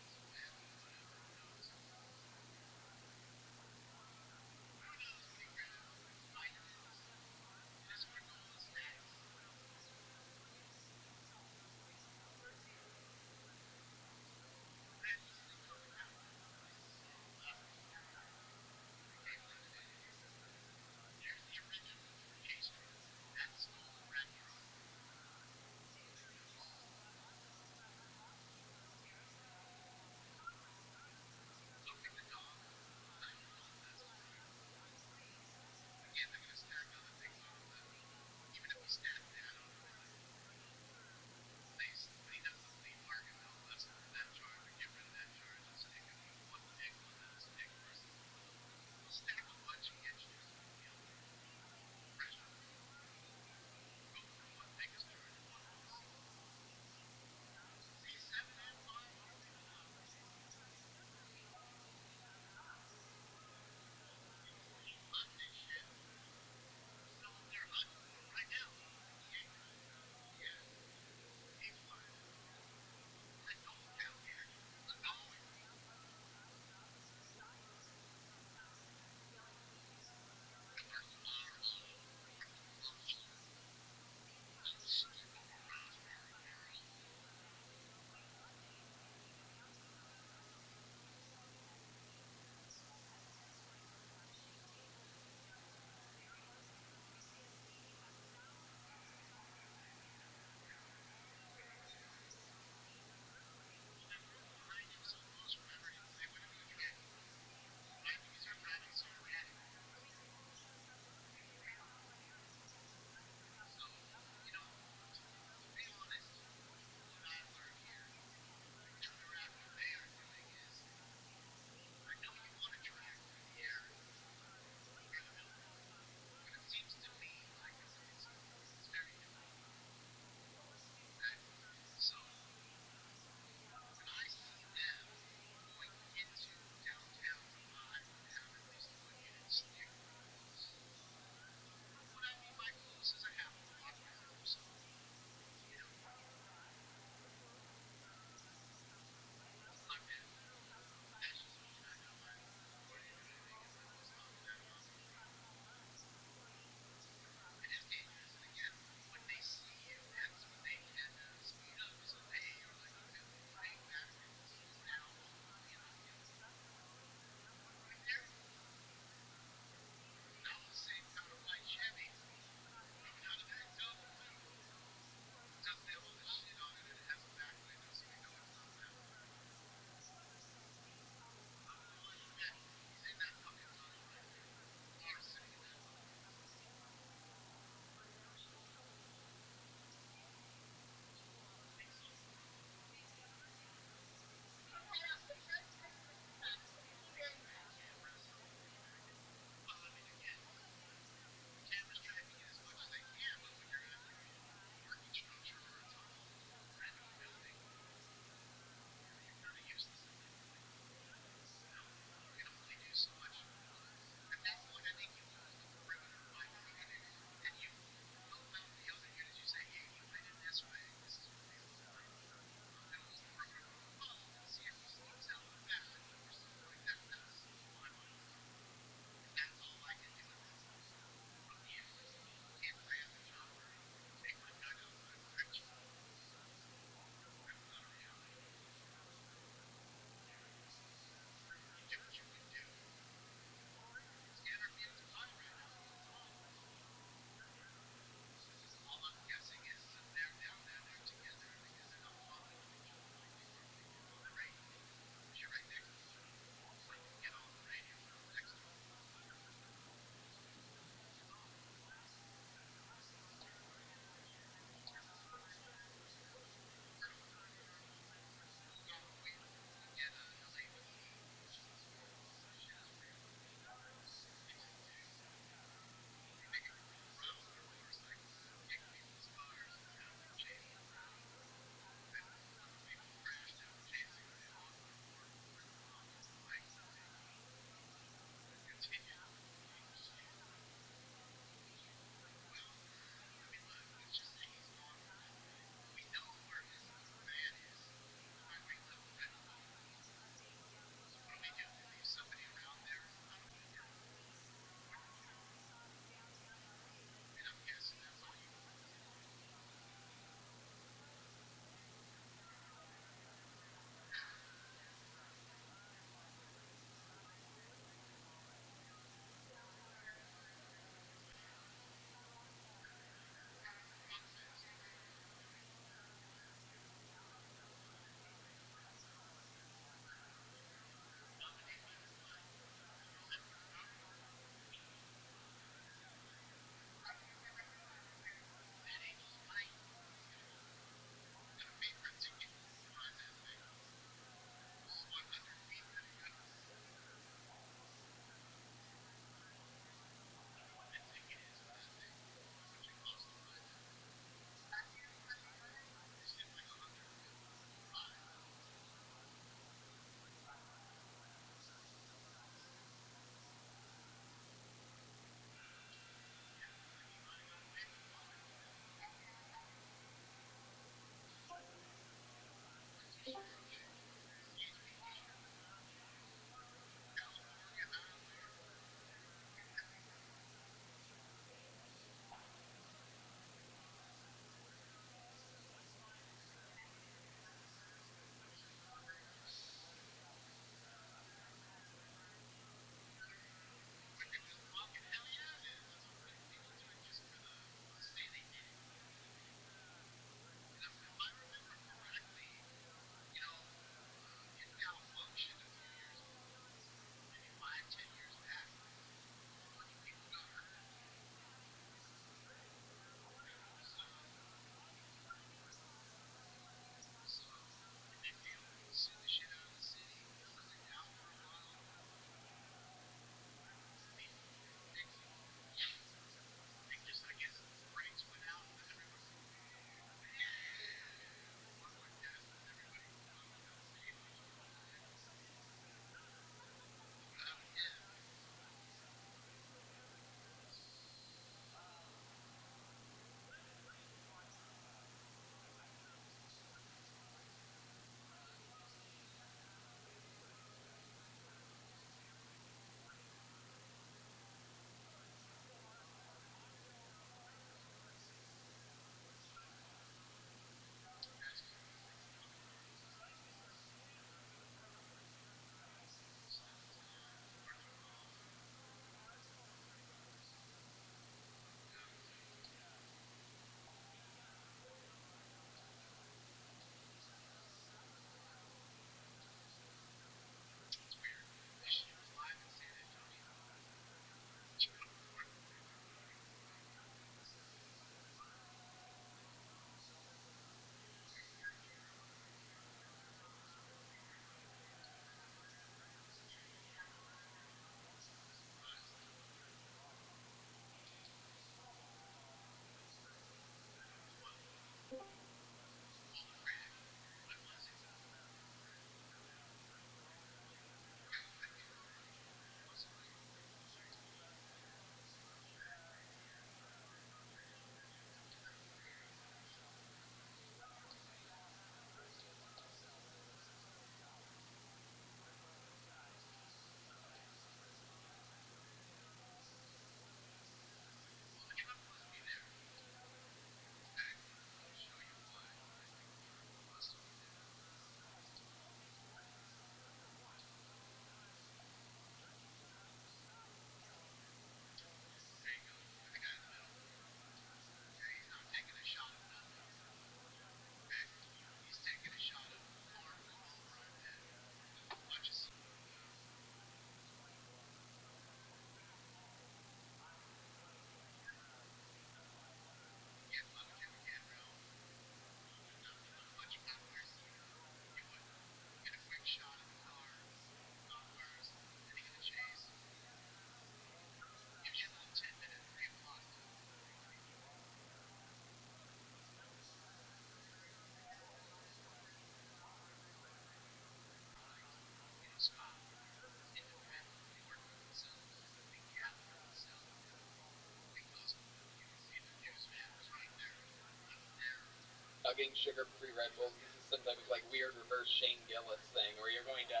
sugar-free Red Bulls. This is some type of like weird reverse Shane Gillis thing, where you're going to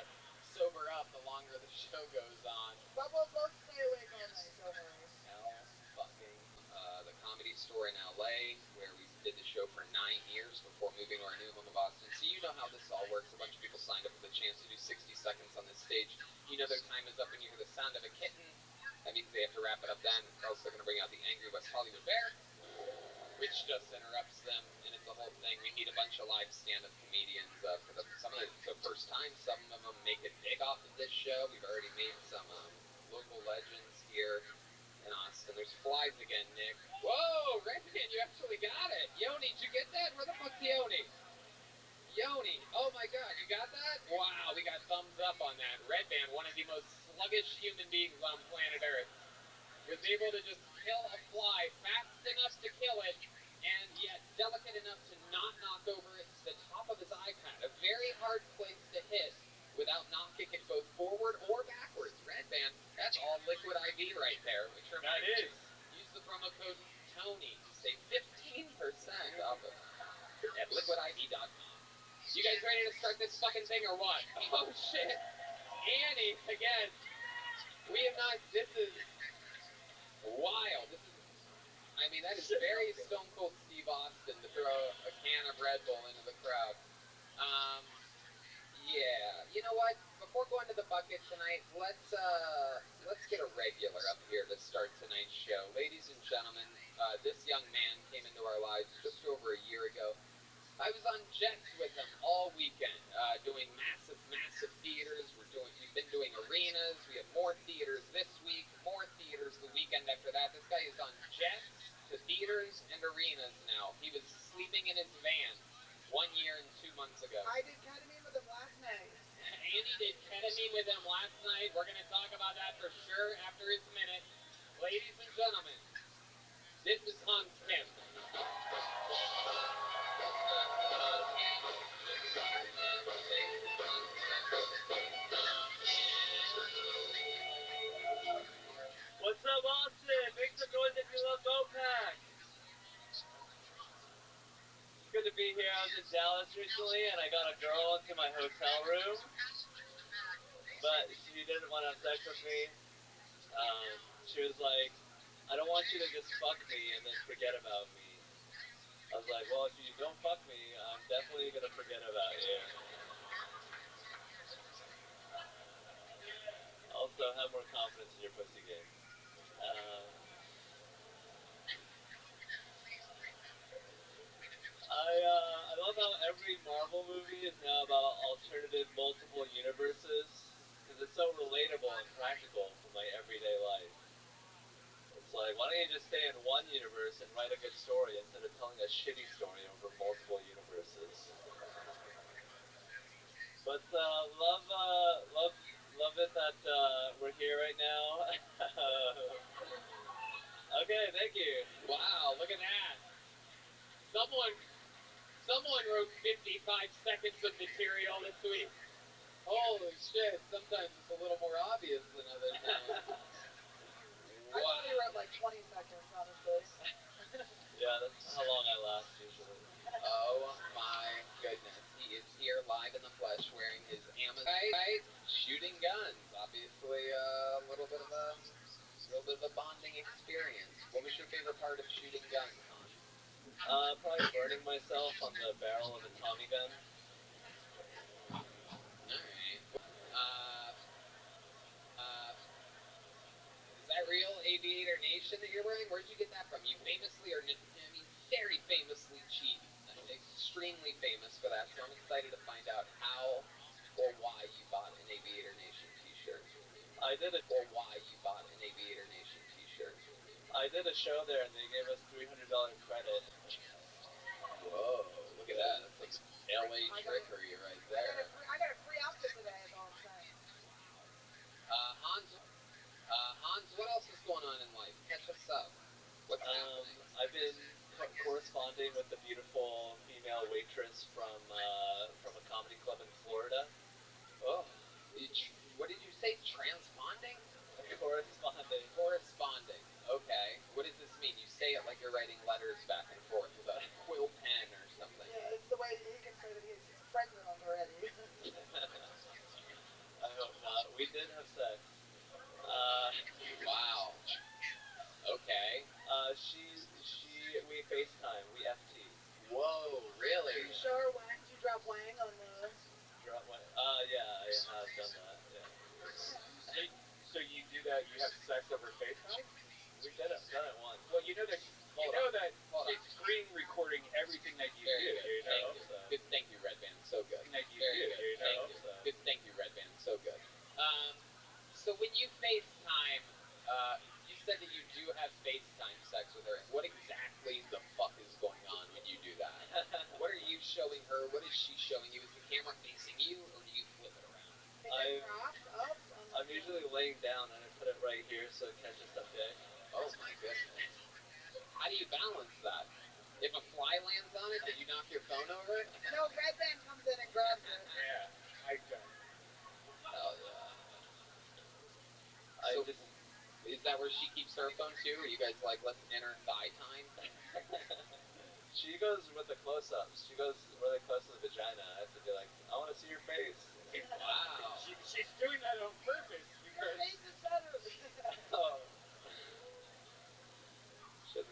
sober up the longer the show goes on. But we'll stay awake all night. Don't worry. Hell fucking the Comedy Store in LA, where we did the show for 9 years before moving to our new home of Boston. So you know how this all works. A bunch of people signed up for the chance to do 60 seconds on this stage. You know their time is up when you hear the sound of a kitten. That means they have to wrap it up then, or else they're going to bring out the angry West Hollywood Bear, which just interrupts them, and it's a whole thing. We meet a bunch of live stand-up comedians for some of the first time. Some of them make it big off of this show. We've already made some local legends here in Austin. There's flies again, Nick. Whoa, Redman, you actually got it. Yoni, did you get that? Where the fuck's Yoni? Yoni, oh my god, you got that? Wow, we got thumbs up on that. Redman, one of the most sluggish human beings on planet Earth, was able to just kill a fly fast enough to kill it, and yet delicate enough to not knock over the top of his iPad. A very hard place to hit without knocking it both forward or backwards. Redman, that's all liquid IV right there. Which That is. Use the promo code TONY to save 15% off of at liquidiv.com. You guys ready to start this fucking thing or what? Oh shit. Annie, again. We have not, this is wild. That is very Stone Cold Steve Austin to throw a can of Red Bull into the crowd. Yeah. You know what? Before going to the bucket tonight, let's get a regular up here to start tonight's show. Ladies and gentlemen, this young man came into our lives just over a year ago. I was on jets with him all weekend, doing massive theaters. We've been doing arenas. We have more theaters this week, more theaters the weekend after that. This guy is on jets to theaters and arenas now. He was sleeping in his van 1 year and 2 months ago. I did ketamine with him last night. Andy did ketamine with him last night. We're going to talk about that for sure after his minute. Ladies and gentlemen, this is Hans Kim. What's up, Austin? Make some noise if you love Mopac. It's good to be here. I was in Dallas recently, and I got a girl into my hotel room, but she didn't want to have sex with me. She was like, I don't want you to just fuck me and then forget about me. I was like, well, if you don't fuck me, I'm definitely going to forget about you. Also, have more confidence in your pussy game. I love how every Marvel movie is now about alternative multiple universes, because it's so relatable and practical for my everyday life. It's like, why don't you just stay in one universe and write a good story instead of telling a shitty story over multiple universes? But love it that we're here right now. Okay, thank you. Wow, look at that. Someone wrote 55 seconds of material this week. Holy shit, sometimes it's a little more obvious than other times. I only wrote like 20 seconds, honestly. Yeah, that's how long I last usually. Oh my goodness. He is here live in the flesh wearing his Amazon shooting guns. Obviously a little bit of a bonding experience. What was your favorite part of shooting guns, Han? Probably burning myself on the barrel of a Tommy gun. Alright. Is that real Aviator Nation that you're wearing? Where'd you get that from? You famously are, very famously cheap. Extremely famous for that, so I'm excited to find out how or why you bought an Aviator Nation t-shirt. I did a show there and they gave us $300 credit. Whoa, look at that. That's some LA trickery right there. I got a free outfit today, is all I'm saying. Hans, what else is going on in life? Catch us up. What's happening? I've been corresponding with the beautiful female waitress from a comedy club in Florida. Oh, what did you say? Transponding? Corresponding. Okay. What does this mean? You say it like you're writing letters back and forth with a quill pen or something. Yeah, it's the you know that Hold on. Hold on. it's screen recording everything that you Very do. good. You know. Thank you. So. Good. Thank you, Red Band. So good. That you Very do. good. You know. Thank you. So. Good. Thank you, Red Band. So good. So when you FaceTime, you said that you do have FaceTime sex with her. What exactly the fuck is going on when you do that? What are you showing her? What is she showing you? Is the camera facing you, or do you flip it around? I'm usually laying down and I put it right here so it catches the dick. Oh my goodness. How do you balance that? If a fly lands on it, did you knock your phone over? No, Red Band comes in and grabs it. Yeah, I don't. Hell yeah. I So, just. is that where she keeps her phone too? Are you guys like, let's enter thigh time? She goes with the close-ups. She goes really close to the vagina. I have to be like, I want to see your face. Wow. She's doing that on purpose Your because face is better. Oh.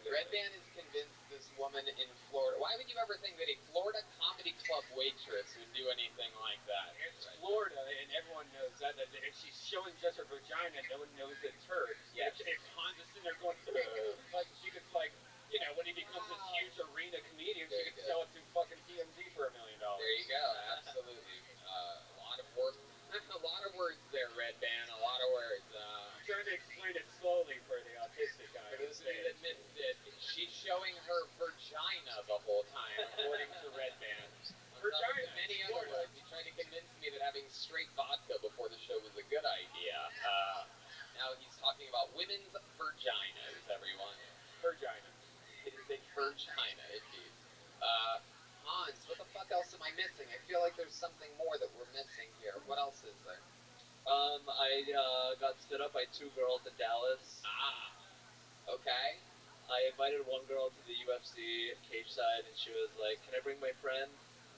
Red Band is convinced this woman in Florida. Why would you ever think that a Florida comedy club waitress would do anything like that? it's Florida and everyone knows that if she's showing just her vagina, no one knows it's her. Yes. If Hans is sitting there going, like she could like, you know, when he becomes this huge arena comedian, Very she could good. sell it to fucking TMZ for $1 million. There you go. Absolutely. A lot of work. A lot of words there, Red Band. A lot of words. I'm trying to explain it slowly for the autistic guy. For those of you that missed it, she's showing her vagina the whole time, according to Red Band. Vagina, Many other Florida. words. He tried to convince me that having straight vodka before the show was a good idea. Now he's talking about women's vaginas, everyone. Vagina. It is a vagina, indeed. Hans, what the fuck else am I missing? I feel like there's something more that we're missing here. What else is there? I got stood up by 2 girls in Dallas. Okay. I invited one girl to the UFC cage side, and she was like, "Can I bring my friend?"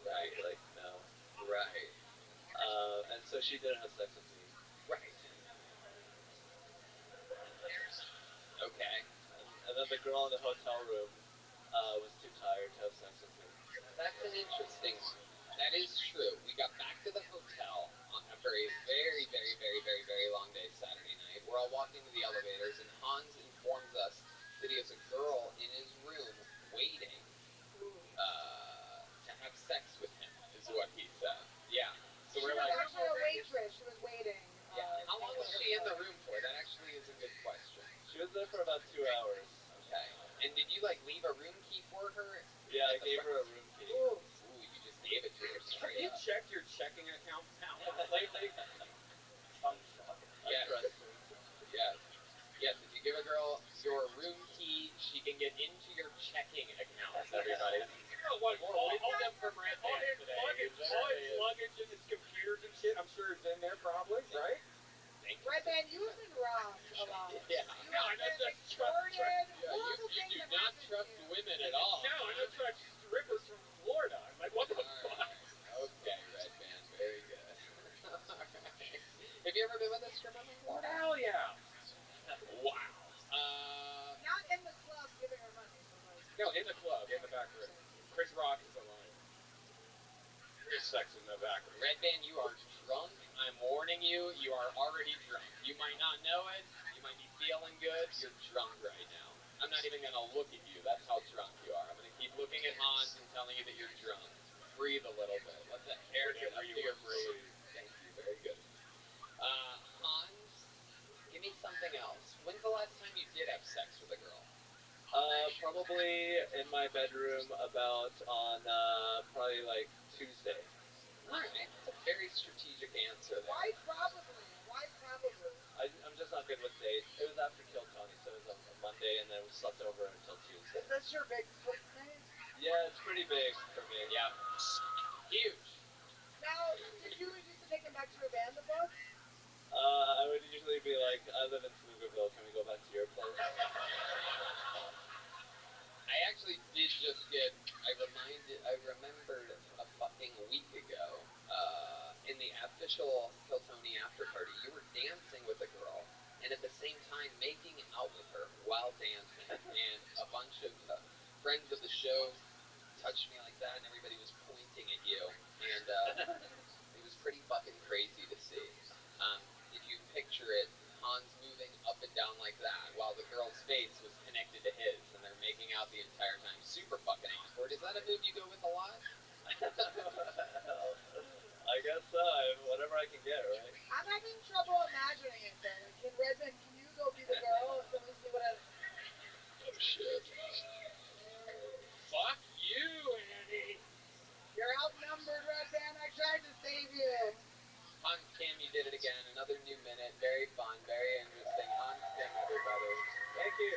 Right. Like, no. Right. And so she didn't have sex with me. Right. Okay. And then the girl in the hotel room was too tired to have sex with me. That's an interesting one. That is true. We got back to the hotel after a very, very, very, very, very long day Saturday night. We're all walking to the elevators, and Hans informs us that he has a girl in his room waiting to have sex with him, is what he said. Yeah. So we're like, actually a waitress. She was waiting. yeah. How long was she in the room for? That actually is a good question. She was there for about 2 hours. Okay. And did you like leave a room key for her? Yeah, I gave her a room key. Ooh, you just gave it to her Have straight you up. checked your checking account balance lately? Oh, fuck. Yes. I trust her. Yes. Yes, if you give a girl your room key, she can get into your checking accounts, everybody. Like, More all wisdom from Red all Band his today. luggage, and his computers and shit, I'm sure it's in there probably, right? Thank you. Red Band, you have been wronged a lot. Yeah. You No, I have don't been just extorted. Yeah, Horrible you things do have not happened trust to you. women at all. No, I don't trust strippers from Florida. I'm like, what the fuck? Alright. Okay, Red Band. Very good. Alright. Have you ever been with a stripper from Florida? Hell yeah. Wow. Not in the club giving her money, but like. No, in the club, in the back room. Chris Rock is alive. There's sex in the back room. Red Band, you are drunk. I'm warning you, you are already drunk. You might not know it. You might be feeling good. You're drunk right now. I'm not even going to look at you. That's how drunk you are. I'm going to keep looking at Hans and telling you that you're drunk. Breathe a little bit. Let the air get up to your brain. Thank you. Very good. Hans, give me something else. When's the last time you did have sex with a girl? Probably in my bedroom about on probably like Tuesday. Alright, that's a very strategic answer there. Why probably? Why probably? I'm just not good with dates. It was after Kill Tony, so it was a Monday, and then we slept over until Tuesday. Is this your big sleep night? Yeah, it's pretty big for me. Yeah. Huge. Now, did you used to take him back to your band, the book? I would usually be like, I live in Pflugerville, can we go back to your place? I actually did just get, I remembered a fucking week ago, in the official Kill Tony after party, you were dancing with a girl, and at the same time making out with her while dancing, and a bunch of friends of the show touched me like that, and everybody was pointing at you, and it was pretty fucking crazy to see. If you picture it, Hans moving up and down like that, while the girl's face was connected to his, time, whatever I can get, right? I'm having trouble imagining it though. Like, can Redmond, can you go be the girl? Can we see what a... Oh shit. Fuck you, Andy. You're outnumbered, Redman. I tried to save you. Hans Kim, you did it again. Another new minute. Very fun, very interesting. Hans Kim, everybody. Thank you.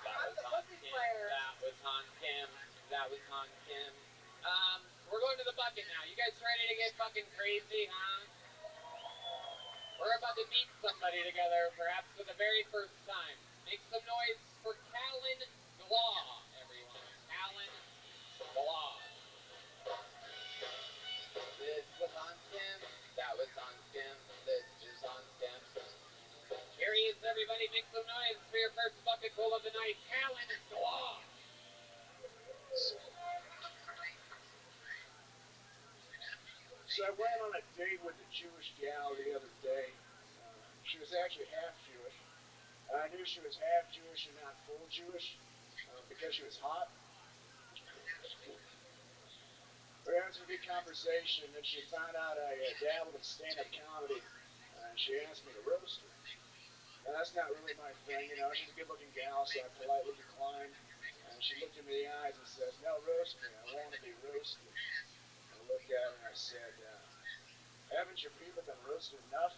That That's was a Hans pussy Kim. player. That was Hans Kim. That was Hans Kim. We're going to the bucket now. You guys ready to get fucking crazy, huh? We're about to beat somebody together, perhaps for the very first time. Make some noise for Callan Glaw, everyone. Callan Glaw. This was Hans Kim. That was Hans Kim. This is Hans Kim. Here he is, everybody. Make some noise for your first bucket full of the night. Callan Glaw. So I went on a date with a Jewish gal the other day. She was actually half Jewish. I knew she was half Jewish and not full Jewish because she was hot. We had some good conversation, and she found out I dabbled in stand-up comedy, and she asked me to roast her. Now, that's not really my thing, you know. She's a good-looking gal, so I politely declined. And she looked in me in the eyes and says, "No, roast me. I want to be roasted." I looked at her and I said, "Haven't your people been roasted enough?"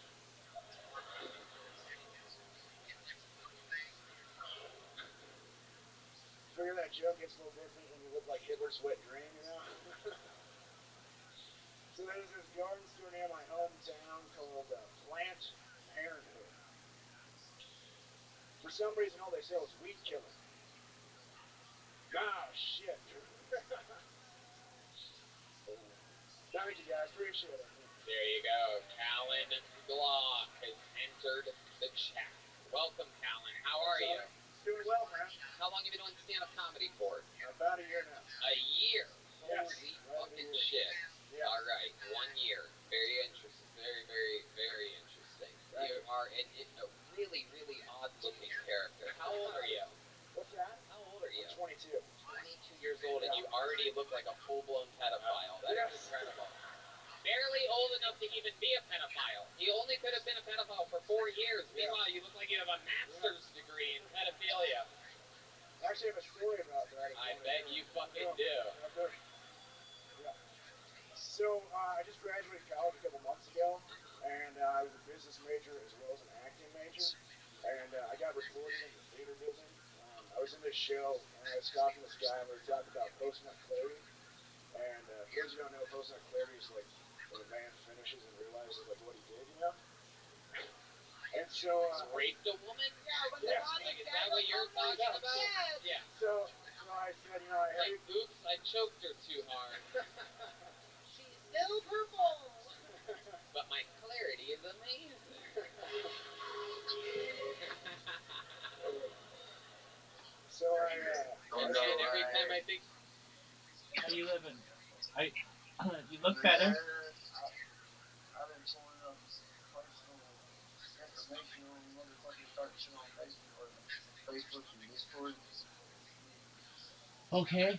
Figure that joke gets a little different when you look like Hitler's wet dream, you know? So there's this garden store near my hometown called Plant Parenthood. For some reason, all they sell is weed killer. Ah, shit. Thank you, guys. Appreciate it. There you go. Callan Glock has entered the chat. Welcome, Callan. How are you? Doing well, man. How long have you been doing stand-up comedy for? About a year now. A year? Yes, Holy right fucking at a year. shit. Yeah. All right, 1 year. Very interesting. Very, very, very interesting. Thank You you. are a really, really odd-looking character. How old are you? What's that? How old are you? I'm 22. 22 years old, and Yeah. you already look like a full-blown pedophile. That Yes. is incredible. Barely old enough to even be a pedophile. He only could have been a pedophile for 4 years. Yeah. Meanwhile, you look like you have a master's degree in pedophilia. I actually have a story about that. I bet you fucking do. Yeah. So I just graduated college a couple months ago, and I was a business major as well as an acting major, and I got recruited into the theater business. I was in this show, and I was talking to this guy, and we were talking about post-nut clarity. And for those who don't know, post-nut clarity is like when a man finishes and realizes like what he did, you know. And so Raped a woman? Yeah, when the Yes. body Like, is dead, that what like, you're oh my talking about? shit. Yeah. so I said, you know, I Like, oops, I choked her too hard. She's still purple. But my clarity is amazing. So And every time I think, How you living? You look better. I've been pulling up personal information on motherfuckers starting shit on Facebook and Discord. Okay.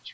If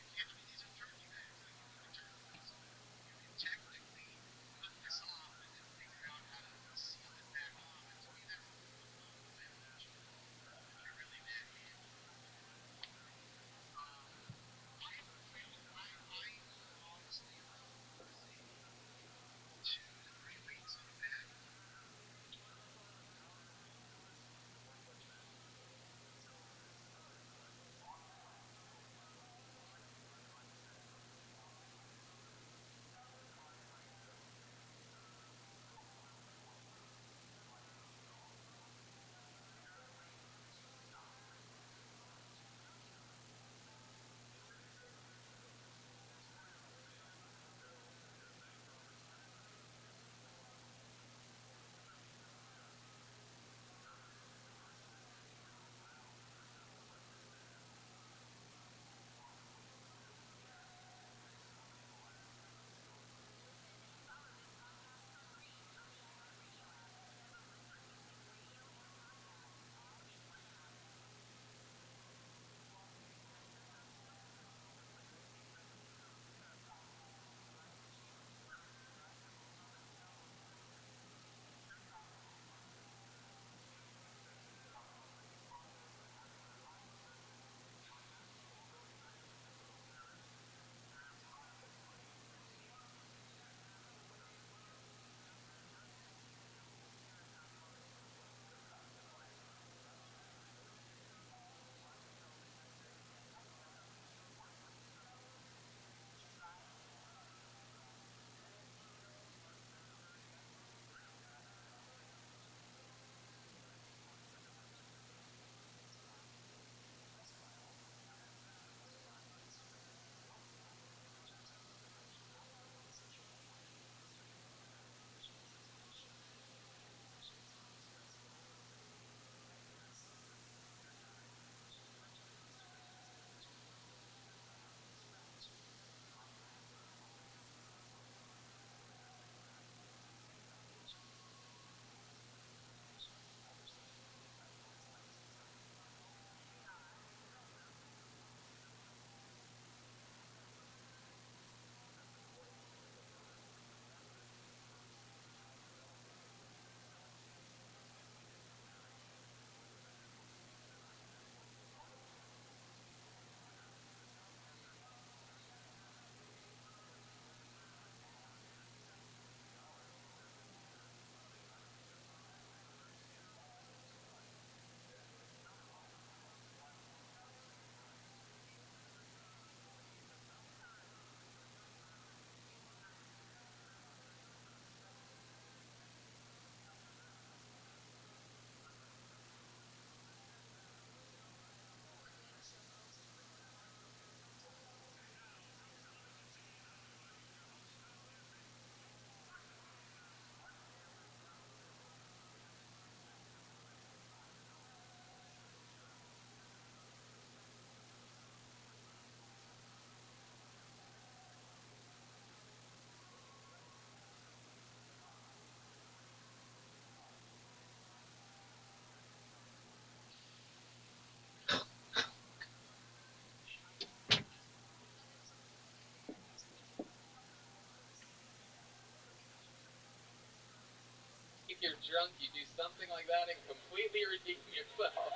you're drunk, you do something like that and completely redeem yourself.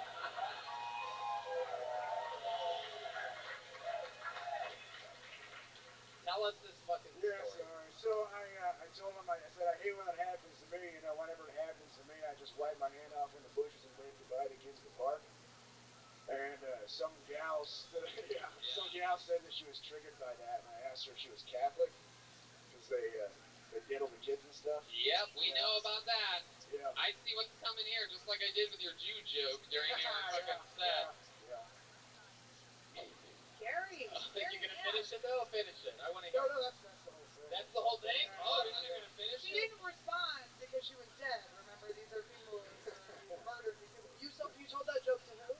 Tell us this fucking Yeah, story. sorry. So I told him, I said, I hate when it happens to me. You know, whenever it happens to me, I just wipe my hand off in the bushes and wave goodbye to kids at the park. And some gal said, some gal said that she was triggered by that, and I asked her if she was Catholic because they diddle the kids and stuff. Yep, we know about that. Yeah. I see what's coming here, just like I did with your Jew joke during your fucking set. Yeah. Gary. You gonna finish it though? Finish it. I want to hear. No, that's the whole thing. That's the whole thing. Yeah, Oh, you're not even gonna finish She it. didn't respond because she was dead. Remember, these are people who murdered these people. You told that joke to who?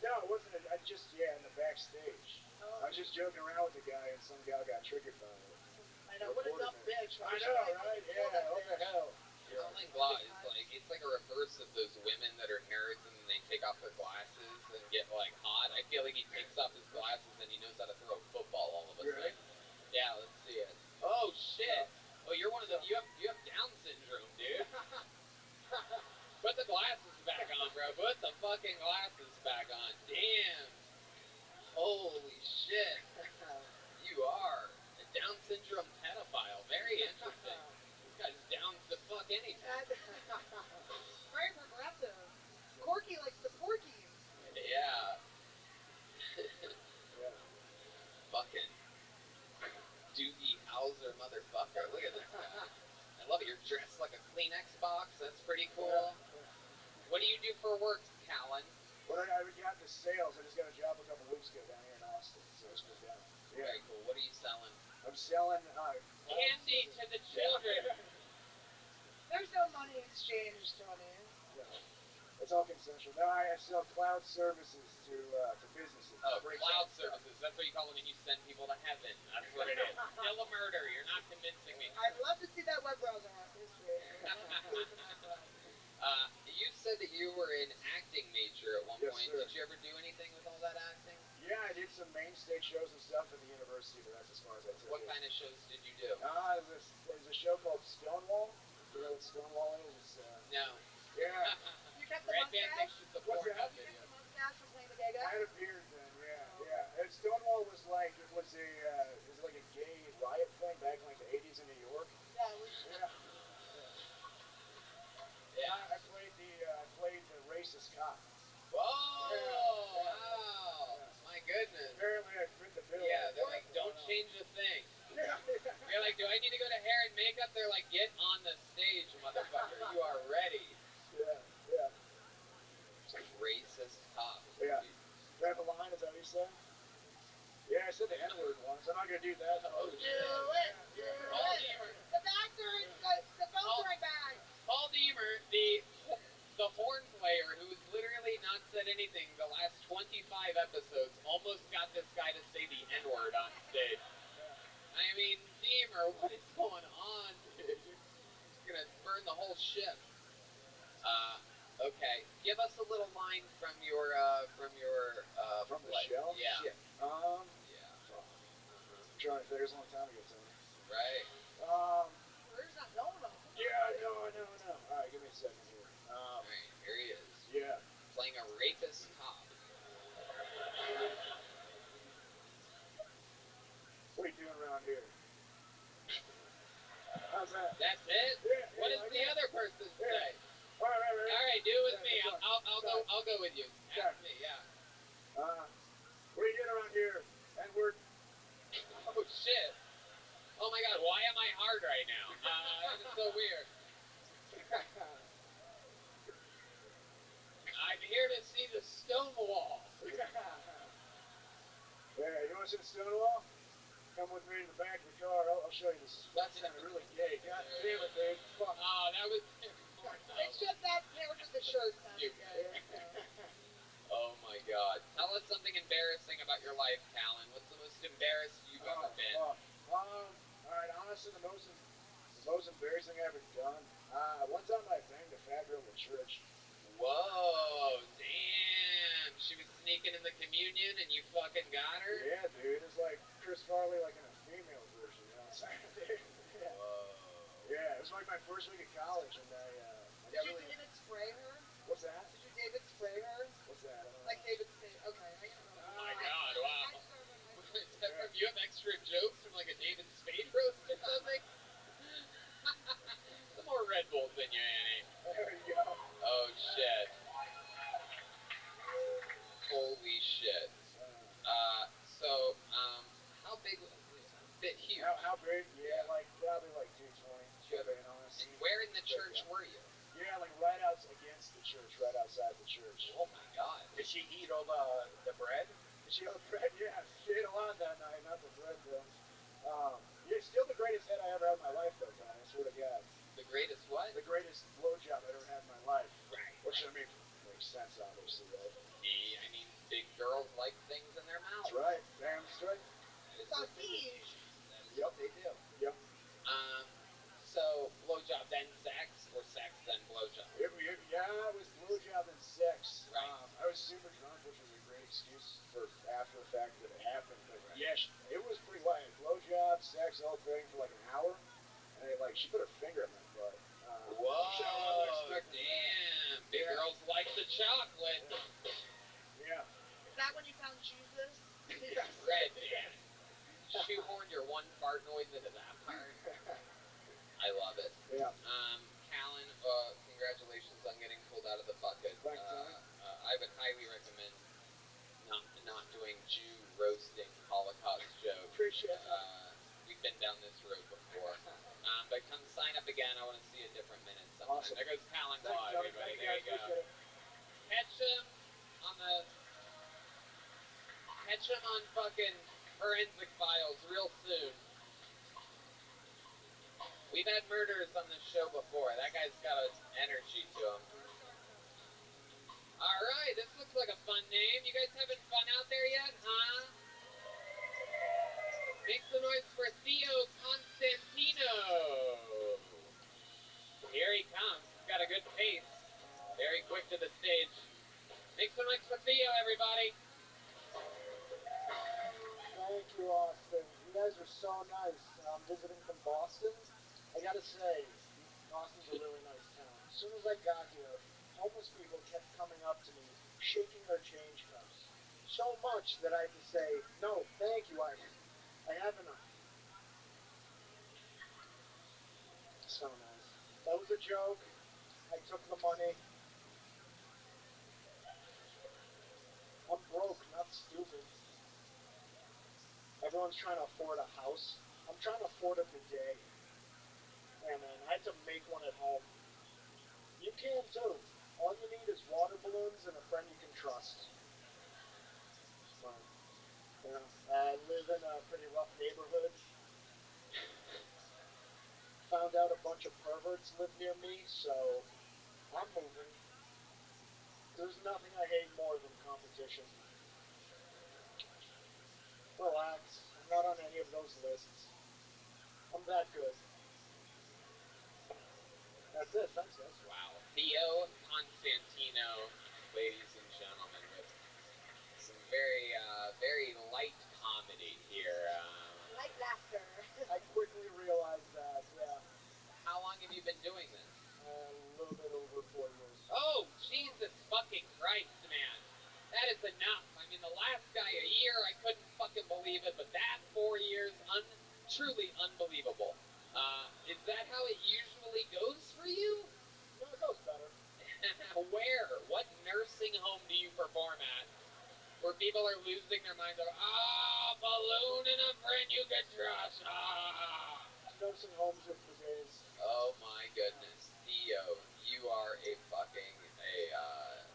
No, it wasn't. I just in the backstage. Oh. I was just joking around with the guy, and some gal got triggered by it. I know. What a dumb bitch. I know, right? Yeah. What the hell? Colin Glaw is like, it's like a reverse of those women that are nerds and they take off their glasses and get like hot. I feel like he takes off his glasses and he knows how to throw a football. bro. Put the fucking glasses back on. Damn. Holy shit. You are a Down syndrome pedophile. Very interesting. This guy's down to fuck anything. Very progressive. Corky likes the Porkies. Yeah. Yeah. Fucking Doogie Howser motherfucker. Look at this guy. I love it. You're dressed like a Kleenex box. That's pretty cool. What do you do for work, Callan? When I got into sales, I just got a job a couple weeks ago down here in Austin, so it's been down. Yeah. Very cool. What are you selling? I'm selling candy to the children. There's no money exchange, Tony. No. It's all consensual. No, I sell cloud services to businesses. Oh, cloud services. That's what you call it when you send people to heaven. That's what it is. Still a murder. You're not convincing me. I'd love to see that web browser history. You said that you were an acting major at one Yes, point. Sir. Did you ever do anything with all that acting? Yeah, I did some main stage shows and stuff at the university, but that's as far as I took What it. kind of shows did you do? There's a show called Stonewall. Do you know what Stonewall is? It's, No. Yeah. You kept the Red Band mustache? thinks it's a What's Pornhub that? You video. kept the mustache from playing the gay guy? I had a beard then, yeah. And Stonewall was like, it was like a gay riot thing back in like the 80s in New York. Yeah, it was. Yeah. Yeah. I played the racist cop. Whoa! Yeah. Wow! Yeah. My goodness. Apparently I fit the bill. Yeah, they're like, don't change a thing. Yeah. You're like, do I need to go to hair and makeup? They're like, get on the stage, motherfucker. You are ready. Yeah. Racist cop. Yeah. Do I have a line? Is that what you said? Yeah, I said the N-word once. I'm not gonna do that. Oh, Do shit. it! Paul Deemer. The bags are in the filtering bag. Paul Deemer, the horn player who's literally not said anything the last 25 episodes, almost got this guy to say the N-word on stage. I mean, Deemer, what is going on, dude? You're gonna burn the whole ship. Okay. Give us a little line from your From the play. show? Yeah. Shit. Yeah. Fuck. I'm trying to think. It was a long time ago, Tony. Right. Career's not going well. Yeah, I know. All right, give me a second here. All right. Here he is. Yeah. Playing a rapist cop. What are you doing around here? How's that? That's it. Yeah. What does the other person say? All right. Do it with me. That's I'll go with you. Ask me. Yeah. What are you doing around here? N-word. Oh shit. Oh my god. Why am I hard right now? It's so weird. I'm here to see the Stonewall. Yeah, you want to see the Stonewall? Come with me to the back of the car. I'll show you this. That's sounding really gay. God damn it, dude. Fuck. Oh, that was It's just that paired with the shirt sounded good. Oh my god. Tell us something embarrassing about your life, Callan. What's the most embarrassed you've ever been? Alright, honestly, the most embarrassing I ever done. One time I banged a fat girl in church. Whoa, damn. She was sneaking in the communion and you fucking got her? Yeah, dude. It's like Chris Farley, like in a female version, you know what I'm saying, dude? Yeah. Whoa. Yeah, it was like my first week of college, and I got really... Did you David spray her? What's that? Did you David spray her? What's that? I don't know. Like David Spade. Okay, I don't know. Oh my god, wow. I started in high school. Is that from you have extra jokes from like a David Spade roast or something? Some more Red Bulls in you, Annie. There you go. Oh shit. Holy shit. How big was it? A bit huge. How big? Yeah, like probably like 220. Being honest. And where in the church were you? Yeah, like right out against the church, right outside the church. Oh my god. Did she eat all the bread? Did she eat all the bread? Yeah, she ate a lot that night, not the bread though. Yeah, still the greatest head I ever had in my life though, Tony. I swear to God. The greatest what? The greatest blowjob I ever had in my life. Right. Which I mean makes sense obviously, right? I mean, big girls like things in their mouth. That's right. Damn straight. Sausage. That is what they do. Yep. So, blowjob then sex, or sex then blowjob? Yeah, it was blowjob and sex. Right. I was super drunk, which was a great excuse for after the fact that it happened. But yeah, it was pretty wild. Blowjob, sex, all thing for like an hour. And she put her finger in my butt. Whoa, I wasn't expecting damn. that. Big girls like the chocolate. Yeah. Is that when you found Jesus? Yes. Red Dan. Shoehorned your one fart noise into that part. I love it. Yeah. Callan, congratulations on getting pulled out of the bucket. Thanks, Tony. I would highly recommend not doing Jew roasting Holocaust jokes. Appreciate that. We've been down this road before. But come sign up again. I want to see a different minute sometime. Awesome. There goes Callan Thank Claw, you, Tony. everybody. Thank you, There guys. you go. Appreciate it. Catch him on fucking Forensic Files real soon. We've had murders on this show before. That guy's got an energy to him. All right, this looks like a fun name. You guys having fun out there yet, huh? Make some noise for Theo Constantino. Here he comes. He's got a good pace. Very quick to the stage. Make some noise for Theo, everybody. Thank you, Austin. You guys are so nice. I'm visiting from Boston. I gotta say, Boston's a really nice town. As soon as I got here, homeless people kept coming up to me, shaking their change cups. So much that I had to say, no, thank you, I have enough. So nice. That was a joke. I took the money. I'm broke, not stupid. Everyone's trying to afford a house. I'm trying to afford a bidet. Yeah, man, I had to make one at home. You can too. All you need is water balloons and a friend you can trust. Well, yeah, I live in a pretty rough neighborhood. Found out a bunch of perverts live near me, so I'm moving. There's nothing I hate more than competition. Relax, I'm not on any of those lists. I'm that good. That's it, thanks guys. Wow. Theo Constantino, ladies and gentlemen, with some very light comedy here. Light laughter. I quickly realized that, yeah. How long have you been doing this? A little bit over 4 years. Oh, Jesus fucking Christ, man. That is enough. I mean, the last guy a year, I couldn't fucking believe it, but that 4 years, truly unbelievable. Is that how it usually goes for you? No, it goes better. Where? What nursing home do you perform at? Where people are losing their minds over, balloon and a friend you can trust, Nursing homes with bidets. Oh my goodness. Theo, you are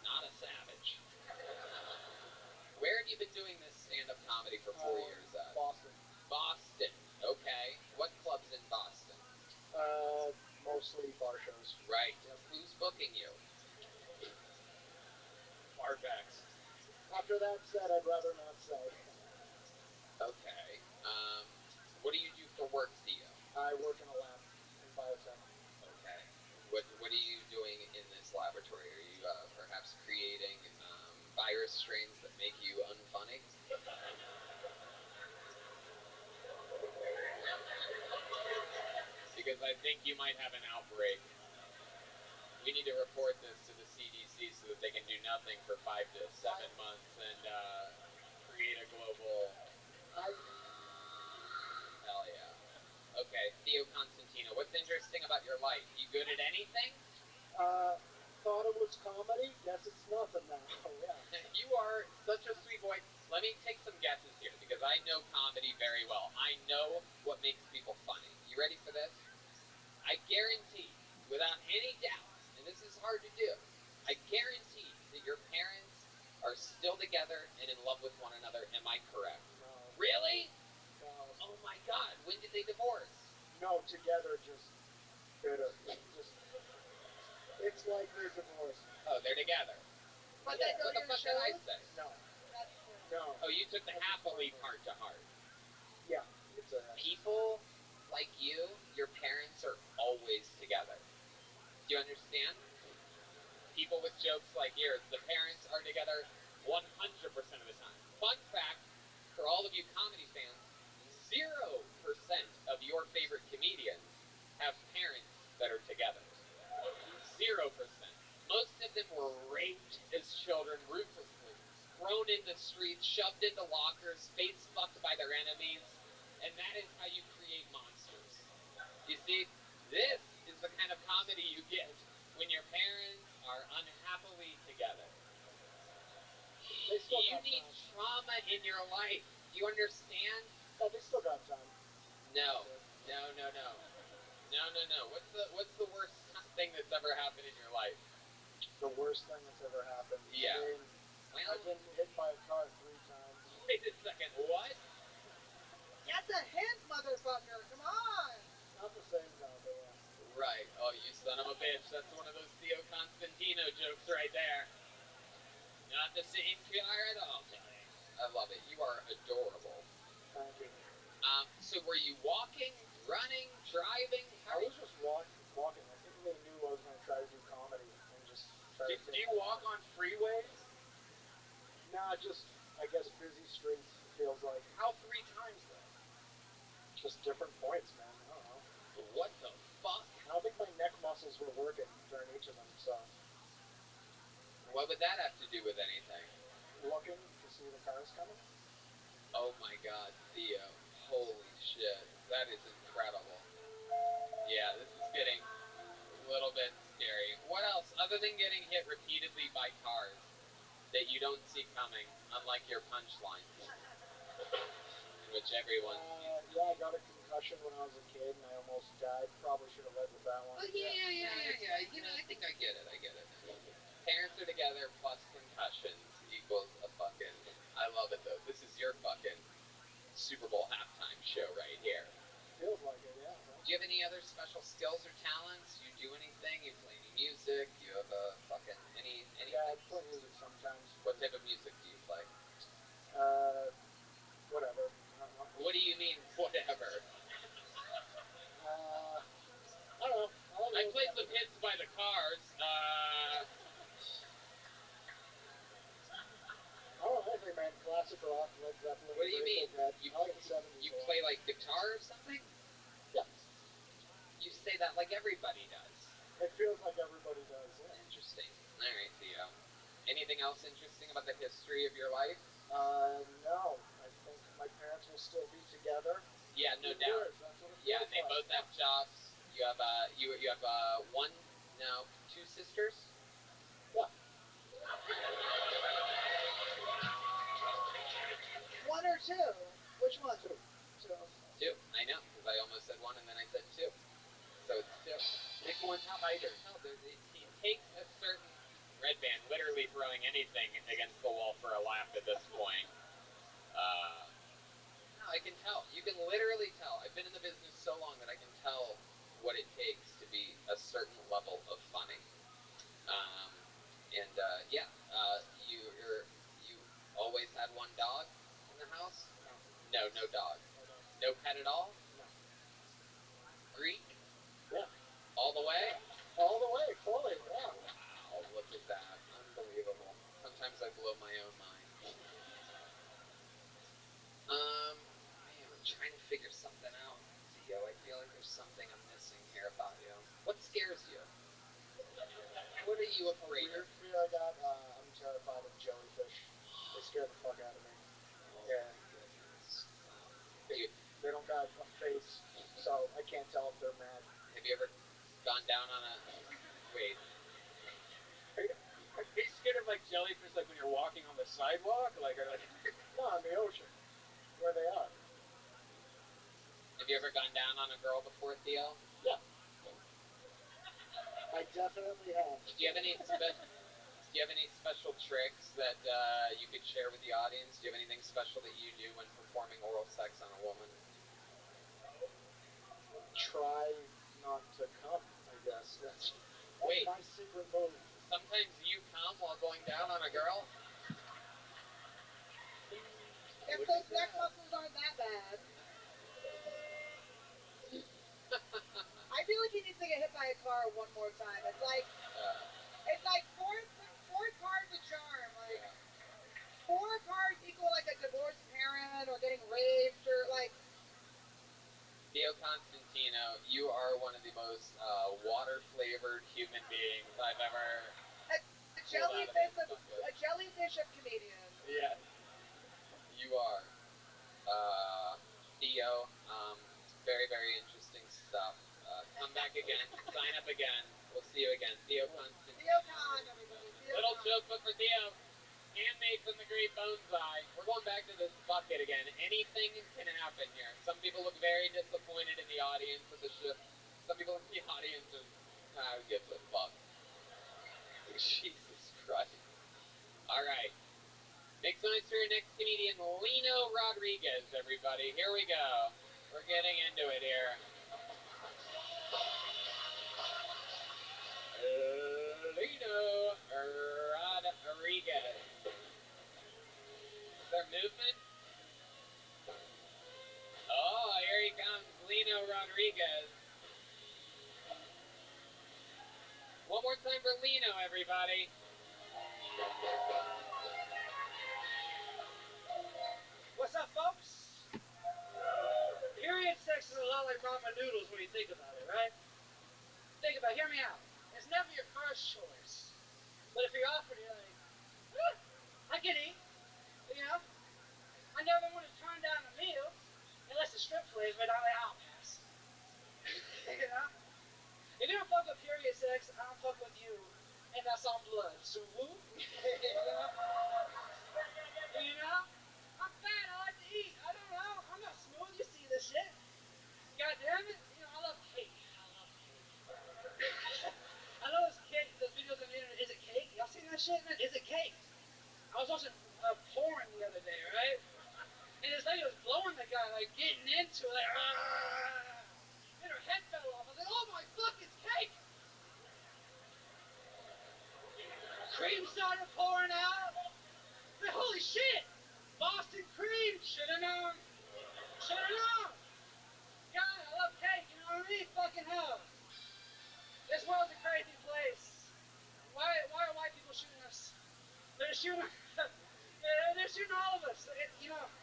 not a savage. Where have you been doing this stand-up comedy for 4 years at? Boston. Boston. Okay. What clubs in Boston? Mostly bar shows. Right. Yep. Who's booking you? Hardbacks. After that said, I'd rather not say. Okay. What do you do for work, Theo? I work in a lab in biotech. Okay. What are you doing in this laboratory? Are you perhaps creating virus strains that make you unfunny? Because I think you might have an outbreak. We need to report this to the CDC so that they can do nothing for 5 to 7 months and create a global... Hell yeah. Okay, Theo Constantino, what's interesting about your life? You good at anything? Thought it was comedy. Guess it's nothing now. Yeah. You are such a sweet boy. Let me take some guesses here because I know comedy very well. I know what makes people funny. You ready for this? I guarantee, without any doubt, and this is hard to do, I guarantee that your parents are still together and in love with one another. Am I correct? No. Really? No. Oh my God, when did they divorce? No, together, just bitter. Just, it's like they're divorced. Oh, they're together. But they go What to the your fuck did I shows? say? No. That's No. Oh, you took the happily heart to heart. Yeah. It's a... People like you, your parents are always together. Do you understand? People with jokes like yours, the parents are together 100% of the time. Fun fact, for all of you comedy fans, 0% of your favorite comedians have parents that are together. 0%. Most of them were raped his children ruthlessly, thrown into streets, shoved into lockers, face fucked by their enemies, and that is how you create monsters. You see, this is the kind of comedy you get when your parents are unhappily together. They still You got need time. trauma in your life. Do you understand? Yeah, they still got time. No, no, no, no, no, no, no. What's the worst thing that's ever happened in your life? The worst thing that's ever happened. Yeah. I mean, Well, I've been hit by a car 3 times. wait a second. What? That's a hint, motherfucker. Come on. Not the same car, but yeah. Right. Oh, you son of a bitch. That's one of those Theo Constantino jokes right there. Not the same car at all, buddy. I love it. You are adorable. Thank you. So were you walking, running, driving? I was just walking. I think they knew I was going to try to do comedy and just try to take. Do you walk on freeways? Nah, just I guess busy streets. It feels like How 3 times though? just different points, man. I don't know. What the fuck? I don't think my neck muscles were working during each of them, so What would that have to do with anything? looking to see the cars coming. Oh my god, Theo. Holy shit. That is incredible. Yeah, this is getting a little bit scary. What else, other than getting hit repeatedly by cars that you don't see coming, unlike your punchlines, in which everyone sees coming? Yeah, I got a concussion when I was a kid and I almost died. Probably should have led with that one. Oh, yeah. You know, I think I get it. Parents are together plus concussions equals a fucking... I love it, though. This is your fucking Super Bowl halftime show right here. Feels like it, yeah. Do you have any other special skills or talents? You do anything? You play any music? You have a fucking... anything? Yeah, I play music sometimes. What type of music do you play? Whatever. I don't know. What do you mean, whatever? I don't know. I played some hits by the Cars. I don't know anything, man. Classic rock, Led Zeppelin, What do you mean? Grateful Dead. I like the 70s You a lot. play like guitar or something? Yeah. You say that like everybody does. It feels like everybody does, yeah. Interesting. All right, Theo. Anything else interesting about the history of your life? No. I think my parents will still be together. Yeah, no doubt. Years, that's what it Yeah, feels and they like. both have jobs. You have two sisters. Yeah. One or two? Which one? Two. Two. I know, because I almost said one and then I said two. So it's two. Pick one tighter. No, it takes a certain... Red Band literally throwing anything against the wall for a laugh at this point. No, I can tell. You can literally tell. I've been in the business so long that I can tell what it takes to be a certain level of funny. You always had one dog in the house? No dog. No pet at all? No. Greek? Yeah. All the way? All the way, fully, yeah. Wow, look at that. Unbelievable. Sometimes I blow my own mind. Man, I'm trying to figure something out, Theo. I feel like there's something I'm missing here about you. What scares you? What are you afraid of? Weird fear I got, I'm terrified of jellyfish. They scare the fuck out of me. Oh Yeah. my goodness. Wow. They don't got a face, so I can't tell if they're mad. Have you ever gone down on a... Wait. Are you scared of like jellyfish, like when you're walking on the sidewalk? No, in the ocean, where they are. Have you ever gone down on a girl before, Theo? Yeah. I definitely have. Do you have any special tricks that you could share with the audience? Do you have anything special that you do when performing oral sex on a woman? Try not to come, I guess. That's Wait. my secret move. Sometimes you come while going down on a girl? If those neck muscles aren't that bad. I feel like he needs to get hit by a car one more time. It's like fourth card's a charm. Like 4 cards equal like a divorced parent or getting raped or like. Theo Constantino, you are one of the most water-flavored human beings I've ever... jellyfish out of of it. a jellyfish of comedians. Yes. You are. Theo, very, very interesting stuff. Come back again. Sign up again. We'll see you again. Theo Constantine. Theo Con, everybody. Theo Little Con. joke book for Theo. Handmade from the great Bonsai. We're going back to this bucket again. Anything can happen here. Some people look very disappointed in the audience of the show. Some people in the audience are, who gives a fuck? Jesus Christ. All right. Make some noise for your next comedian, Lino Rodriguez, everybody. Here we go. We're getting into it here. Lino Rodriguez. Is there movement? Oh, here he comes, Lino Rodriguez. One more time for Lino, everybody. What's up, folks? Period sex is a lot like ramen noodles when you think about it, right? Think about it, hear me out. It's never your first choice. But if you're offered, you're like, I can eat. You know? I never want to turn down a meal unless it's strip flavored. I'm like, I'll pass. You know? If you don't fuck with period sex, I don't fuck with you. And that's on blood. So woo? You know? I'm fat, I like to eat. I don't know. I'm not smooth, you see this shit. God damn it. You know, I love cake. I know those videos on the internet, is it cake? Y'all seen that shit, man? Is it cake? I was watching porn the other day, right? And this lady was blowing the guy, like getting into it, like, and her head fell off. I was like, oh my fuck, it's cake! Cream started pouring out. I was like, holy shit! Boston cream! Should've known. Should've known. God, I love cake, you know what I mean? Fucking hell. This world's a crazy place. Why are white people shooting us? They're shooting all of us. You know. All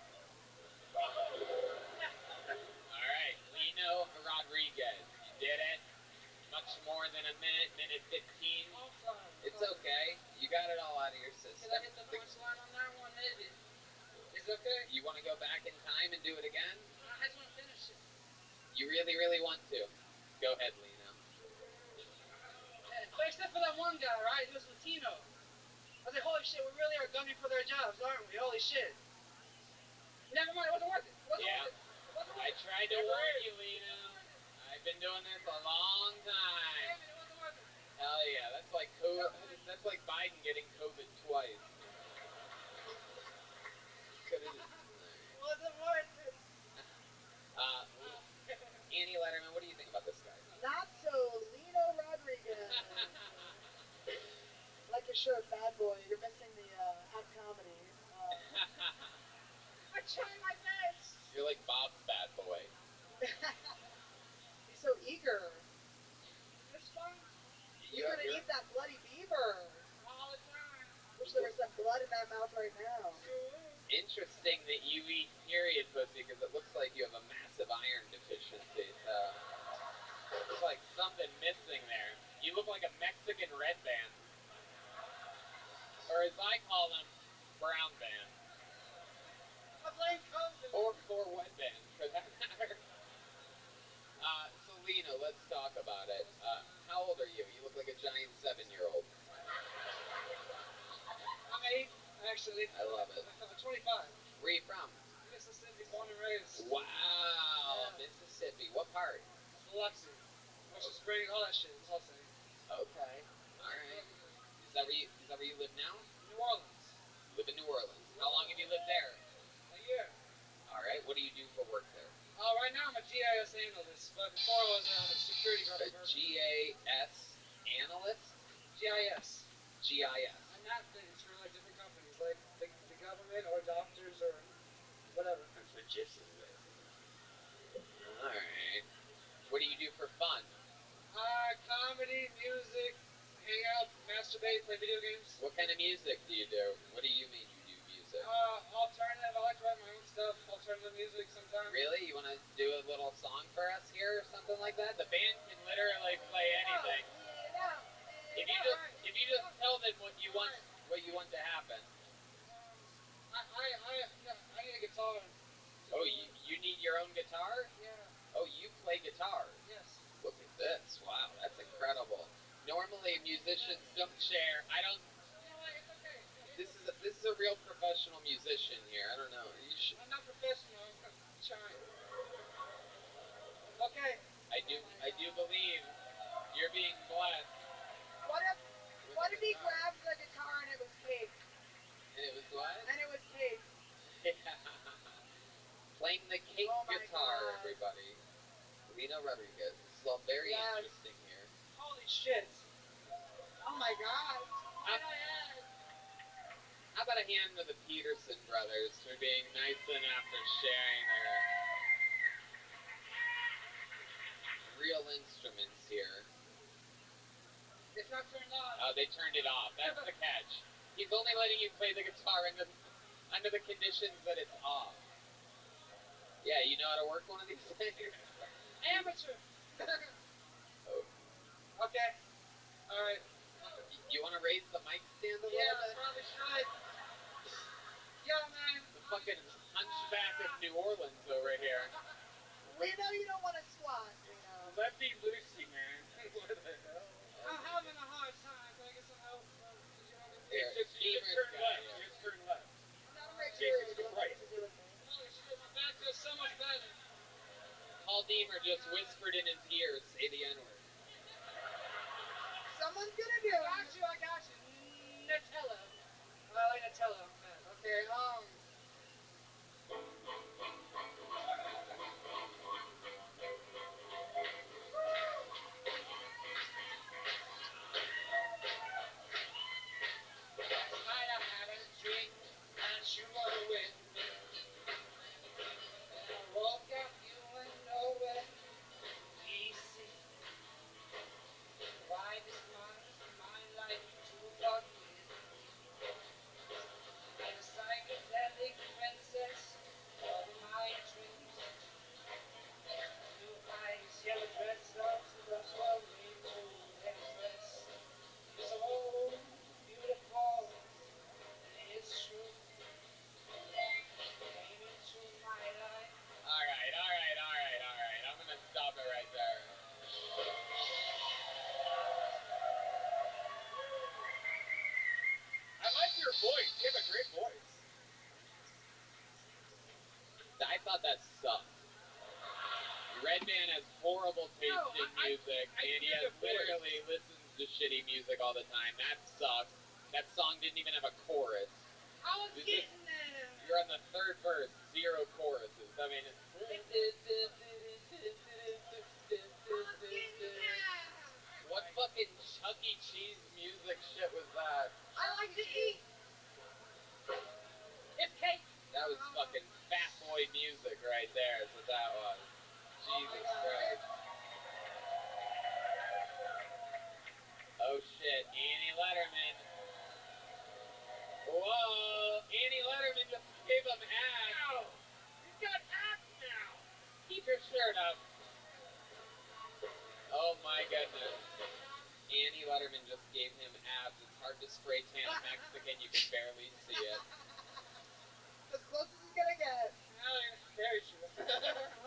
right, Lino Rodriguez. You did it. Much more than a minute 15. I'm sorry. It's okay. You got it all out of your system. Can I hit the punchline on that one, maybe? Is it okay? You want to go back in time and do it again? I just want to finish it. You really, really want to? Go ahead, Lino. But except for that one guy, right? He was Latino. I was like, holy shit, we really are gunning for their jobs, aren't we? Holy shit. Never mind, it wasn't worth it. It wasn't worth it. It wasn't worth I it. tried to warn you, Lino. I've been doing this a long time. Damn it, it wasn't worth it. Hell yeah, that's like that's like Biden getting COVID twice. It wasn't worth it. Annie Letterman, what do you think about this guy? Not so Lino Rodriguez. Like your shirt, Bad Boy. You're missing the at comedy. I tried my best. You're like Bob's bad boy. He's so eager. It's fun. Eager to eat that bloody beaver. All the time. Wish there was some blood in that mouth right now. Interesting that you eat period pussy because it looks like you have a massive iron deficiency. So there's like something missing there. You look like a Mexican red band, or as I call them, brown band, I blame COVID. or wet band for that matter. So Lino, let's talk about it. How old are you? You look like a giant 7-year-old. I'm 8, actually. I love it. I'm 25. Where are you from? Mississippi, born and raised. Wow, Yeah. Mississippi. What part? Biloxi. Ocean Springs, all that shit. It's all the same. Okay. All right. Is that where you live now? New Orleans. You live in New Orleans. How long have you lived there? A year. All right. What do you do for work there? Right now I'm a GIS analyst, but before I was a security guard. A GAS analyst? GIS. GIS. I map things for like different companies, like the government or doctors or whatever. That's what GIS is. All right. What do you do for fun? Comedy, music, hang out, masturbate, play video games. What kind of music do you do? What do you mean you do music? Alternative. I like to write my own stuff. Alternative music sometimes. Really? You want to do a little song for us here or something like that? The band can literally play anything. If you you just tell them what you want to happen? I need a guitar. Oh, you need your own guitar? Yeah. Oh, you play guitar? Yes. Look at this. Wow, that's incredible. Normally musicians don't share. I don't. You know what? It's okay. This is a real professional musician here. I don't know. I'm not professional. I'm trying. Okay. I do believe you're being blessed. What if he grabbed the guitar and it was cake? And it was what? And it was cake. Yeah. Playing the cake guitar, God. everybody. Lino Rodriguez. This is all very interesting here. Holy shit. Oh my God. How about a hand to the Peterson brothers for being nice enough for sharing their real instruments here? It's not turned on. Oh, they turned it off. That's the catch. He's only letting you play the guitar under the conditions that it's off. Yeah, you know how to work one of these things? Amateur. Oh. Okay. All right. You want to raise the mic stand a little Yeah, bit? probably should. Yo, man. The fucking hunchback of New Orleans over here. We know you don't want to squat, Lino. Lefty Lucy, man. What the hell? I'm having a hard time. Can I get some help? Could you help me? Here, You just turn left. You just turn left. I'm not a Nigerian. Jesus You don't know Christ. what to do with me. Holy shit, my back feels so much better. Paul Deemer just whispered in his ear, say the N-word. Someone's gonna do it. I got you. Nutella. I like Nutella on that. Okay, Last night I had a dream that you were with me. And I woke up, you were nowhere to be seen. Why does my mind like to fuck with me? I'm a psychedelic princess of my dreams. Blue eyes, yellow dress, loves the swirling mood express. So beautiful, it's true. Came into my life. All right. I'm going to stop it right there. I like your voice. You have a great voice. I thought that sucked. Redman has horrible taste in music, and he has literally listens to shitty music all the time. That sucks. That song didn't even have a chorus. I was getting there. You're on the third verse, 0 choruses. I mean, what fucking Chuck E. Cheese music shit was that? I like to eat. It's cake. That was fucking fat boy music right there, is what that was. Jesus Christ. Oh shit, Annie Letterman. Whoa, Annie Letterman just gave him abs. He's got abs now. Keep your shirt up. Oh my goodness. Annie Letterman just gave him abs. It's hard to spray tan a Mexican, you can barely see it. As close as he's gonna get. Very true. I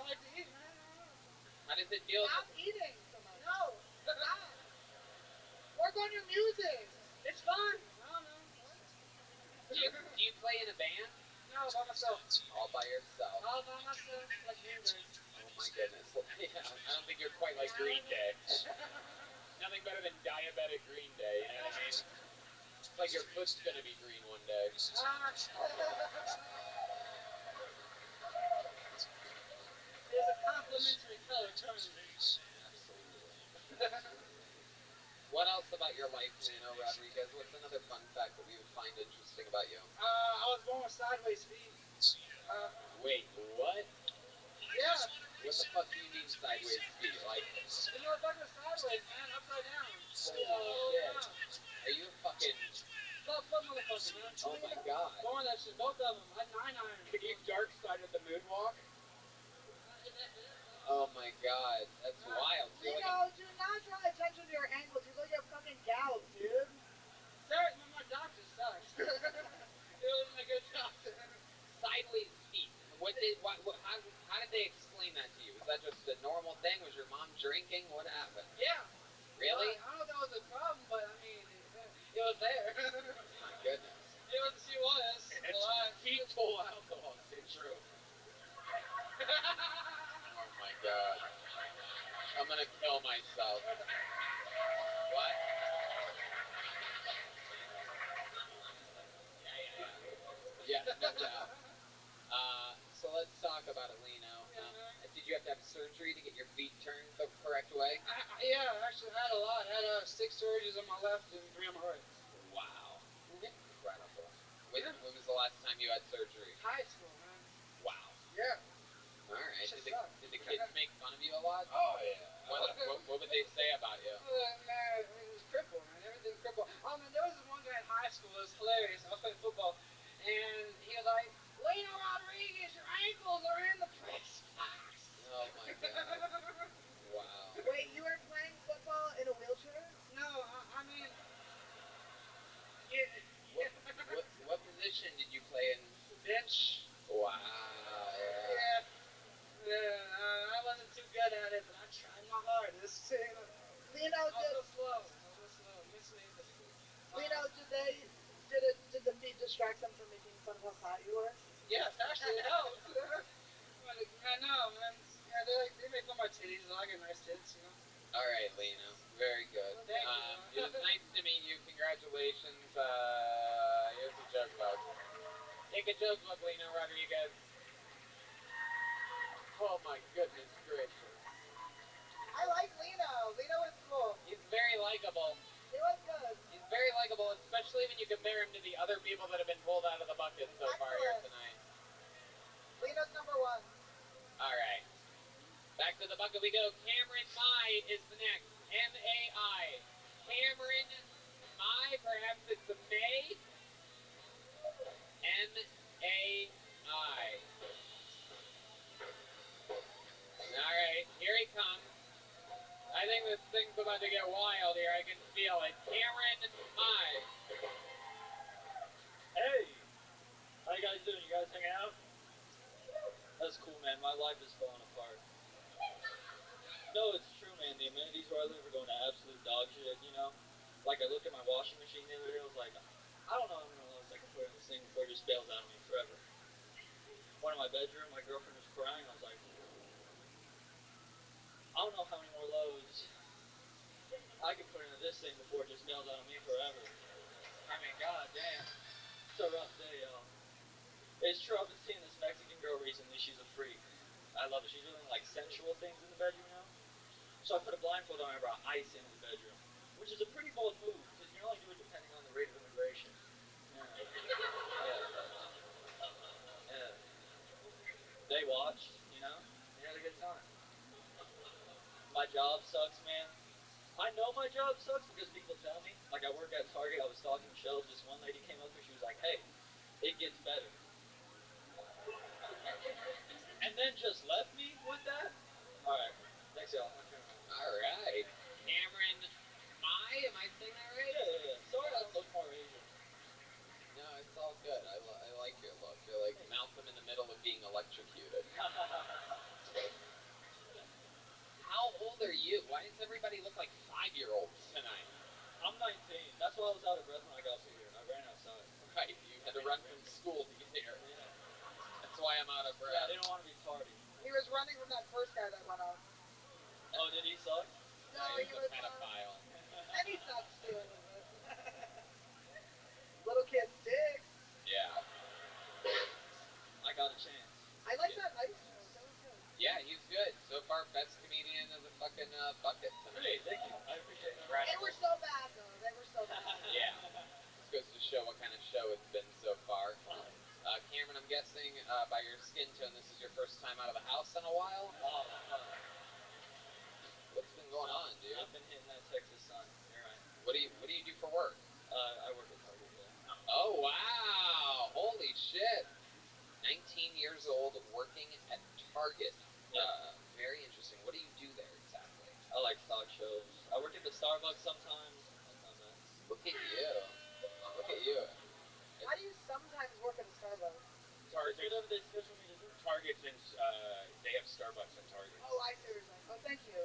like to eat, man. How does it feel? Stop eating so much. No. Stop. Work on your music. It's fun. I don't know. What? Do you play in a band? No, by myself. All by yourself. All by myself, like Green Day. Oh my goodness. Yeah, I don't think you're quite like Green Day. Nothing better than diabetic Green Day, you know what I mean? It's like your foot's gonna be green one day. There's a complimentary color turn. Absolutely. What else about your life, Lino Rodriguez? What's another fun fact that we would find interesting about you? I was born with sideways feet. Wait, what? Yeah. What the fuck do you mean sideways feet? Like, The motherfucker's sideways, man. Upside down. holy shit. Are you a fucking... Club foot motherfucker, man. Oh my god. Born that shit, both of them. I 9-iron. Can you dark side of the moonwalk? Oh my god. That's wild. Lino, do not draw attention to your ankles. You look like you have fucking gout, dude. My doctor sucks. He wasn't a good doctor. Sideways teeth. How did they explain that to you? Was that just a normal thing? Was your mom drinking? What happened? Yeah. Really? I don't know if that was a problem, but I mean, it was there. My goodness. She was. Fetal alcohol syndrome. Oh my god. I'm gonna kill myself. What? Yeah, no doubt. So let's talk about it, Lino. Did you have to have surgery to get your feet turned the correct way? Yeah, actually, I had a lot. I had 6 surgeries on my left and 3 on my right. Wow. Incredible. When was the last time you had surgery? High school, man. Wow. Yeah. All right. Shit Did sucked. the kids make fun of you a lot? Oh, yeah. What would they say about you? Man, it was crippled, man. Everything crippled. Oh, man, there was this one guy in high school. It was hilarious. I was playing football, and he was like, Lino Rodriguez, your ankles are in the press box. Oh, my God. Wow. Wait, you were playing football in a wheelchair? No, I mean, yeah. What position did you play in? Bench. Wow. Yeah. Yeah, I wasn't too good at it, but I tried my hardest. Lino, I was real slow. Misleading the school. Lino, did the feet distract them from making fun of how fat you were? Yes, actually, it helps. Man, no, man. Yeah, they make fun of my titties. I get nice tits, you know. All right, Lino. Very good. Thank you. It was nice to meet you. Congratulations. Here's a joke book. Take a joke book, Lino Rodriguez. Oh my goodness gracious. I like Lino. Lino was cool. He's very likable. He was good. He's very likable, especially when you compare him to the other people that have been pulled out of the bucket so far here Excellent. tonight. Lino's number 1. All right. Back to the bucket we go. Cameron Mai is the next. M-A-I. Cameron Mai, perhaps it's a May. M-A-I. All right, here he comes. I think this thing's about to get wild here. I can feel it. Cameron Mai. Hey, how you guys doing? You guys hanging out? That's cool, man. My life is falling apart. No, it's true, man. The amenities where I live are going to absolute dog shit, you know? Like, I looked at my washing machine the other day, I was like, I don't know how many more loads I can put in this thing before it just bails out on me forever. Went in my bedroom, my girlfriend was crying, I was like, I don't know how many more loads I can put into this thing before it just bails out on me forever. I mean, god damn. It's a rough day, y'all. It's true, I've been seeing this Mexican girl recently, she's a freak. I love it. She's doing like sensual things in the bedroom, you know? So I put a blindfold on her, I brought ice into the bedroom, which is a pretty bold move, because you can only do it depending on the rate of immigration. Yeah. They watched, you know? They had a good time. My job sucks, man. I know my job sucks because people tell me. Like, I work at Target, I was stocking shelves, this one lady came up to me, she was like, hey, it gets better. And then just left me with that? Alright, thanks y'all, I'll turn around. Alright. Cameron Mai, am I saying that right? Yeah. Sorry I don't look more Asian. No, it's all good. I like your look. You're like Malcolm in the middle of being electrocuted. How old are you? Why does everybody look like 5-year-olds tonight? I'm 19. That's why I was out of breath when I got up here. I ran outside. Right, you had to run from school to get here. Yeah. That's why I'm out of breath. Yeah, I didn't want to be tardy. He was running from that first guy that went off. Oh, did he suck? No, He's he a was pedophile. and he sucks too a little bit. Little kid sticks. Yeah. I got a chance. I like that ice joke. That was good. Yeah, he's good. So far, best comedian of the fucking bucket tonight. Hey, thank you. I appreciate that. They were so bad though. They were so bad. Yeah. This goes to show what kind of show it's been so far. Cameron, I'm guessing by your skin tone, this is your first time out of the house in a while? Oh, fuck. What's been going on, dude? I've been hitting that Texas sun. You're right. What do you do for work? I work at Target, yeah. Oh, wow. Holy shit. 19 years old, working at Target. Yeah. Very interesting. What do you do there exactly? I like stock shows. I work at the Starbucks sometimes. That's not bad. Look at you. whatever they schedule me to do. Target's in. They have Starbucks at Target. Oh, I see what you're saying. Oh, thank you.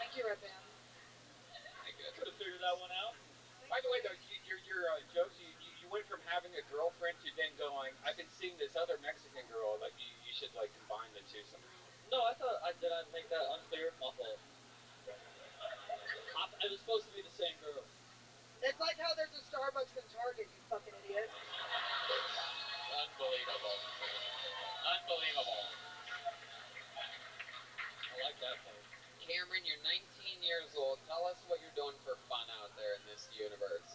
Thank you, Red Band. My Could have goodness. figured that one out. By the way, though, your jokes, you went from having a girlfriend to then going, I've been seeing this other Mexican girl. Like you should like combine the two somehow. No, I thought did I make that unclear? My fault. It was supposed to be the same girl. It's like how there's a Starbucks and Target, you fucking idiot. Unbelievable. Unbelievable. I like that part. Cameron, you're 19 years old. Tell us what you're doing for fun out there in this universe.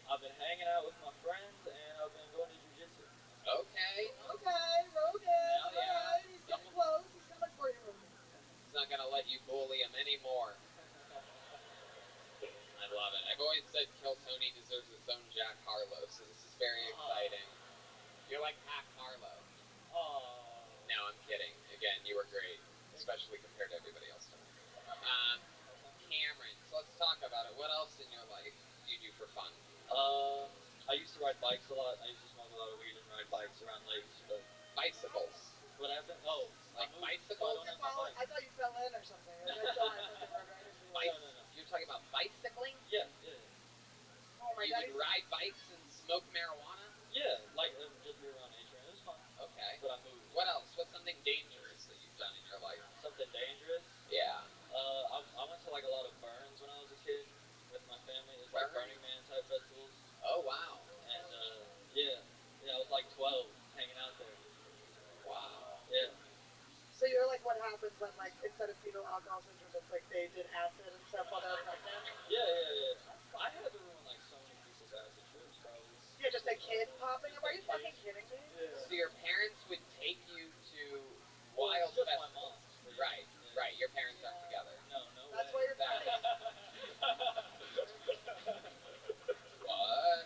I've been hanging out with my friends and I've been going to jujitsu. Okay. Okay, Rogan. Hell yeah. Alright, he's getting close. He's coming for you, Rogan. He's not gonna let you bully him anymore. I love it. I've always said Kill Tony deserves its own Jack Harlow, so this is very exciting. You're like Pac Harlow. Oh. No, I'm kidding. Again, you were great, especially compared to everybody else tonight. Cameron, so let's talk about it. What else in your life do you do for fun? I used to ride bikes a lot. I used to smoke a lot of weed and ride bikes around lakes, but Bicycles. what happened? Oh, Like I moved, bicycles? So I don't have my bike. I thought you fell in or something. Like, I thought I fucking rode right into it. No. You're talking about bicycling? Yeah. Oh, my You daddy's... would ride bikes and smoke marijuana? Yeah, like just be around nature. It was fun. Okay. But I moved. What else? What's something dangerous that you've done in your life? Something dangerous? Yeah. I went to like a lot of burns when I was a kid with my family. It was like Burning Man type festivals. Oh, wow. And yeah, I was like 12 hanging out there. Wow. Yeah. So you're like what happens when, like, instead of fetal alcohol syndrome, it's like they did acid and stuff while they were pregnant? Yeah. I had to ruin like so many people's acid trips, probably. Yeah, just a kid popping up. Are you fucking kidding me? Yeah. So your parents would take you to Well, wild just festivals? my mom's. Yeah. Right, right. Your parents aren't together. No That's way. why you're funny. What?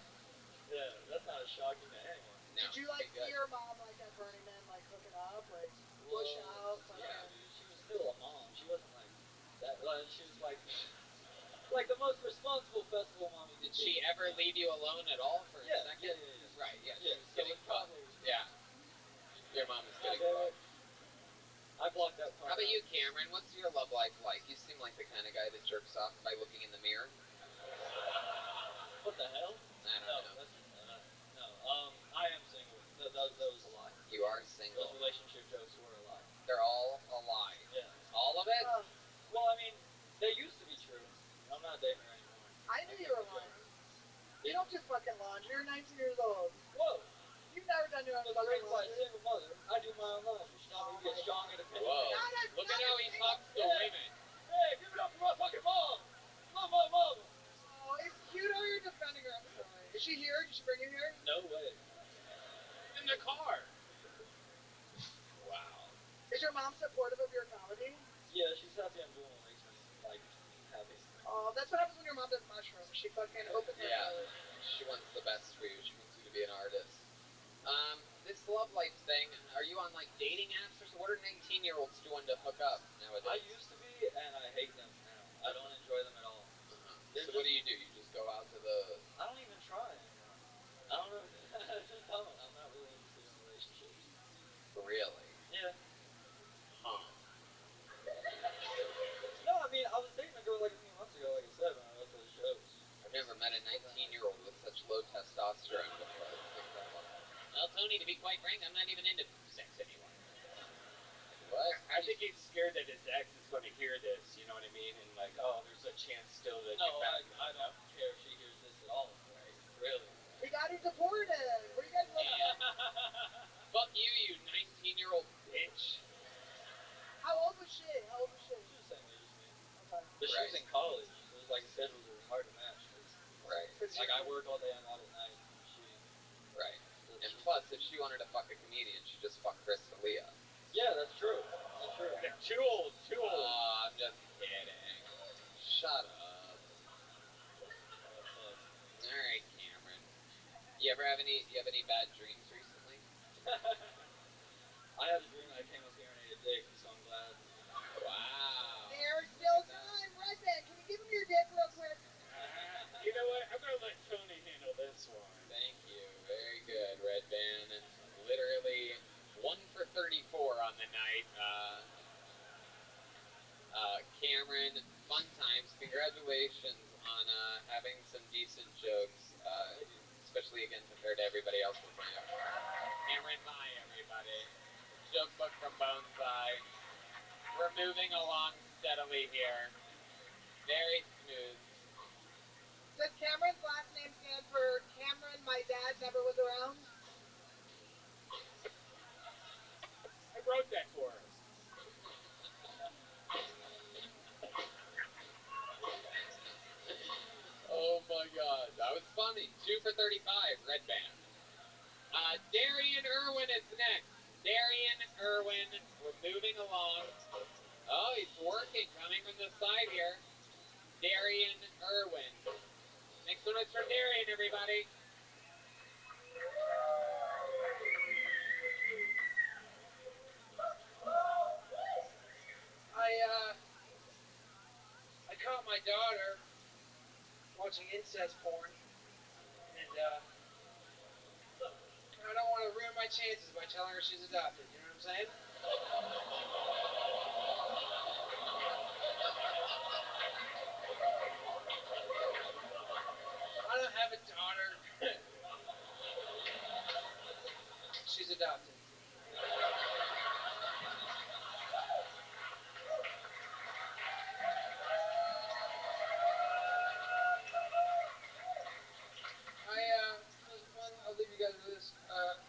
Yeah, that's not shocking to anyone. No, Did you it'd like be good. see your mom like at Burning Man like hooking up, like bush out, fucking? Yeah, dude, she was still a mom. She wasn't like that. Like, she was like the most responsible festival mom you Did could she be. ever leave you alone at all for a second? Yeah. Right, yeah, she Yeah, was so getting it's fucked. probably Yeah. Your mom was getting damn it. fucked. I blocked that part. How about out. you, Cameron? What's your love life like? You seem like the kind of guy that jerks off by looking in the mirror. What the hell? I don't know. That's, no. I am single. That was a lie. You are single. Those relationship jokes were a lie. They're all a lie. Yeah. All of it? Well, I mean, they used to be true. I'm not dating her anymore. I knew you were lying. You don't do fucking laundry. You're 19 years old. Whoa. You've never done your own Was fucking raised by a laundry. single mother. I do my own laundry. She taught me to be a strong, independent Whoa. man. Look at how he talks to women. Hey, give it up for my fucking mom. Love my mama. Oh, it's cute how you're defending her. I'm sorry. Is she here? Did she bring you here? No way. In the car. Wow. Is your mom supportive of your comedy? Yeah, she's happy I'm doing what makes me like happy. Oh, that's what happens when your mom does mushrooms. She fucking opens her Yeah. heart. She wants the best for you. She wants you to be an artist. This love life thing, are you on like dating apps or so? What are 19-year-olds doing to hook up nowadays? I used to be, and I hate them now. I don't enjoy them at all. So what do? You just go out to the... I don't even try anymore. I don't know. I just don't. I'm not really interested in relationships. Really? Yeah. Huh. No, I mean, I was dating a girl like a few months ago, like I said, when I went to those shows. I've never met a 19-year-old with such low testosterone before. It's incredible. Well, Tony, to be quite frank, I'm not even into sex anymore. What? I think he's scared that his ex is going to hear this. You know what I mean? And like, oh, there's a chance still to No, get back. I don't care if she hears this at all. Right? Really. He got you deported. Where you guys living? Fuck you, you 19-year-old bitch. How old was she? She was the same age as me. Okay. But she was in college, so it was like the schedules are hard to match. Right. Like, I work all day, I'm out at night. Right. And plus, if she wanted to fuck a comedian, she'd just fuck Chris D'Elia. Yeah, that's true. That's true. Too old. Oh, I'm just kidding. Shut up. Alright, Cameron. You have any bad dreams recently? I had a dream I came up here and ate a dick, so I'm glad. Wow. There's still time. Red Band, can you give him your dick real quick? You know what? I'm going to let Tony handle this one. Thank you. Very the night. Cameron, fun times. Congratulations on having some decent jokes, especially again compared to everybody else before you. Cameron, bye everybody. Joke book from Bonsai. We're moving along steadily here. Very smooth. Does Cameron's last name stand for Cameron, my dad never was around? I wrote that for her. Oh my god, that was funny. 2 for 35, red band. Darian Irwin is next. Darian Irwin, we're moving along. Oh, he's working, coming from the side here. Darian Irwin. Make some noise for Darian, everybody. I caught my daughter watching incest porn, and I don't want to ruin my chances by telling her she's adopted. You know what I'm saying? I don't have a daughter. She's adopted. I'll leave you guys with this. I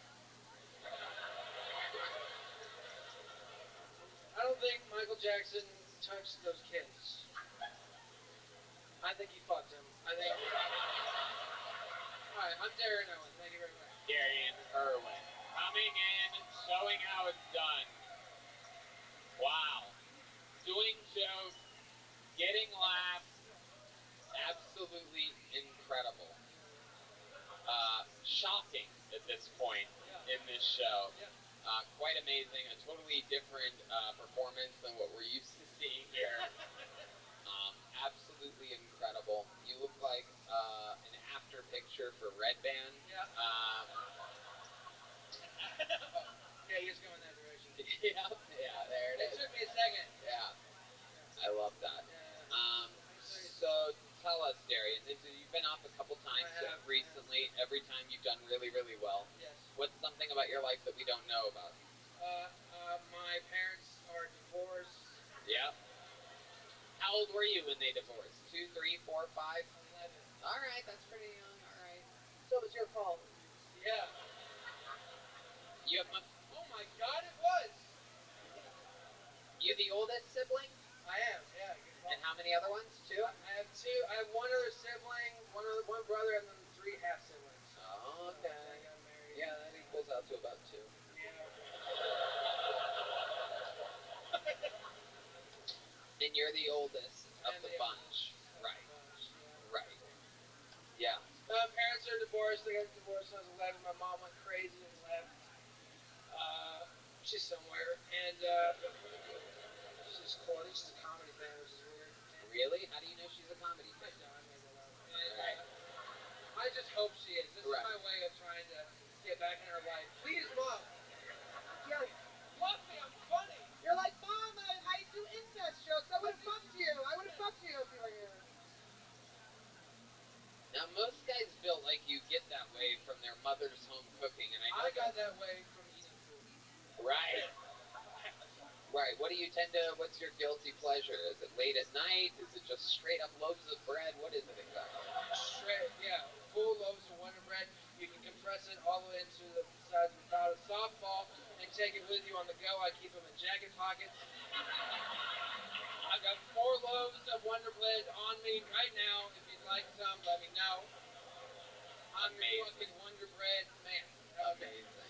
don't think Michael Jackson touched those kids. I think he fucked them. Alright, I'm Darren Owen. Thank you very much. Darian Irwin coming in, showing how it's done. Wow. Doing jokes, getting laughs. Absolutely incredible. Shocking at this point in this show. Quite amazing. A totally different performance than what we're used to seeing here. Absolutely incredible. You look like an after picture for Red Band. Yeah, he is going that direction. Yeah, there it is. It took me a second. Yeah. I love that. So tell us, Darian, you've been off a couple times recently. Every time you've done really, really well. Yes. What's something about your life that we don't know about? My parents are divorced. Yeah. How old were you when they divorced? 2, 3, 4, 5? 11. All right, that's pretty young. All right. So it was your fault. Yeah. You have Oh my God, it was. You the oldest sibling? I am. Yeah. Good call. And how many other ones? 2? I have 2. I have one other sibling, one brother, and then 3 half siblings. Oh, okay. So I got married. Yeah, that equals out to about 2. Yeah. And you're the oldest of the bunch. Right. Right. Yeah. Parents are divorced. They got divorced when I was 11. My mom went crazy and left. She's somewhere. And she's cool. I think she's a comedy fan, which is weird. And Really? How do you know she's a comedy fan? I made that up. And I just hope she is. This is my way of trying to get back in her life. Please, Mom. Yeah. Love me. I'm funny. You're like, Mom, I do incest jokes. I would have fucked you. I would have fucked you if you were here. Now, most guys built like you get that way from their mother's home cooking, and I got that way from eating food. Right. Right. What do you tend to? What's your guilty pleasure? Is it late at night? Is it just straight up loaves of bread? What is it exactly? Straight, yeah. Full loaves of Wonder Bread. You can compress it all the way into the size of about a softball and take it with you on the go. I keep them in jacket pockets. I've got 4 loaves of Wonder Bread on me right now. If you'd like some, let me know. I'm your fucking Wonder Bread man. Amazing.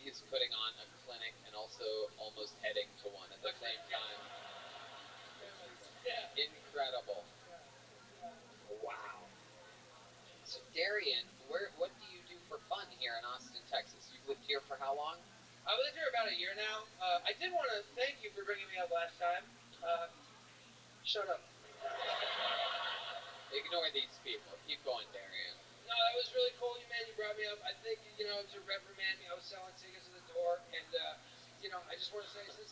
He's putting on a clinic and also almost heading to one at the same time. Yeah. Incredible. Wow. So Darian, what do you do for fun here in Austin, Texas? You've lived here for how long? I've lived here about a year now. I did want to thank you for bringing me up last time. Shut up. Ignore these people. Keep going, Darian. No, that was really cool, man. You brought me up. I think, to reprimand me, I was selling tickets at the door, and, I just want to say, since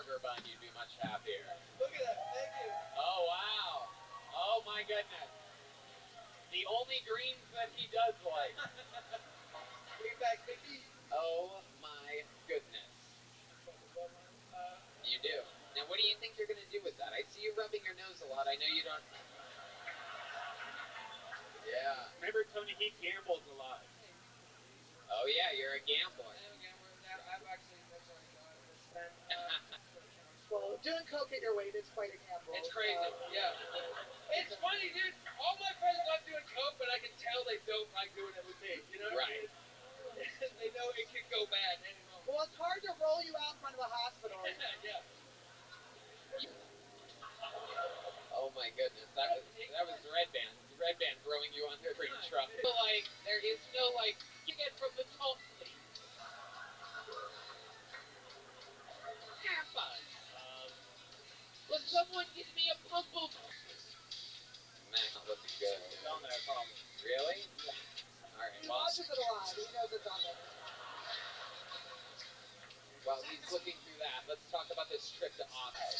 burger bun, you'd be much happier. Look at that. Thank you. Oh, wow. Oh, my goodness. The only greens that he does like. Greenback Mickey. Oh, my goodness. You do. Now, what do you think you're going to do with that? I see you rubbing your nose a lot. I know you don't... Yeah. Remember, Tony, he gambles a lot. Oh, yeah, you're a gambler. I am a gambler. I've actually, that's like, I've spent Well, doing coke at your weight is quite a gamble. It's crazy, yeah. It's funny, dude. All my friends love doing coke, but I can tell they don't like doing it with me. You know what I mean? They know it could go bad at any moment. Well, it's hard to roll you out in front of a hospital. Yeah. Oh my goodness, that was Red Band. Red Band throwing you under the truck. Like, there is no, like, you get from the top plate. Tapas. Will someone give me a pumple? Man, not looking good. It's on there, I promise. Really? Yeah. Alright, He watches it a lot. He knows it's on there. while he's looking through that, let's talk about this trip to Austin.